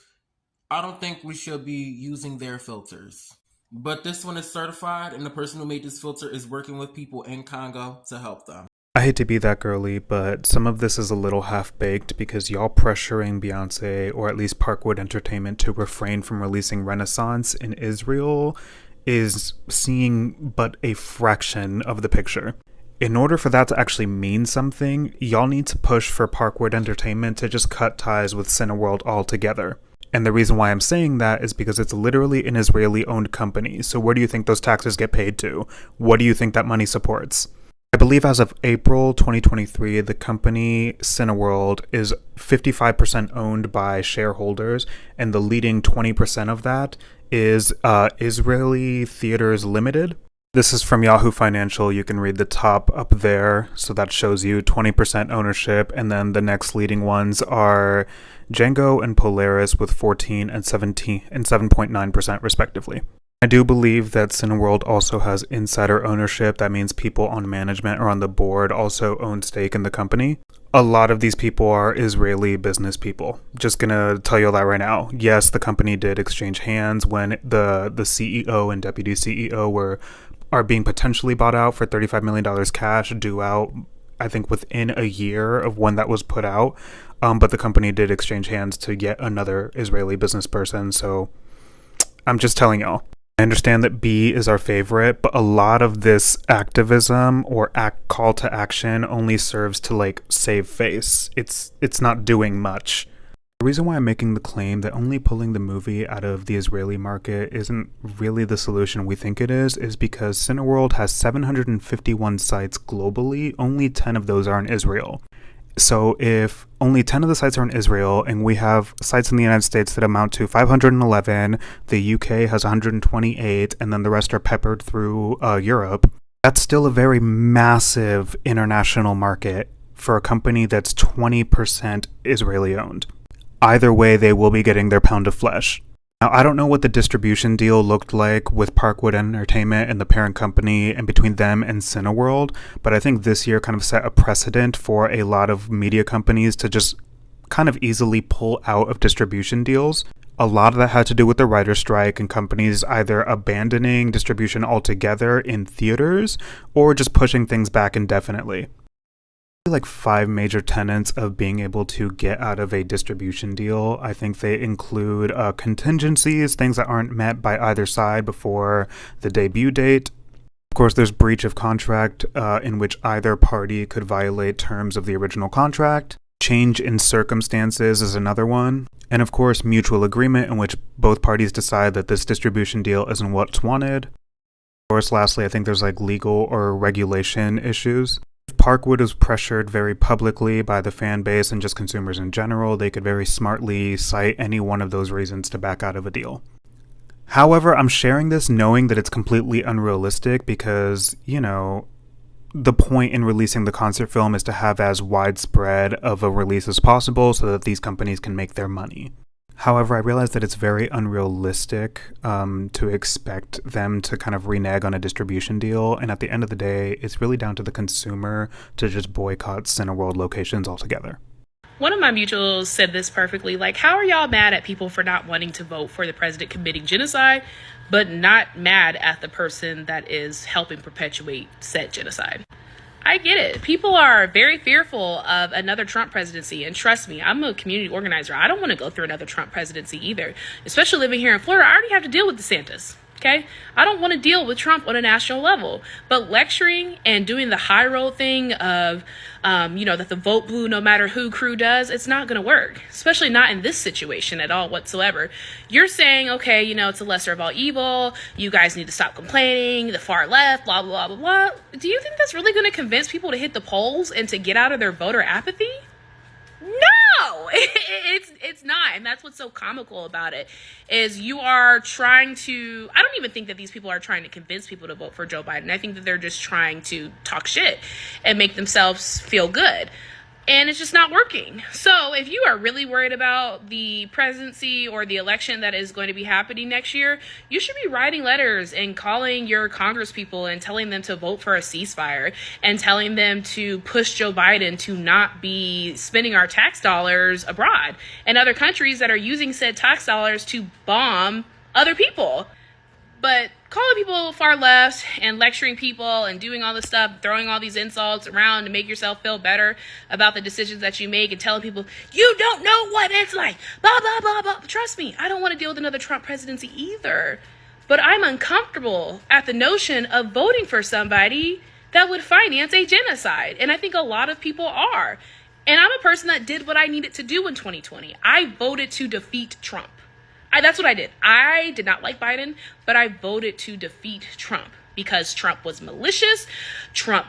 I don't think we should be using their filters. But this one is certified, and the person who made this filter is working with people in Congo to help them. I hate to be that girly, but some of this is a little half-baked because y'all pressuring Beyonce, or at least Parkwood Entertainment, to refrain from releasing Renaissance in Israel is seeing but a fraction of the picture. In order for that to actually mean something, y'all need to push for Parkwood Entertainment to just cut ties with Cineworld altogether. And the reason why I'm saying that is because it's literally an Israeli-owned company. So where do you think those taxes get paid to? What do you think that money supports? I believe as of April 2023, the company Cineworld is 55% owned by shareholders, and the leading 20% of that is Israeli Theaters Limited. This is from Yahoo Financial. You can read the top up there. So that shows you 20% ownership. And then the next leading ones are Django and Polaris with 14 and 17 and 7.9% respectively. I do believe that Cineworld also has insider ownership. That means people on management or on the board also own stake in the company. A lot of these people are Israeli business people. Just gonna tell you that right now. Yes, the company did exchange hands when the CEO and deputy CEO are being potentially bought out for $35 million cash due out, I think, within a year of when that was put out. But the company did exchange hands to yet another Israeli business person. So I'm just telling y'all. I understand that B is our favorite, but a lot of this activism or call to action only serves to save face. It's not doing much. The reason why I'm making the claim that only pulling the movie out of the Israeli market isn't really the solution we think it is because Cineworld has 751 sites globally. Only 10 of those are in Israel. So if only 10 of the sites are in Israel and we have sites in the United States that amount to 511, the UK has 128, and then the rest are peppered through Europe, that's still a very massive international market for a company that's 20% Israeli owned. Either way, they will be getting their pound of flesh. Now, I don't know what the distribution deal looked like with Parkwood Entertainment and the parent company and between them and Cineworld, but I think this year kind of set a precedent for a lot of media companies to just kind of easily pull out of distribution deals. A lot of that had to do with the writer's strike and companies either abandoning distribution altogether in theaters or just pushing things back indefinitely. Like 5 major tenets of being able to get out of a distribution deal. I think they include contingencies, things that aren't met by either side before the debut date. Of course, there's breach of contract in which either party could violate terms of the original contract. Change in circumstances is another one. And of course, mutual agreement in which both parties decide that this distribution deal isn't what's wanted. Of course, lastly, I think there's like legal or regulation issues. If Parkwood is pressured very publicly by the fan base and just consumers in general, they could very smartly cite any one of those reasons to back out of a deal. However, I'm sharing this knowing that it's completely unrealistic because, you know, the point in releasing the concert film is to have as widespread of a release as possible so that these companies can make their money. However, I realize that it's very unrealistic to expect them to kind of renege on a distribution deal, and at the end of the day, it's really down to the consumer to just boycott Cineworld locations altogether. One of my mutuals said this perfectly, like, how are y'all mad at people for not wanting to vote for the president committing genocide, but not mad at the person that is helping perpetuate said genocide? I get it. People are very fearful of another Trump presidency. And trust me, I'm a community organizer. I don't want to go through another Trump presidency either. Especially living here in Florida, I already have to deal with DeSantis. Okay? I don't want to deal with Trump on a national level. But lecturing and doing the high road thing of, that the vote blue no matter who crew does, it's not going to work. Especially not in this situation at all whatsoever. You're saying, okay, it's a lesser of all evil. You guys need to stop complaining. The far left, blah, blah, blah, blah, blah. Do you think that's really going to convince people to hit the polls and to get out of their voter apathy? No, it's not. And that's what's so comical about it is you are trying to, I don't even think that these people are trying to convince people to vote for Joe Biden. I think that they're just trying to talk shit and make themselves feel good. And it's just not working. So if you are really worried about the presidency or the election that is going to be happening next year, you should be writing letters and calling your congresspeople and telling them to vote for a ceasefire and telling them to push Joe Biden to not be spending our tax dollars abroad and other countries that are using said tax dollars to bomb other people. But calling people far left and lecturing people and doing all this stuff, throwing all these insults around to make yourself feel better about the decisions that you make and telling people, you don't know what it's like, blah, blah, blah, blah. Trust me, I don't want to deal with another Trump presidency either. But I'm uncomfortable at the notion of voting for somebody that would finance a genocide. And I think a lot of people are. And I'm a person that did what I needed to do in 2020. I voted to defeat Trump. That's what I did. I did not like Biden, but I voted to defeat Trump because Trump was malicious. Trump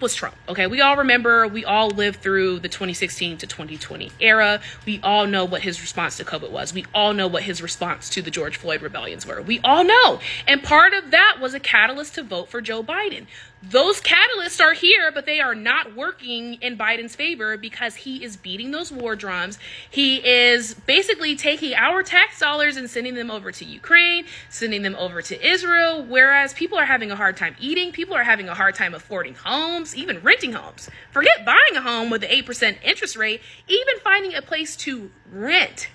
was Trump. Okay, we all remember, we all lived through the 2016 to 2020 era. We all know what his response to COVID was. We all know what his response to the George Floyd rebellions were. We all know. And part of that was a catalyst to vote for Joe Biden. Those catalysts are here, but they are not working in Biden's favor because he is beating those war drums. He is basically taking our tax dollars and sending them over to Ukraine, sending them over to Israel, whereas people are having a hard time eating. People are having a hard time affording homes, even renting homes. Forget buying a home with the 8% interest rate, even finding a place to rent.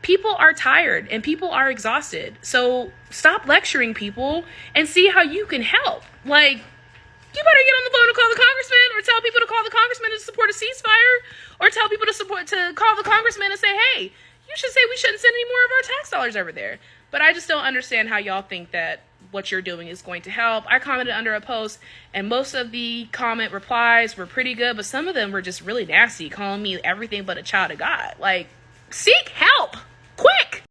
People are tired and people are exhausted. So stop lecturing people and see how you can help. Like, you better get on the phone and call the congressman or tell people to call the congressman to support a ceasefire or tell people to call the congressman and say, hey, you should say we shouldn't send any more of our tax dollars over there. But I just don't understand how y'all think that what you're doing is going to help. I commented under a post and most of the comment replies were pretty good, but some of them were just really nasty, calling me everything but a child of God. Like, seek help, quick.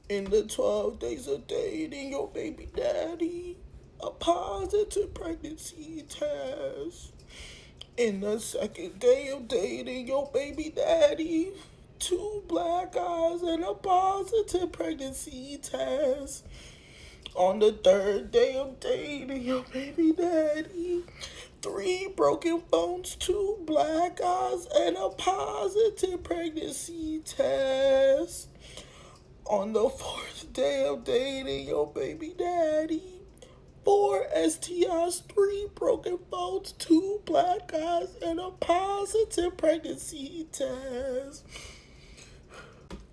In the 12 days of dating your baby daddy, a positive pregnancy test. In the second day of dating your baby daddy, 2 black eyes and a positive pregnancy test. On the 3rd day of dating your baby daddy, 3 broken bones, 2 black eyes, and a positive pregnancy test. On the 4th day of dating your baby daddy, 4 STIs, 3 broken phones, 2 black eyes, and a positive pregnancy test.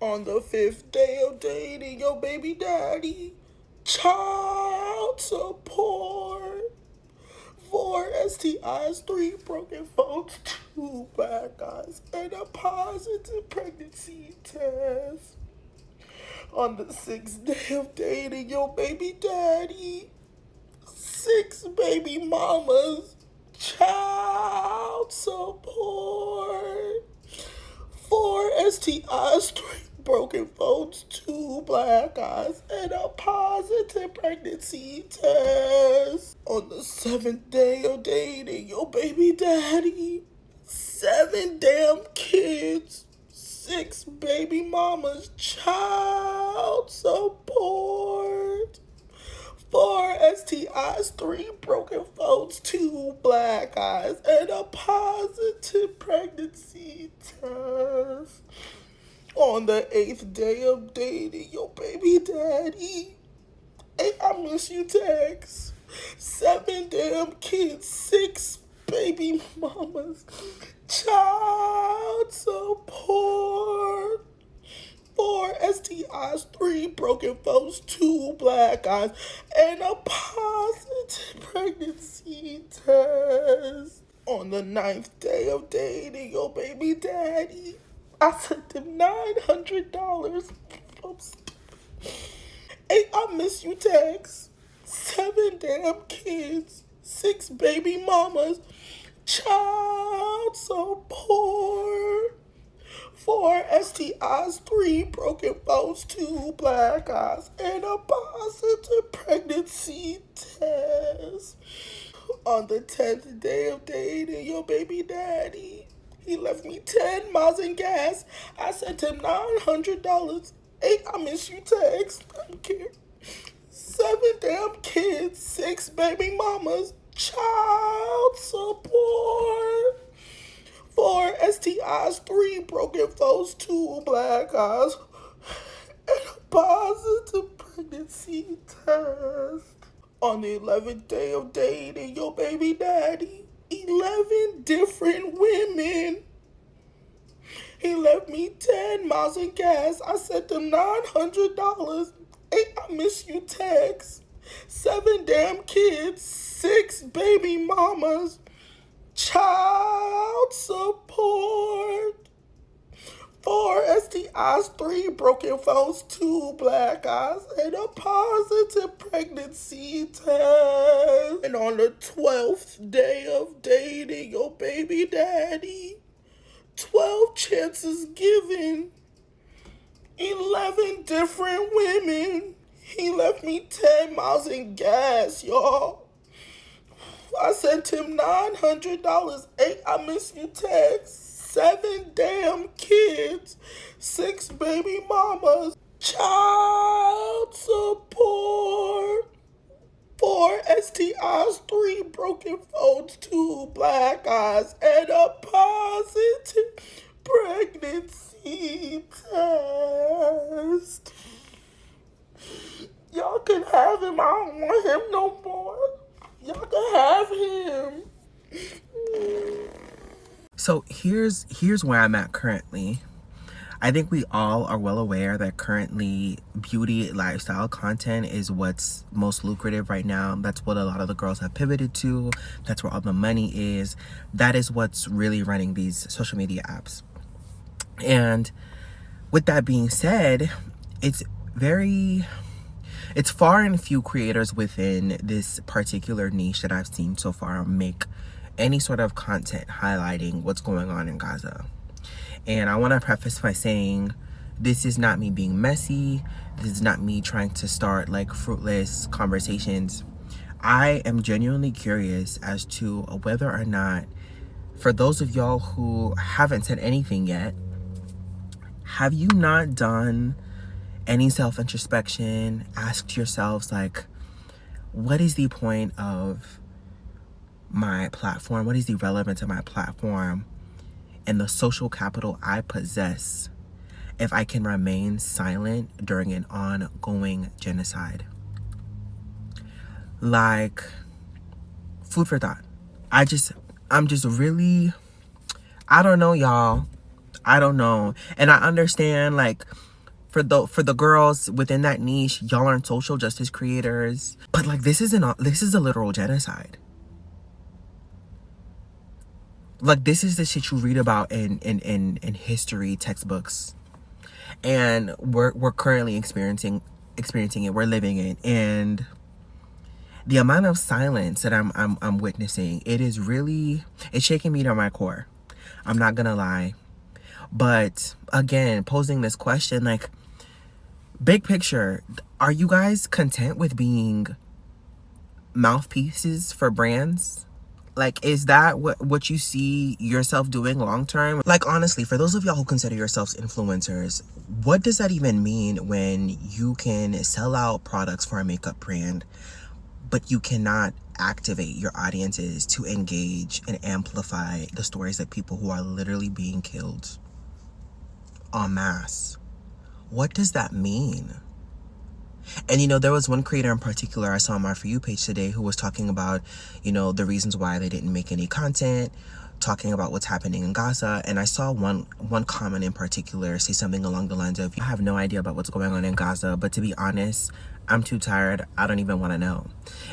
On the 5th day of dating your baby daddy, child support, 4 STIs, 3 broken phones, 2 black eyes, and a positive pregnancy test. On the 6th day of dating your baby daddy, 6 baby mamas, child support, 4 STIs, 3 broken phones, 2 black eyes, and a positive pregnancy test. On the 7th day of dating your baby daddy, 7 damn kids, 6 baby mamas, child support, 4 STIs, 3 broken phones, 2 black eyes, and a positive pregnancy test. On the 8th day of dating your baby daddy, 8 I miss you texts, 7 damn kids, 6 baby mamas, child support, 4 STIs, 3 broken phones, 2 black eyes, and a positive pregnancy test. On the 9th day of dating your baby daddy, I sent him $900. 8 I miss you texts, 7 damn kids, 6 baby mamas, child support, 4 STIs, 3 broken phones, 2 black eyes, and a positive pregnancy test. On the 10th day of dating your baby daddy, he left me 10 miles in gas. I sent him $900. 8 I miss you text. I don't care. 7 damn kids, 6 baby mamas, child support, 4 STIs, 3 broken phones, 2 black eyes, and a positive pregnancy test. On the 11th day of dating your baby daddy, 11 different women. He left me 10 miles in gas. I sent him $900. 8 I miss you text. 7 damn kids, 6 baby mamas, child support, 4 STIs, 3 broken phones, 2 black eyes, and a positive pregnancy test. And on the 12th day of dating your baby daddy, 12 chances given, 11 different women. He left me 10 miles in gas, y'all. I sent him $900. 8 I miss you text. 7 damn kids, 6 baby mamas, child support, 4 STIs, 3 broken phones, 2 black eyes, and a positive pregnancy test. Y'all can have him. I don't want him no more. Y'all can have him. So here's where I'm at currently. I think we all are well aware that currently beauty lifestyle content is what's most lucrative right now. That's what a lot of the girls have pivoted to. That's where all the money is. That is what's really running these social media apps. And with that being said, it's far and few creators within this particular niche that I've seen so far make any sort of content highlighting what's going on in Gaza. And I want to preface by saying this is not me being messy. This is not me trying to start like fruitless conversations. I am genuinely curious as to whether or not, for those of y'all who haven't said anything yet, have you not done any self-introspection? Asked yourselves, like, what is the point of my platform? What is the relevance of my platform and the social capital I possess? if I can remain silent during an ongoing genocide. Like, food for thought. I'm just really, I don't know, y'all. I don't know. And I understand, like, for the girls within that niche, y'all aren't social justice creators. But like, this is a literal genocide. Like, this is the shit you read about in history textbooks. And we're currently experiencing it. We're living it. And the amount of silence that I'm witnessing, it's shaking me to my core. I'm not gonna lie. But again, posing this question, like, big picture, are you guys content with being mouthpieces for brands? Like, is that what you see yourself doing long term? Like, honestly, for those of y'all who consider yourselves influencers, what does that even mean when you can sell out products for a makeup brand, but you cannot activate your audiences to engage and amplify the stories of people who are literally being killed en masse? What does that mean? And there was one creator in particular I saw on my For You page today who was talking about, the reasons why they didn't make any content, talking about what's happening in Gaza. And I saw one comment in particular say something along the lines of, I have no idea about what's going on in Gaza, but to be honest, I'm too tired. I don't even want to know.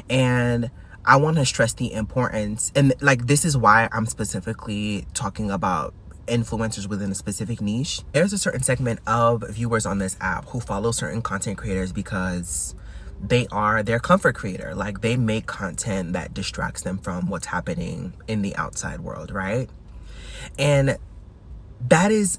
And I want to stress the importance, and like, this is why I'm specifically talking about influencers within a specific niche. There's a certain segment of viewers on this app who follow certain content creators because they're comfort creator. Like, they make content that distracts them from what's happening in the outside world, right? And that's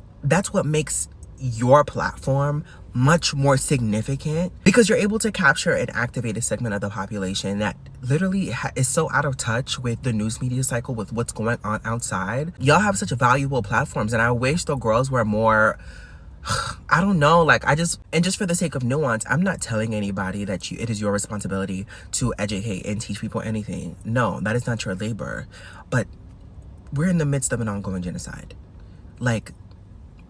what makes your platform much more significant, because you're able to capture and activate a segment of the population that literally is so out of touch with the news media cycle, with what's going on outside. Y'all have such valuable platforms, and I wish the girls were more, I don't know, like, just for the sake of nuance, I'm not telling anybody that it is your responsibility to educate and teach people anything. No, that is not your labor. But we're in the midst of an ongoing genocide. Like,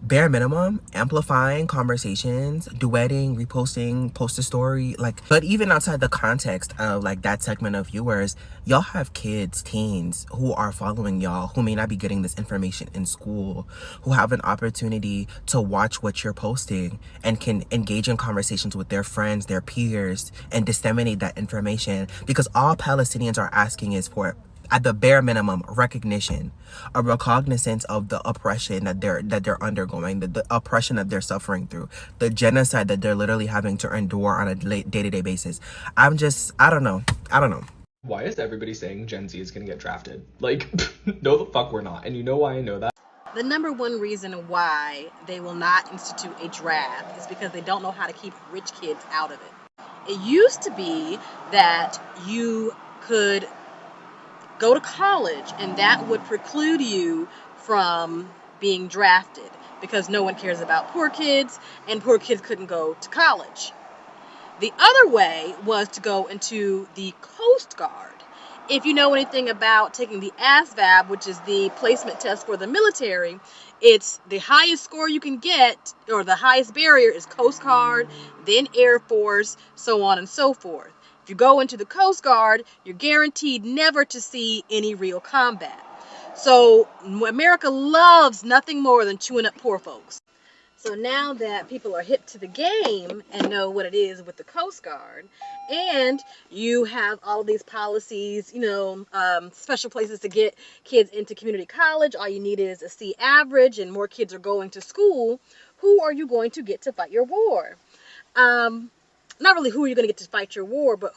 bare minimum, amplifying conversations, duetting, reposting, post a story, like, but even outside the context of like that segment of viewers, y'all have kids, teens who are following y'all, who may not be getting this information in school, who have an opportunity to watch what you're posting and can engage in conversations with their friends, their peers, and disseminate that information, because all Palestinians are asking is for, at the bare minimum, recognition, a recognizance of the oppression that they're undergoing, the oppression that they're suffering through, the genocide that they're literally having to endure on a day-to-day basis. I don't know. Why is everybody saying Gen Z is gonna get drafted? Like, no the fuck we're not. And you know why I know that? The number one reason why they will not institute a draft is because they don't know how to keep rich kids out of it. It used to be that you could go to college and that would preclude you from being drafted because no one cares about poor kids and poor kids couldn't go to college. The other way was to go into the Coast Guard. If you know anything about taking the ASVAB, which is the placement test for the military, it's the highest score you can get, or the highest barrier is Coast Guard, then Air Force, so on and so forth. If you go into the Coast Guard, you're guaranteed never to see any real combat. So America loves nothing more than chewing up poor folks. So now that people are hip to the game and know what it is with the Coast Guard, and you have all of these policies, special places to get kids into community college, all you need is a C average and more kids are going to school, who are you going to get to fight your war? Not really who are you going to get to fight your war, but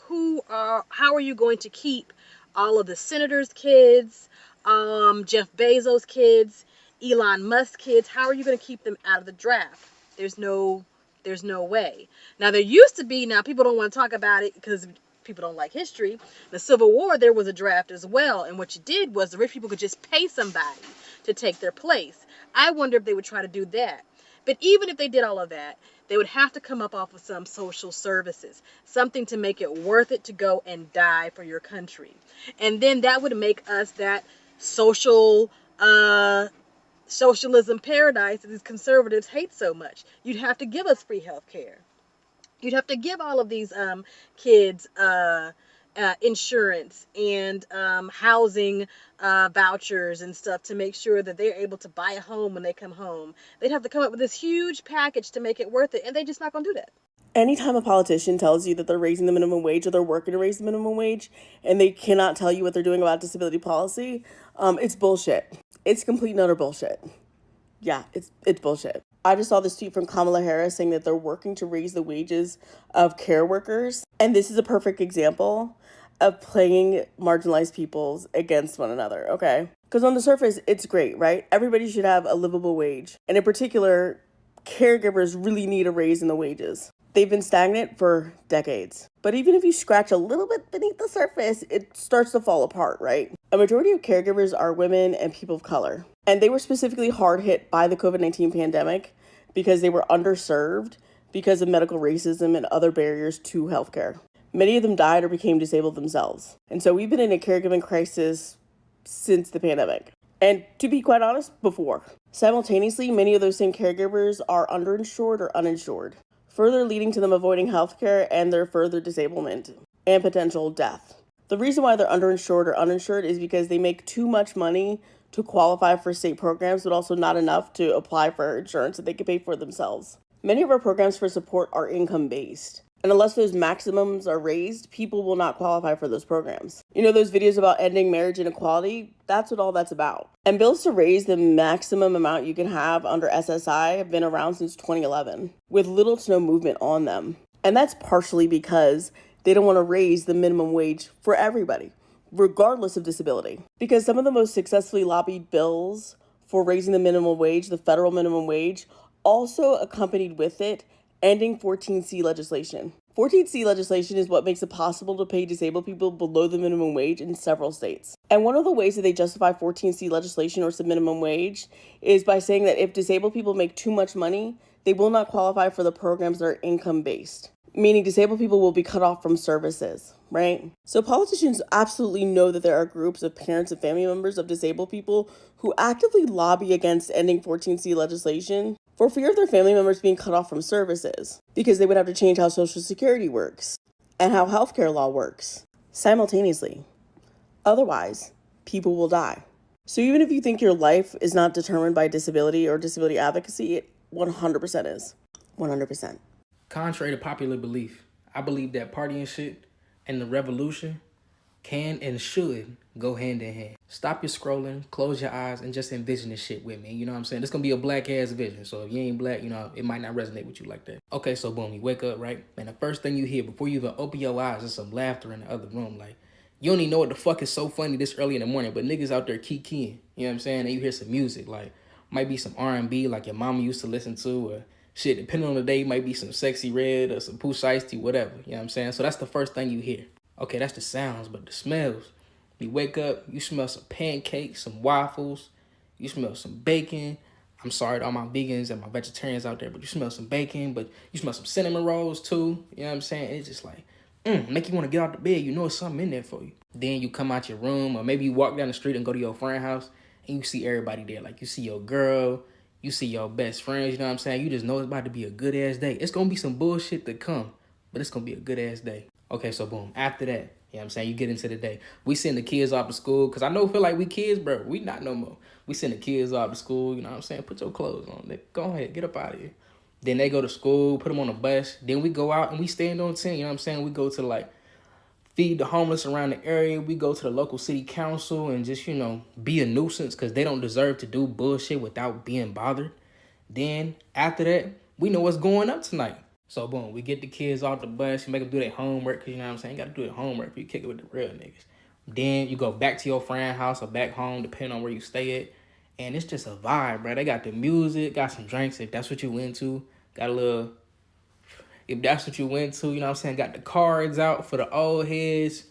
how are you going to keep all of the senators' kids, Jeff Bezos' kids, Elon Musk kids? How are you going to keep them out of the draft? There's no way. Now, there used to be, now people don't want to talk about it because people don't like history. The Civil War, there was a draft as well, and what you did was the rich people could just pay somebody to take their place. I wonder if they would try to do that. But even if they did all of that, they would have to come up off of some social services, something to make it worth it to go and die for your country. And then that would make us that social socialism paradise that these conservatives hate so much. You'd have to give us free health care. You'd have to give all of these kids insurance and housing vouchers and stuff to make sure that they're able to buy a home when they come home. They'd have to come up with this huge package to make it worth it, and they're just not going to do that. Anytime a politician tells you that they're raising the minimum wage or they're working to raise the minimum wage and they cannot tell you what they're doing about disability policy, it's bullshit. It's complete and utter bullshit. Yeah, it's bullshit. I just saw this tweet from Kamala Harris saying that they're working to raise the wages of care workers. And this is a perfect example of playing marginalized peoples against one another, okay? Because on the surface, it's great, right? Everybody should have a livable wage. And in particular, caregivers really need a raise in the wages. They've been stagnant for decades. But even if you scratch a little bit beneath the surface, it starts to fall apart, right? A majority of caregivers are women and people of color. And they were specifically hard hit by the COVID-19 pandemic because they were underserved because of medical racism and other barriers to healthcare. Many of them died or became disabled themselves. And so we've been in a caregiving crisis since the pandemic. And to be quite honest, before. Simultaneously, many of those same caregivers are underinsured or uninsured, further leading to them avoiding healthcare and their further disablement and potential death. The reason why they're underinsured or uninsured is because they make too much money to qualify for state programs, but also not enough to apply for insurance that they can pay for themselves. Many of our programs for support are income-based. And unless those maximums are raised, people will not qualify for those programs. You know, those videos about ending marriage inequality, that's what all that's about. And bills to raise the maximum amount you can have under SSI have been around since 2011, with little to no movement on them. And that's partially because they don't want to raise the minimum wage for everybody, regardless of disability. Because some of the most successfully lobbied bills for raising the minimum wage, the federal minimum wage, also accompanied with it ending 14C legislation. 14C legislation is what makes it possible to pay disabled people below the minimum wage in several states. And one of the ways that they justify 14C legislation or some minimum wage is by saying that if disabled people make too much money, they will not qualify for the programs that are income-based, meaning disabled people will be cut off from services, right? So politicians absolutely know that there are groups of parents and family members of disabled people who actively lobby against ending 14C legislation for fear of their family members being cut off from services, because they would have to change how Social Security works and how healthcare law works simultaneously. Otherwise, people will die. So even if you think your life is not determined by disability or disability advocacy, it 100% is. 100%. Contrary to popular belief, I believe that partying shit and the revolution can and should go hand in hand. Stop your scrolling, close your eyes, and just envision this shit with me. You know what I'm saying? This gonna be a black ass vision. So if you ain't black, you know, it might not resonate with you like that. Okay, so boom, you wake up, right? And the first thing you hear before you even open your eyes is some laughter in the other room. Like, you don't even know what the fuck is so funny this early in the morning, but niggas out there kikiing. You know what I'm saying? And you hear some music, like, might be some R&B like your mama used to listen to, or shit, depending on the day, might be some Sexy Red or some Pooh Shiesty, whatever. You know what I'm saying? So that's the first thing you hear. Okay, that's the sounds, but the smells. You wake up, you smell some pancakes, some waffles, you smell some bacon. I'm sorry to all my vegans and my vegetarians out there, but you smell some bacon, but you smell some cinnamon rolls too. You know what I'm saying? It's just like, make you want to get out the bed. You know there's something in there for you. Then you come out your room, or maybe you walk down the street and go to your friend's house, and you see everybody there. Like, you see your girl, you see your best friends, you know what I'm saying? You just know it's about to be a good-ass day. It's going to be some bullshit to come, but it's going to be a good-ass day. Okay, so boom, after that, you know what I'm saying, you get into the day. We send the kids off to school, because I know feel like we kids, bro. We not no more. We send the kids off to school, you know what I'm saying? Put your clothes on. Go ahead, get up out of here. Then they go to school, put them on a bus. Then we go out and we stand on 10, you know what I'm saying? We go to, like, feed the homeless around the area. We go to the local city council and just, you know, be a nuisance because they don't deserve to do bullshit without being bothered. Then after that, we know what's going up tonight. So boom, we get the kids off the bus, you make them do their homework, because you know what I'm saying, you got to do their homework if you kick it with the real niggas. Then you go back to your friend's house or back home, depending on where you stay at. And it's just a vibe, bro. They got the music, got some drinks if that's what you into. Got a little, if that's what you went to, you know what I'm saying, got the cards out for the old heads.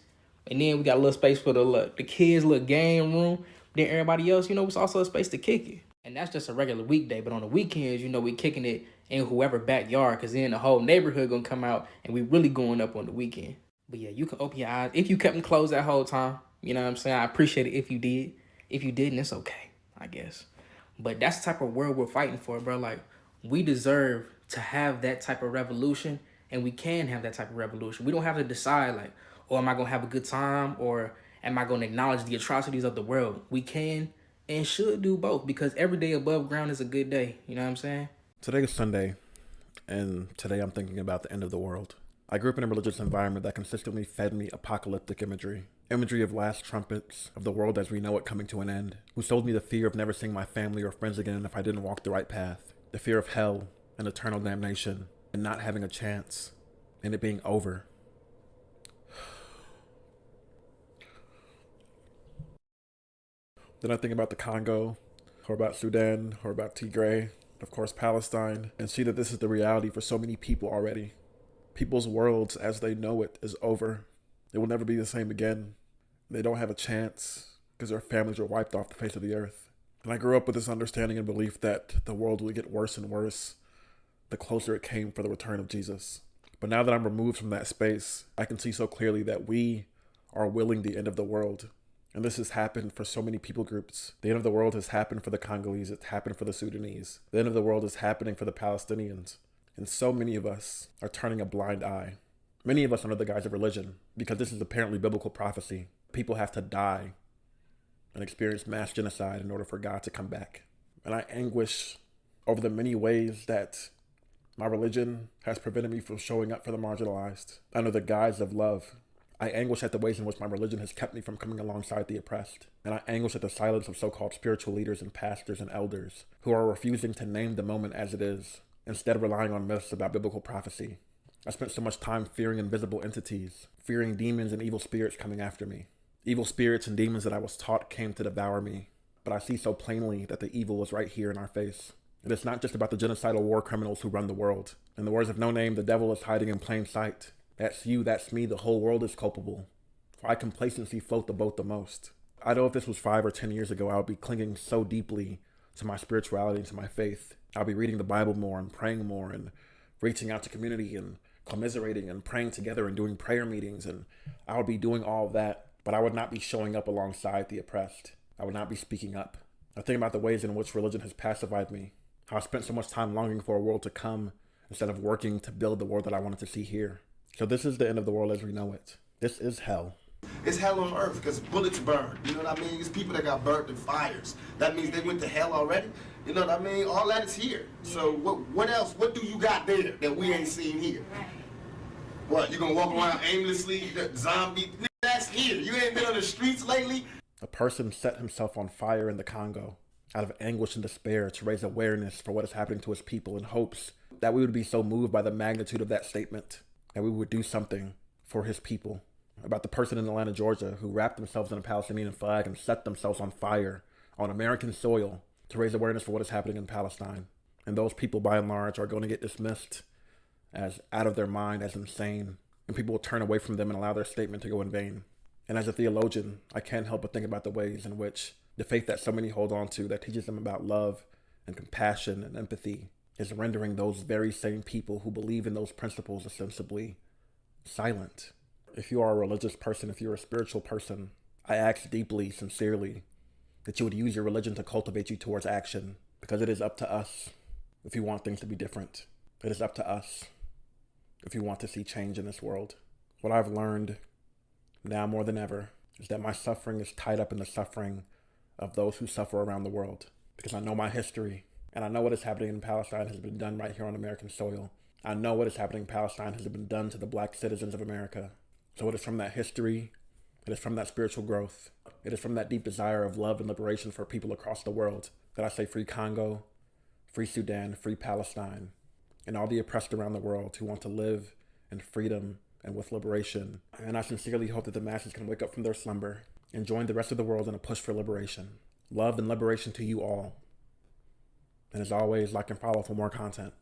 And then we got a little space for the kids' little game room. Then everybody else, you know, it's also a space to kick it. And that's just a regular weekday. But on the weekends, you know, we kicking it in whoever backyard, because then the whole neighborhood gonna come out and we really going up on the weekend. But yeah, you can open your eyes. If you kept them closed that whole time, you know what I'm saying, I appreciate it if you did. If you didn't, it's okay, I guess. But that's the type of world we're fighting for, bro. Like, we deserve to have that type of revolution, and we can have that type of revolution. We don't have to decide, like, oh, am I going to have a good time, or am I going to acknowledge the atrocities of the world? We can and should do both, because every day above ground is a good day. You know what I'm saying? Today is Sunday, and today I'm thinking about the end of the world. I grew up in a religious environment that consistently fed me apocalyptic imagery. Imagery of last trumpets, of the world as we know it coming to an end, who sold me the fear of never seeing my family or friends again if I didn't walk the right path, the fear of hell and eternal damnation, and not having a chance, and it being over. Then I think about the Congo, or about Sudan, or about Tigray, of course Palestine, and see that this is the reality for so many people already. People's worlds as they know it is over. It will never be the same again. They don't have a chance because their families are wiped off the face of the earth. And I grew up with this understanding and belief that the world would get worse and worse the closer it came for the return of Jesus. But now that I'm removed from that space, I can see so clearly that we are willing the end of the world. And this has happened for so many people groups. The end of the world has happened for the Congolese. It's happened for the Sudanese. The end of the world is happening for the Palestinians. And so many of us are turning a blind eye. Many of us under the guise of religion, because this is apparently biblical prophecy. People have to die and experience mass genocide in order for God to come back. And I anguish over the many ways that my religion has prevented me from showing up for the marginalized under the guise of love. I anguish at the ways in which my religion has kept me from coming alongside the oppressed. And I anguish at the silence of so-called spiritual leaders and pastors and elders who are refusing to name the moment as it is, instead of relying on myths about biblical prophecy. I spent so much time fearing invisible entities, fearing demons and evil spirits coming after me. Evil spirits and demons that I was taught came to devour me. But I see so plainly that the evil is right here in our face. And it's not just about the genocidal war criminals who run the world. In the words of No Name, the devil is hiding in plain sight. That's you, that's me, the whole world is culpable. Why complacency float the boat the most? I know if this was 5 or 10 years ago, I would be clinging so deeply to my spirituality and to my faith. I'll be reading the Bible more and praying more and reaching out to community and commiserating and praying together and doing prayer meetings, and I would be doing all of that, but I would not be showing up alongside the oppressed. I would not be speaking up. I think about the ways in which religion has pacified me, how I spent so much time longing for a world to come instead of working to build the world that I wanted to see here. So this is the end of the world as we know it. This is hell. It's hell on earth because bullets burn. You know what I mean? It's people that got burnt in fires. That means they went to hell already. You know what I mean? All that is here. So what else? What do you got there that we ain't seen here? What, you gonna walk around aimlessly, zombie? That's here. You ain't been on the streets lately? A person set himself on fire in the Congo out of anguish and despair to raise awareness for what is happening to his people in hopes that we would be so moved by the magnitude of that statement that we would do something for his people. About the person in Atlanta, Georgia, who wrapped themselves in a Palestinian flag and set themselves on fire on American soil to raise awareness for what is happening in Palestine. And those people, by and large, are going to get dismissed as out of their mind, as insane, and people will turn away from them and allow their statement to go in vain. And as a theologian, I can't help but think about the ways in which the faith that so many hold on to that teaches them about love and compassion and empathy is rendering those very same people who believe in those principles ostensibly silent. If you are a religious person, if you're a spiritual person, I ask deeply, sincerely, that you would use your religion to cultivate you towards action, because it is up to us if you want things to be different. It is up to us if you want to see change in this world. What I've learned now more than ever is that my suffering is tied up in the suffering of those who suffer around the world, because I know my history and I know what is happening in Palestine has been done right here on American soil. I know what is happening in Palestine has been done to the black citizens of America. So it is from that history, it is from that spiritual growth, it is from that deep desire of love and liberation for people across the world that I say free Congo, free Sudan, free Palestine, and all the oppressed around the world who want to live in freedom and with liberation. And I sincerely hope that the masses can wake up from their slumber and join the rest of the world in a push for liberation. Love and liberation to you all. And as always, like and follow for more content.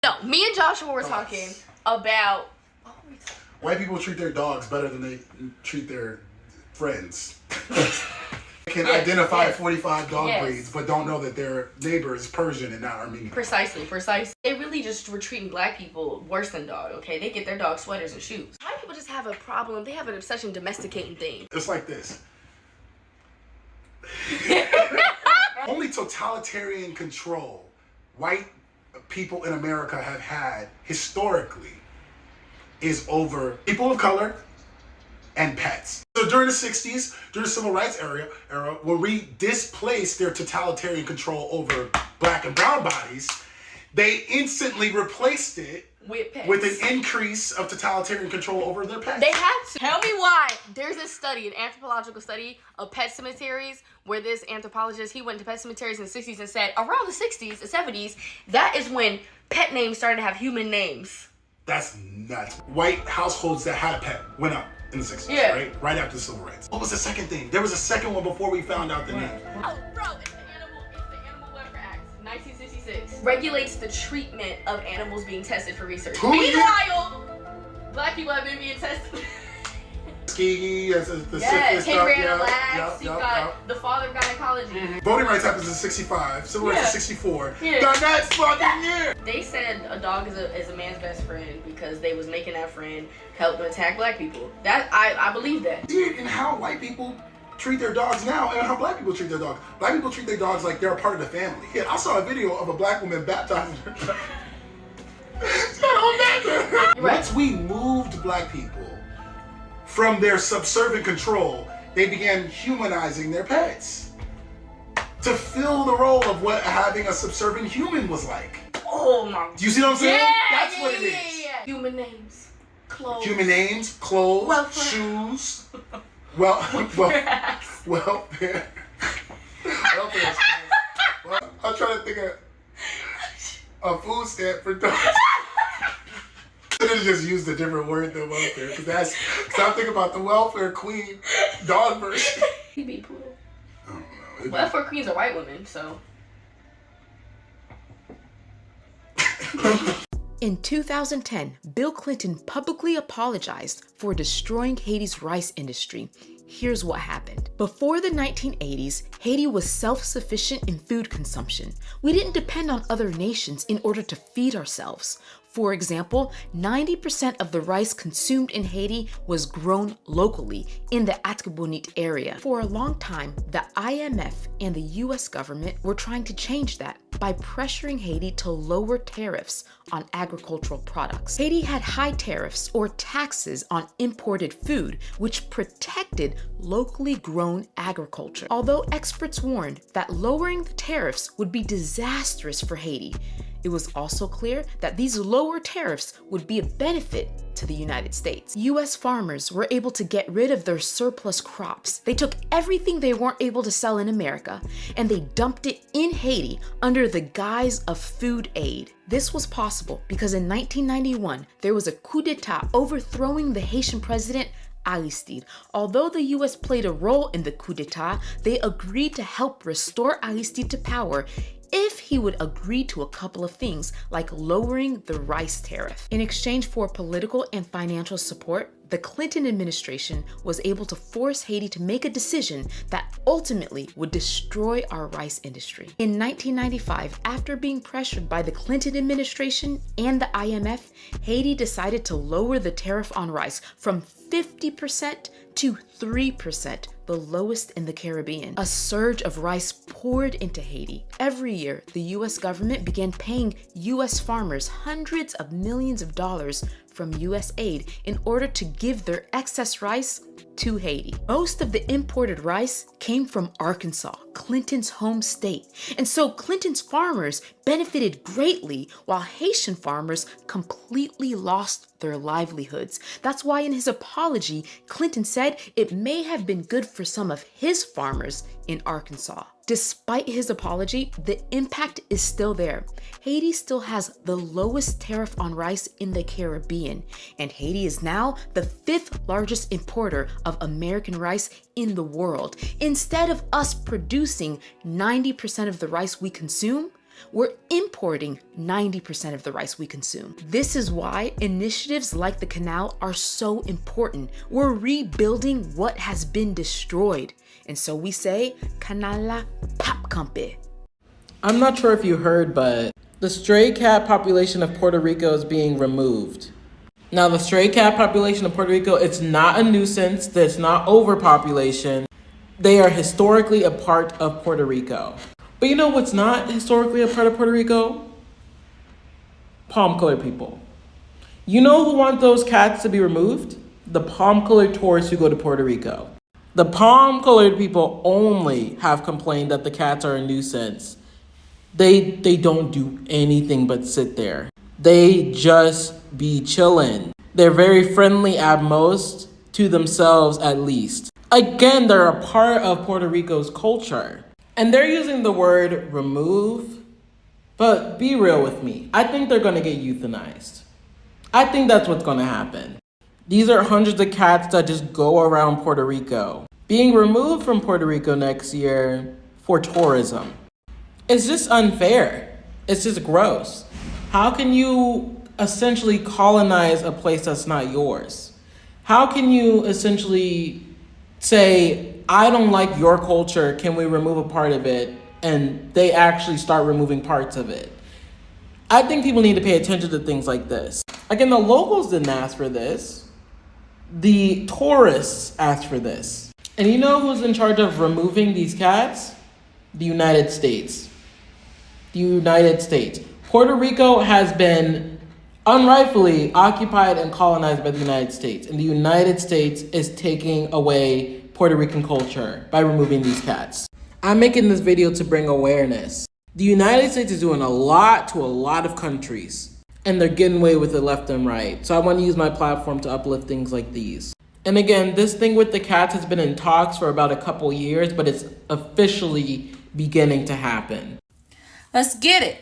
No, me and Joshua were talking about... White people treat their dogs better than they treat their friends. They can identify 45 dog breeds, but don't know that their neighbor is Persian and not Armenian. Precisely. They really just were treating black people worse than dog, okay? They get their dog sweaters and shoes. White people just have a problem. They have an obsession domesticating things. It's like this. Only totalitarian control white people in America have had historically is over people of color and pets. So during the 60s, during the civil rights era, when we displaced their totalitarian control over black and brown bodies, they instantly replaced it with pets. With an increase of totalitarian control over their pets. They had to. Tell me why. There's a study, an anthropological study of pet cemeteries, where this anthropologist, he went to pet cemeteries in the 60s and said around the 60s, the 70s, that is when pet names started to have human names. That's nuts. White households that had a pet went up in the 60s, right? Right after the civil rights. What was the second thing? There was a second one before we found out the name. Oh, bro, it's the Animal Welfare Act, 1966. Regulates the treatment of animals being tested for research. Meanwhile, black people have been being tested. Tuskegee, the syphilis Henrietta stuff. Lacks, you got the father of gynecology. Voting rights happens in 65, civil rights in 64. Yeah. The next fucking year! They said a dog is a man's best friend because they was making that friend help them attack black people. That I believe that. Dude, and how white people treat their dogs now and how black people treat their dogs. Black people treat their dogs like they're a part of the family. Yeah, I saw a video of a black woman baptizing her dog. Once we moved black people from their subservient control, they began humanizing their pets to fill the role of what having a subservient human was like. Oh my. Do you see what I'm saying? Yeah, That's what it is. Human names, clothes. Human names, clothes, welfare. shoes. Welfare. Well, I'm trying to think of a food stamp for dogs. I should have just used a different word than welfare, because I'm thinking about the welfare queen dog version. He be poodle. I don't know. Welfare queens are white women, so. In 2010, Bill Clinton publicly apologized for destroying Haiti's rice industry. Here's what happened. Before the 1980s, Haiti was self-sufficient in food consumption. We didn't depend on other nations in order to feed ourselves. For example, 90% of the rice consumed in Haiti was grown locally in the Atibonite area. For a long time, the IMF and the US government were trying to change that by pressuring Haiti to lower tariffs on agricultural products. Haiti had high tariffs or taxes on imported food, which protected locally grown agriculture. Although experts warned that lowering the tariffs would be disastrous for Haiti, it was also clear that these lower tariffs would be a benefit to the United States. US farmers were able to get rid of their surplus crops. They took everything they weren't able to sell in America and they dumped it in Haiti under the guise of food aid. This was possible because in 1991, there was a coup d'etat overthrowing the Haitian president Aristide. Although the US played a role in the coup d'etat, they agreed to help restore Aristide to power if he would agree to a couple of things, like lowering the rice tariff. In exchange for political and financial support, the Clinton administration was able to force Haiti to make a decision that ultimately would destroy our rice industry. In 1995, after being pressured by the Clinton administration and the IMF, Haiti decided to lower the tariff on rice from 50% to 3%, the lowest in the Caribbean. A surge of rice poured into Haiti. Every year, the US government began paying US farmers hundreds of millions of dollars from US aid in order to give their excess rice to Haiti. Most of the imported rice came from Arkansas, Clinton's home state. And so Clinton's farmers benefited greatly while Haitian farmers completely lost their livelihoods. That's why in his apology, Clinton said it may have been good for some of his farmers in Arkansas. Despite his apology, the impact is still there. Haiti still has the lowest tariff on rice in the Caribbean, and Haiti is now the 5th largest importer of American rice in the world. Instead of us producing 90% of the rice we consume, we're importing 90% of the rice we consume. This is why initiatives like the canal are so important. We're rebuilding what has been destroyed. And so we say, Canala Papkampe. I'm not sure if you heard, but the stray cat population of Puerto Rico is being removed. Now, the stray cat population of Puerto Rico, it's not a nuisance, it's not overpopulation. They are historically a part of Puerto Rico. But you know what's not historically a part of Puerto Rico? Palm-colored people. You know who want those cats to be removed? The palm-colored tourists who go to Puerto Rico. The palm-colored people only have complained that the cats are a nuisance. They don't do anything but sit there. They just be chillin'. They're very friendly at most, to themselves at least. Again, they're a part of Puerto Rico's culture. And they're using the word remove, but be real with me. I think they're gonna get euthanized. I think that's what's gonna happen. These are hundreds of cats that just go around Puerto Rico, being removed from Puerto Rico next year for tourism. It's just unfair. It's just gross. How can you essentially colonize a place that's not yours? How can you essentially say, I don't like your culture, can we remove a part of it? And they actually start removing parts of it. I think people need to pay attention to things like this. Again, the locals didn't ask for this. The tourists asked for this. And you know who's in charge of removing these cats? The United States. The United States. Puerto Rico has been unrightfully occupied and colonized by the United States. And the United States is taking away Puerto Rican culture by removing these cats. I'm making this video to bring awareness. The United States is doing a lot to a lot of countries, and they're getting away with it left and right. So I want to use my platform to uplift things like these. And again, this thing with the cats has been in talks for about a couple years, but it's officially beginning to happen. Let's get it.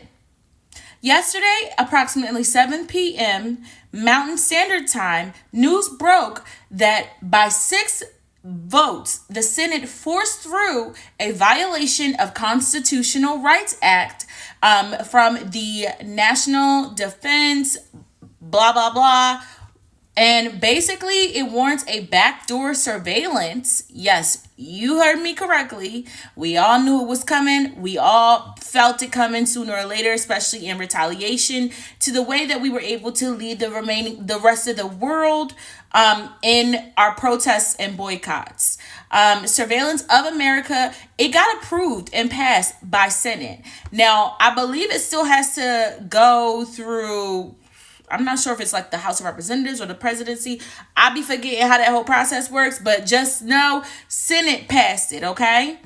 Yesterday, approximately 7 p.m. Mountain Standard Time, news broke that by 6 votes, the Senate forced through a violation of Constitutional Rights Act from the National Defense, blah, blah, blah. And basically, it warrants a backdoor surveillance. Yes, you heard me correctly. We all knew it was coming. We all felt it coming sooner or later, especially in retaliation to the way that we were able to lead the rest of the world in our protests and boycotts. Surveillance of America, it got approved and passed by Senate. Now, I believe it still has to go through, I'm not sure if it's like the House of Representatives or the presidency. I be forgetting how that whole process works, but just know Senate passed it, okay?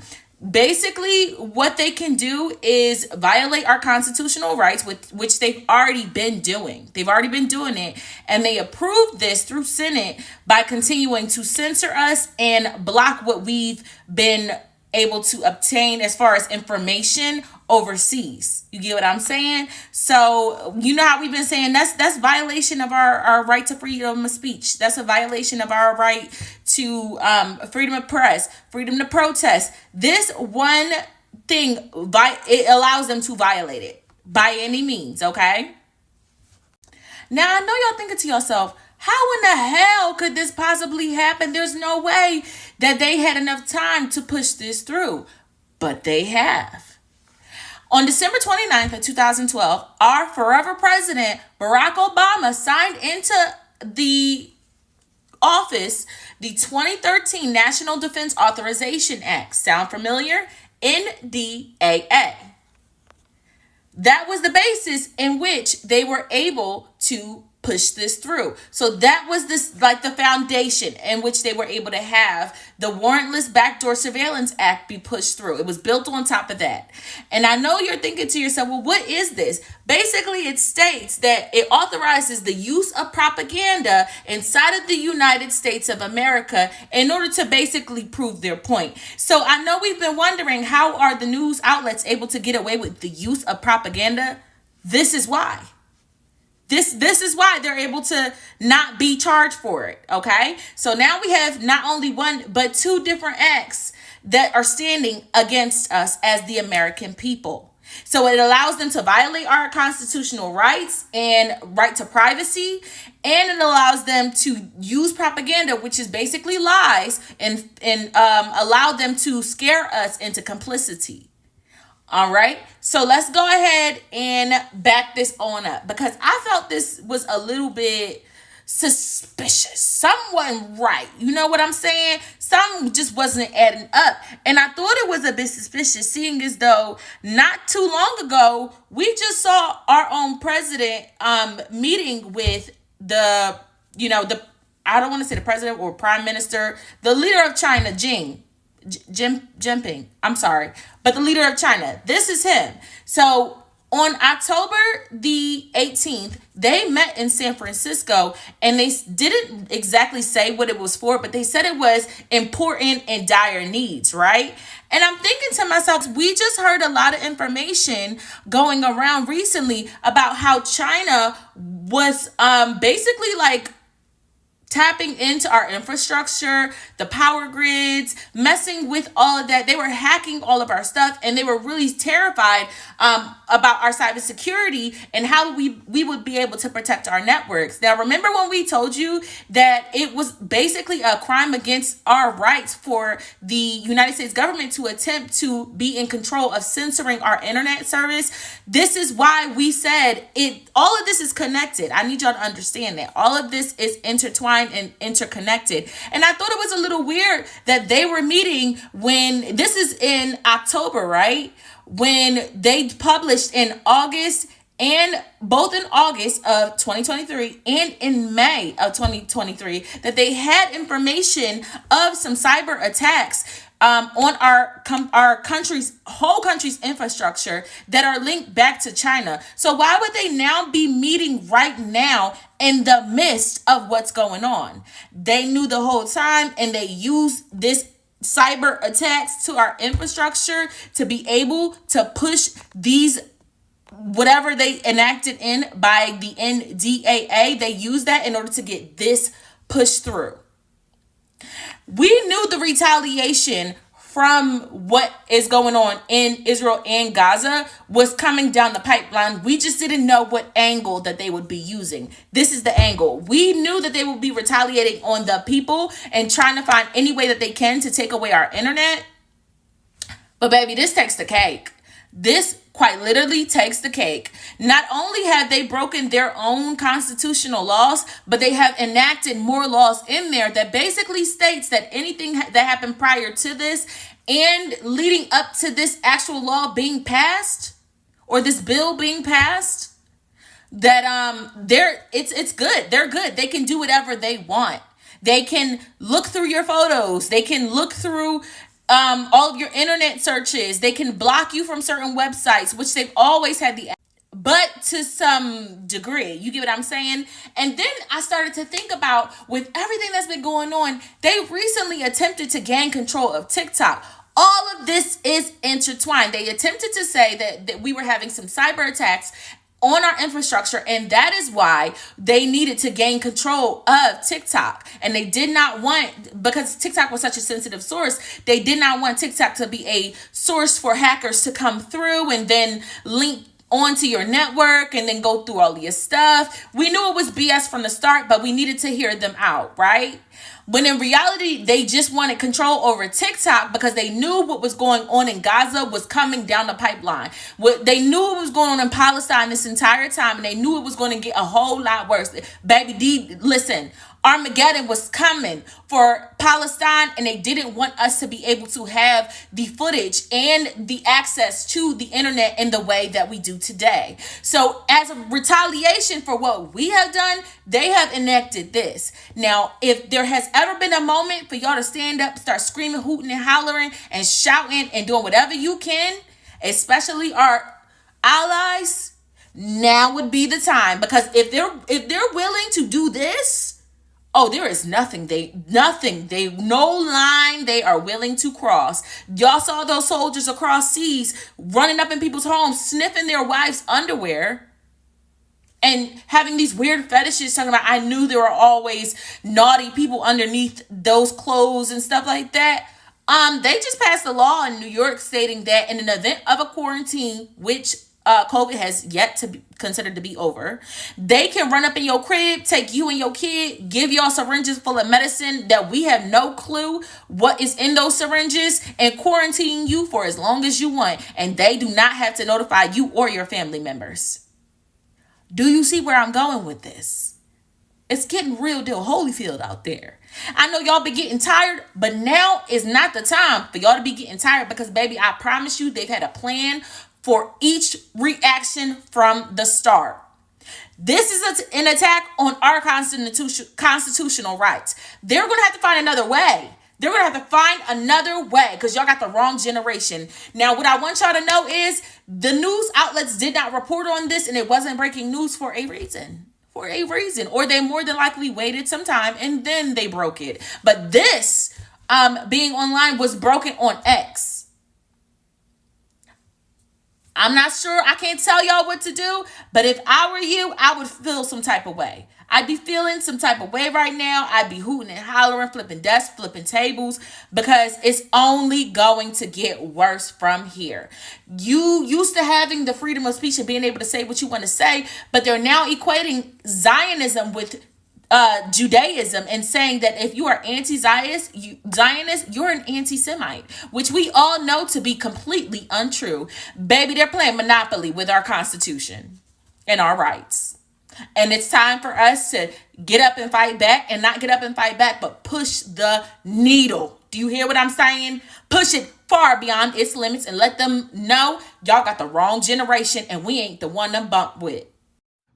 Basically, what they can do is violate our constitutional rights, which they've already been doing. They've already been doing it, and they approved this through Senate by continuing to censor us and block what we've been able to obtain as far as information overseas. You get what I'm saying? So you know how we've been saying that's violation of our right to freedom of speech. That's a violation of our right to freedom of press, freedom to protest. This one thing, it allows them to violate it by any means, okay? Now I know y'all thinking to yourself, how in the hell could this possibly happen? There's no way that they had enough time to push this through, but they have. On December 29th of 2012, our forever president, Barack Obama, signed into the office the 2013 National Defense Authorization Act. Sound familiar? NDAA. That was the basis in which they were able to push this through. So that was this, like, the foundation in which they were able to have the Warrantless Backdoor Surveillance Act be pushed through. It was built on top of that. And I know you're thinking to yourself, well, what is this? Basically, it states that it authorizes the use of propaganda inside of the United States of America in order to basically prove their point. So I know we've been wondering, how are the news outlets able to get away with the use of propaganda? This is why. This is why they're able to not be charged for it, okay? So now we have not only one, but two different acts that are standing against us as the American people. So it allows them to violate our constitutional rights and right to privacy, and it allows them to use propaganda, which is basically lies, and allow them to scare us into complicity. All right, so let's go ahead and back this on up, because I felt this was a little bit suspicious. Something wasn't right. You know what I'm saying? something just wasn't adding up. And I thought it was a bit suspicious, seeing as though not too long ago, we just saw our own president meeting with the I don't want to say the president or prime minister, the leader of China, Jinping. I'm sorry, but the leader of China. This is him. So on October the 18th, they met in San Francisco, and they didn't exactly say what it was for, but they said it was important and dire needs, right? And I'm thinking to myself, we just heard a lot of information going around recently about how China was basically like tapping into our infrastructure, the power grids, messing with all of that. They were hacking all of our stuff, and they were really terrified about our cybersecurity and how we would be able to protect our networks. Now, remember when we told you that it was basically a crime against our rights for the United States government to attempt to be in control of censoring our internet service? This is why we said it. All of this is connected. I need y'all to understand that all of this is intertwined and interconnected. And I thought it was a little weird that they were meeting when this is in October, right? When they published in August, and both in August of 2023 and in May of 2023, that they had information of some cyber attacks on our whole country's infrastructure that are linked back to China. So why would they now be meeting right now in the midst of what's going on? They knew the whole time, and they used this cyber attacks to our infrastructure to be able to push these whatever they enacted in by the NDAA. They used that in order to get this pushed through. We knew the retaliation from what is going on in Israel and Gaza was coming down the pipeline. We just didn't know what angle that they would be using. This is the angle. We knew that they would be retaliating on the people and trying to find any way that they can to take away our internet. But baby, this takes the cake. This quite literally takes the cake. Not only have they broken their own constitutional laws, but they have enacted more laws in there that basically states that anything that happened prior to this and leading up to this actual law being passed, or this bill being passed, that it's good. They're good. They can do whatever they want. They can look through your photos. They can look through all of your internet searches. They can block you from certain websites, which they've always had but to some degree, you get what I'm saying? And then I started to think about, with everything that's been going on, they recently attempted to gain control of TikTok. All of this is intertwined. They attempted to say that we were having some cyber attacks on our infrastructure, and that is why they needed to gain control of TikTok. And they did not want, because TikTok was such a sensitive source, they did not want TikTok to be a source for hackers to come through and then link onto your network and then go through all your stuff. We knew it was BS from the start, but we needed to hear them out, right? When in reality, they just wanted control over TikTok because they knew what was going on in Gaza was coming down the pipeline. They knew what was going on in Palestine this entire time, and they knew it was going to get a whole lot worse. Baby D, listen, Armageddon was coming for Palestine, and they didn't want us to be able to have the footage and the access to the internet in the way that we do today. So as a retaliation for what we have done, they have enacted this. Now, if there has ever been a moment for y'all to stand up, start screaming, hooting, and hollering, and shouting, and doing whatever you can, especially our allies, now would be the time. Because if they're willing to do this, oh, there is no line they are willing to cross. Y'all saw those soldiers across seas running up in people's homes, sniffing their wives' underwear and having these weird fetishes talking about, I knew there were always naughty people underneath those clothes and stuff like that. They just passed a law in New York stating that in an event of a quarantine, which COVID has yet to be considered to be over, they can run up in your crib, take you and your kid, give y'all syringes full of medicine that we have no clue what is in those syringes, and quarantine you for as long as you want. And they do not have to notify you or your family members. Do you see where I'm going with this? It's getting real deal Holyfield out there. I know y'all be getting tired, but now is not the time for y'all to be getting tired because, baby, I promise you they've had a plan for each reaction from the start. This is an attack on our constitutional rights. They're going to have to find another way. They're going to have to find another way because y'all got the wrong generation. Now, what I want y'all to know is the news outlets did not report on this, and it wasn't breaking news for a reason. For a reason. Or they more than likely waited some time and then they broke it. But this being online was broken on X. I'm not sure. I can't tell y'all what to do. But if I were you, I would feel some type of way. I'd be feeling some type of way right now. I'd be hooting and hollering, flipping desks, flipping tables, because it's only going to get worse from here. You used to having the freedom of speech and being able to say what you want to say, but they're now equating Zionism with Judaism and saying that if you are anti-Zionist, you're an anti-Semite, which we all know to be completely untrue. Baby, they're playing Monopoly with our Constitution and our rights. And it's time for us to get up and fight back, and not get up and fight back, but push the needle. Do you hear what I'm saying? Push it far beyond its limits and let them know y'all got the wrong generation and we ain't the one to bump with.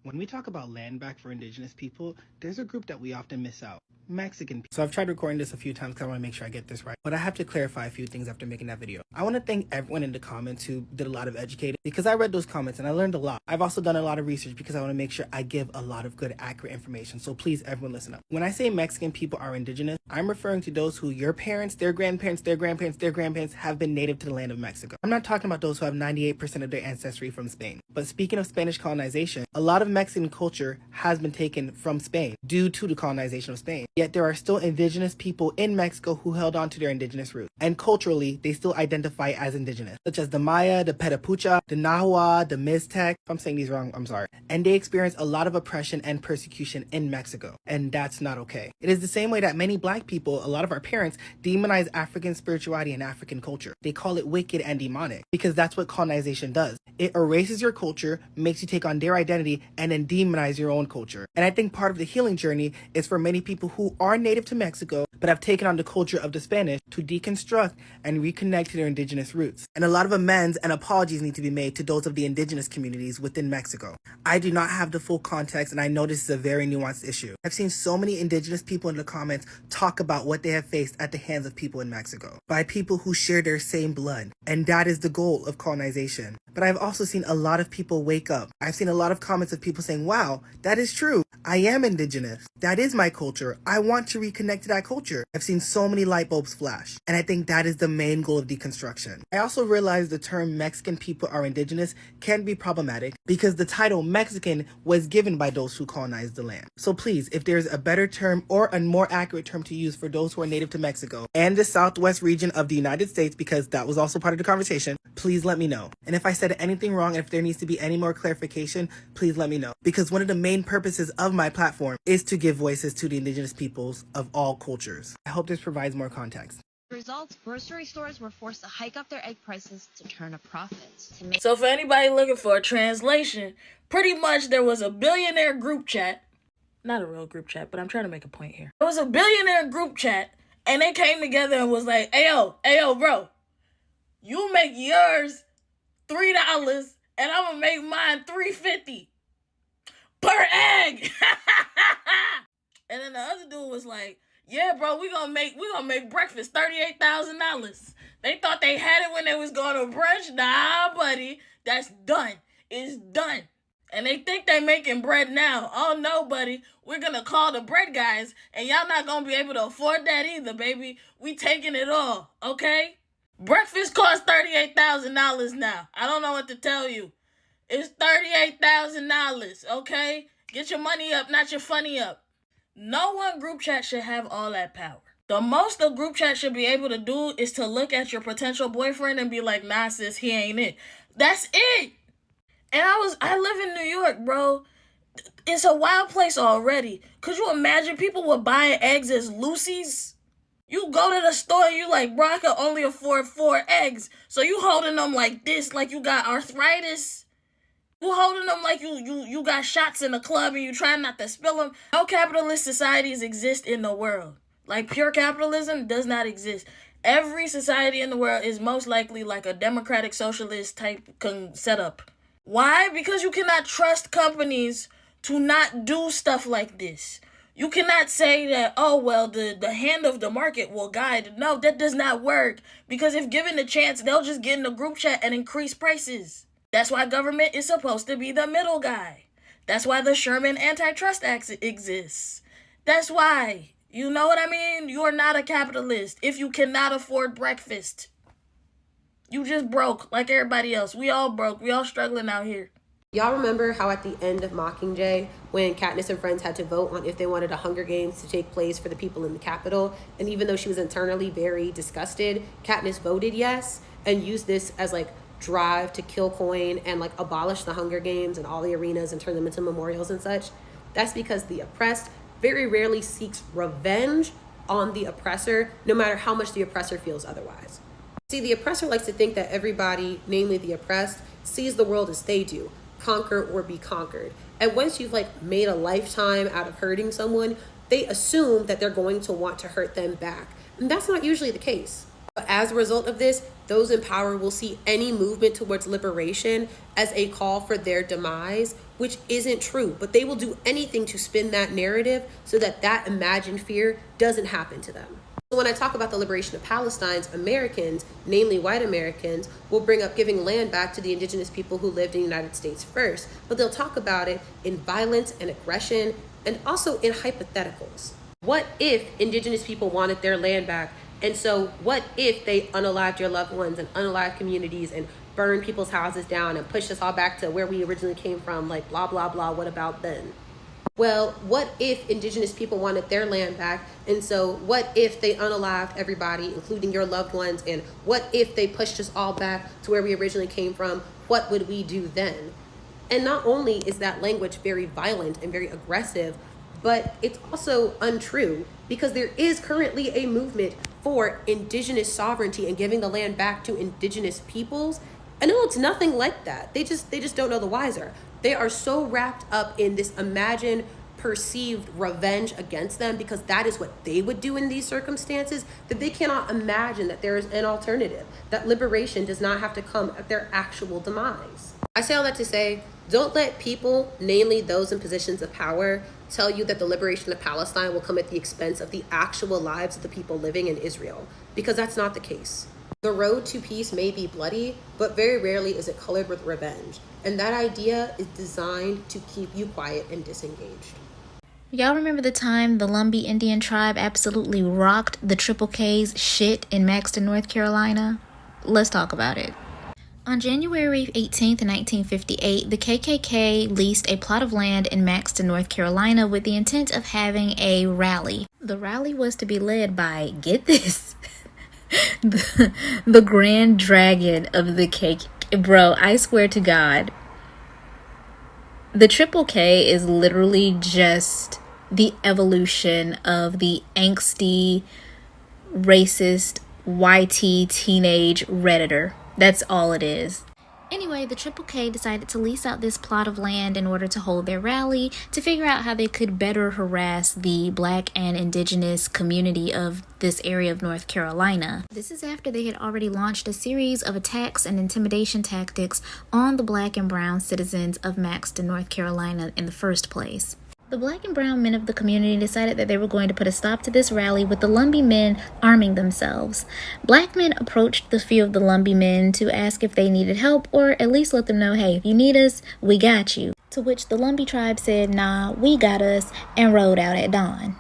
When we talk about land back for indigenous people, there's a group that we often miss out. Mexican people. So I've tried recording this a few times because I want to make sure I get this right. But I have to clarify a few things after making that video. I want to thank everyone in the comments who did a lot of educating, because I read those comments and I learned a lot. I've also done a lot of research because I want to make sure I give a lot of good, accurate information. So please, everyone listen up. When I say Mexican people are indigenous, I'm referring to those who your parents, their grandparents, their grandparents, their grandparents have been native to the land of Mexico. I'm not talking about those who have 98% of their ancestry from Spain. But speaking of Spanish colonization, a lot of Mexican culture has been taken from Spain due to the colonization of Spain. Yet there are still indigenous people in Mexico who held on to their indigenous roots. And culturally, they still identify as indigenous, such as the Maya, the Petapucha, the Nahua, the Mixtec. If I'm saying these wrong, I'm sorry. And they experience a lot of oppression and persecution in Mexico. And that's not okay. It is the same way that many black people, a lot of our parents, demonize African spirituality and African culture. They call it wicked and demonic because that's what colonization does. It erases your culture, makes you take on their identity, and then demonize your own culture. And I think part of the healing journey is for many people who are native to Mexico but have taken on the culture of the Spanish to deconstruct and reconnect to their indigenous roots. And a lot of amends and apologies need to be made to those of the indigenous communities within Mexico. I do not have the full context, and I know this is a very nuanced issue. I've seen so many indigenous people in the comments talk about what they have faced at the hands of people in Mexico by people who share their same blood. And that is the goal of colonization. But I've also seen a lot of people wake up. I've seen a lot of comments of people saying, wow, that is true. I am indigenous. That is my culture. I want to reconnect to that culture. I've seen so many light bulbs flash. And I think that is the main goal of deconstruction. I also realize the term Mexican people are indigenous can be problematic because the title Mexican was given by those who colonized the land. So please, if there's a better term or a more accurate term to use for those who are native to Mexico and the southwest region of the United States, because that was also part of the conversation, please let me know. And if I said anything wrong and if there needs to be any more clarification, please let me know. Because one of the main purposes of my platform is to give voices to the indigenous peoples of all cultures. I hope this provides more context. Results, grocery stores were forced to hike up their egg prices to turn a profit. So for anybody looking for a translation, pretty much there was a billionaire group chat. Not a real group chat, but I'm trying to make a point here. There was a billionaire group chat, and they came together and was like, ayo, bro, you make yours $3 and I'm gonna make mine $3.50 per egg. And then the other dude was like, yeah, bro, we gonna make breakfast $38,000. They thought they had it when they was going to brunch. Nah, buddy, that's done. It's done. And they think they making bread now. Oh no, buddy, we're gonna call the bread guys, and y'all not gonna be able to afford that either, baby. We taking it all, okay? Breakfast costs $38,000 now. I don't know what to tell you. It's $38,000, okay? Get your money up, not your funny up. No one group chat should have all that power. The most a group chat should be able to do is to look at your potential boyfriend and be like, nah, sis, he ain't it. That's it. And I live in New York, bro. It's a wild place already. Could you imagine people were buying eggs as Lucy's? You go to the store and you like, bro, I can only afford 4 eggs. So you holding them like this, like you got arthritis. You holding them like you got shots in a club and you trying not to spill them. No capitalist societies exist in the world. Like pure capitalism does not exist. Every society in the world is most likely like a democratic socialist type setup. Why? Because you cannot trust companies to not do stuff like this. You cannot say that, oh, well, the hand of the market will guide. No, that does not work. Because if given the chance, they'll just get in the group chat and increase prices. That's why government is supposed to be the middle guy. That's why the Sherman Antitrust Act exists. That's why. You know what I mean? You are not a capitalist if you cannot afford breakfast. You just broke like everybody else. We all broke. We all struggling out here. Y'all remember how at the end of Mockingjay, when Katniss and friends had to vote on if they wanted a Hunger Games to take place for the people in the Capitol, and even though she was internally very disgusted, Katniss voted yes and used this as like drive to kill coin and like abolish the Hunger Games and all the arenas and turn them into memorials and such? That's because the oppressed very rarely seeks revenge on the oppressor, no matter how much the oppressor feels otherwise. See, the oppressor likes to think that everybody, namely the oppressed, sees the world as they do. Conquer or be conquered. And once you've like made a lifetime out of hurting someone, they assume that they're going to want to hurt them back. And that's not usually the case. But as a result of this, those in power will see any movement towards liberation as a call for their demise, which isn't true. But they will do anything to spin that narrative so that that imagined fear doesn't happen to them. So when I talk about the liberation of Palestine, Americans, namely white Americans, will bring up giving land back to the indigenous people who lived in the United States first, but they'll talk about it in violence and aggression and also in hypotheticals. What if indigenous people wanted their land back? And so what if they unalived your loved ones and unalived communities and burned people's houses down and pushed us all back to where we originally came from, like blah, blah, blah, what about then? Well, what if indigenous people wanted their land back? And so what if they unalived everybody, including your loved ones? And what if they pushed us all back to where we originally came from? What would we do then? And not only is that language very violent and very aggressive, but it's also untrue because there is currently a movement for indigenous sovereignty and giving the land back to indigenous peoples. And no, it's nothing like that. They just don't know the wiser. They are so wrapped up in this imagined perceived revenge against them because that is what they would do in these circumstances that they cannot imagine that there is an alternative, that liberation does not have to come at their actual demise. I say all that to say, don't let people, namely those in positions of power, tell you that the liberation of Palestine will come at the expense of the actual lives of the people living in Israel, because that's not the case. The road to peace may be bloody, but very rarely is it colored with revenge. And that idea is designed to keep you quiet and disengaged. Y'all remember the time the Lumbee Indian tribe absolutely rocked the Triple K's shit in Maxton, North Carolina? Let's talk about it. On January 18th, 1958, the KKK leased a plot of land in Maxton, North Carolina with the intent of having a rally. The rally was to be led by, get this, the Grand Dragon of the KKK. Bro, I swear to God, the Triple K is literally just the evolution of the angsty, racist, YT teenage Redditor. That's all it is. Anyway, the Triple K decided to lease out this plot of land in order to hold their rally to figure out how they could better harass the Black and indigenous community of this area of North Carolina. This is after they had already launched a series of attacks and intimidation tactics on the Black and brown citizens of Maxton, North Carolina in the first place. The Black and brown men of the community decided that they were going to put a stop to this rally with the Lumbee men arming themselves. Black men approached the few of the Lumbee men to ask if they needed help or at least let them know, hey, if you need us, we got you. To which the Lumbee tribe said, nah, we got us, and rode out at dawn.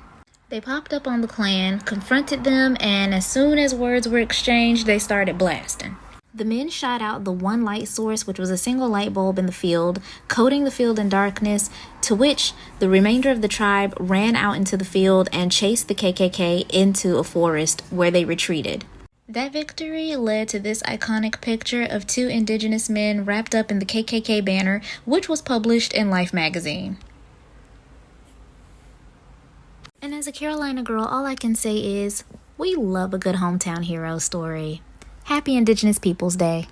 They popped up on the Klan, confronted them, and as soon as words were exchanged, they started blasting. The men shot out the one light source, which was a single light bulb in the field, coating the field in darkness, to which the remainder of the tribe ran out into the field and chased the KKK into a forest where they retreated. That victory led to this iconic picture of two indigenous men wrapped up in the KKK banner, which was published in Life magazine. And as a Carolina girl, all I can say is, we love a good hometown hero story. Happy Indigenous Peoples Day.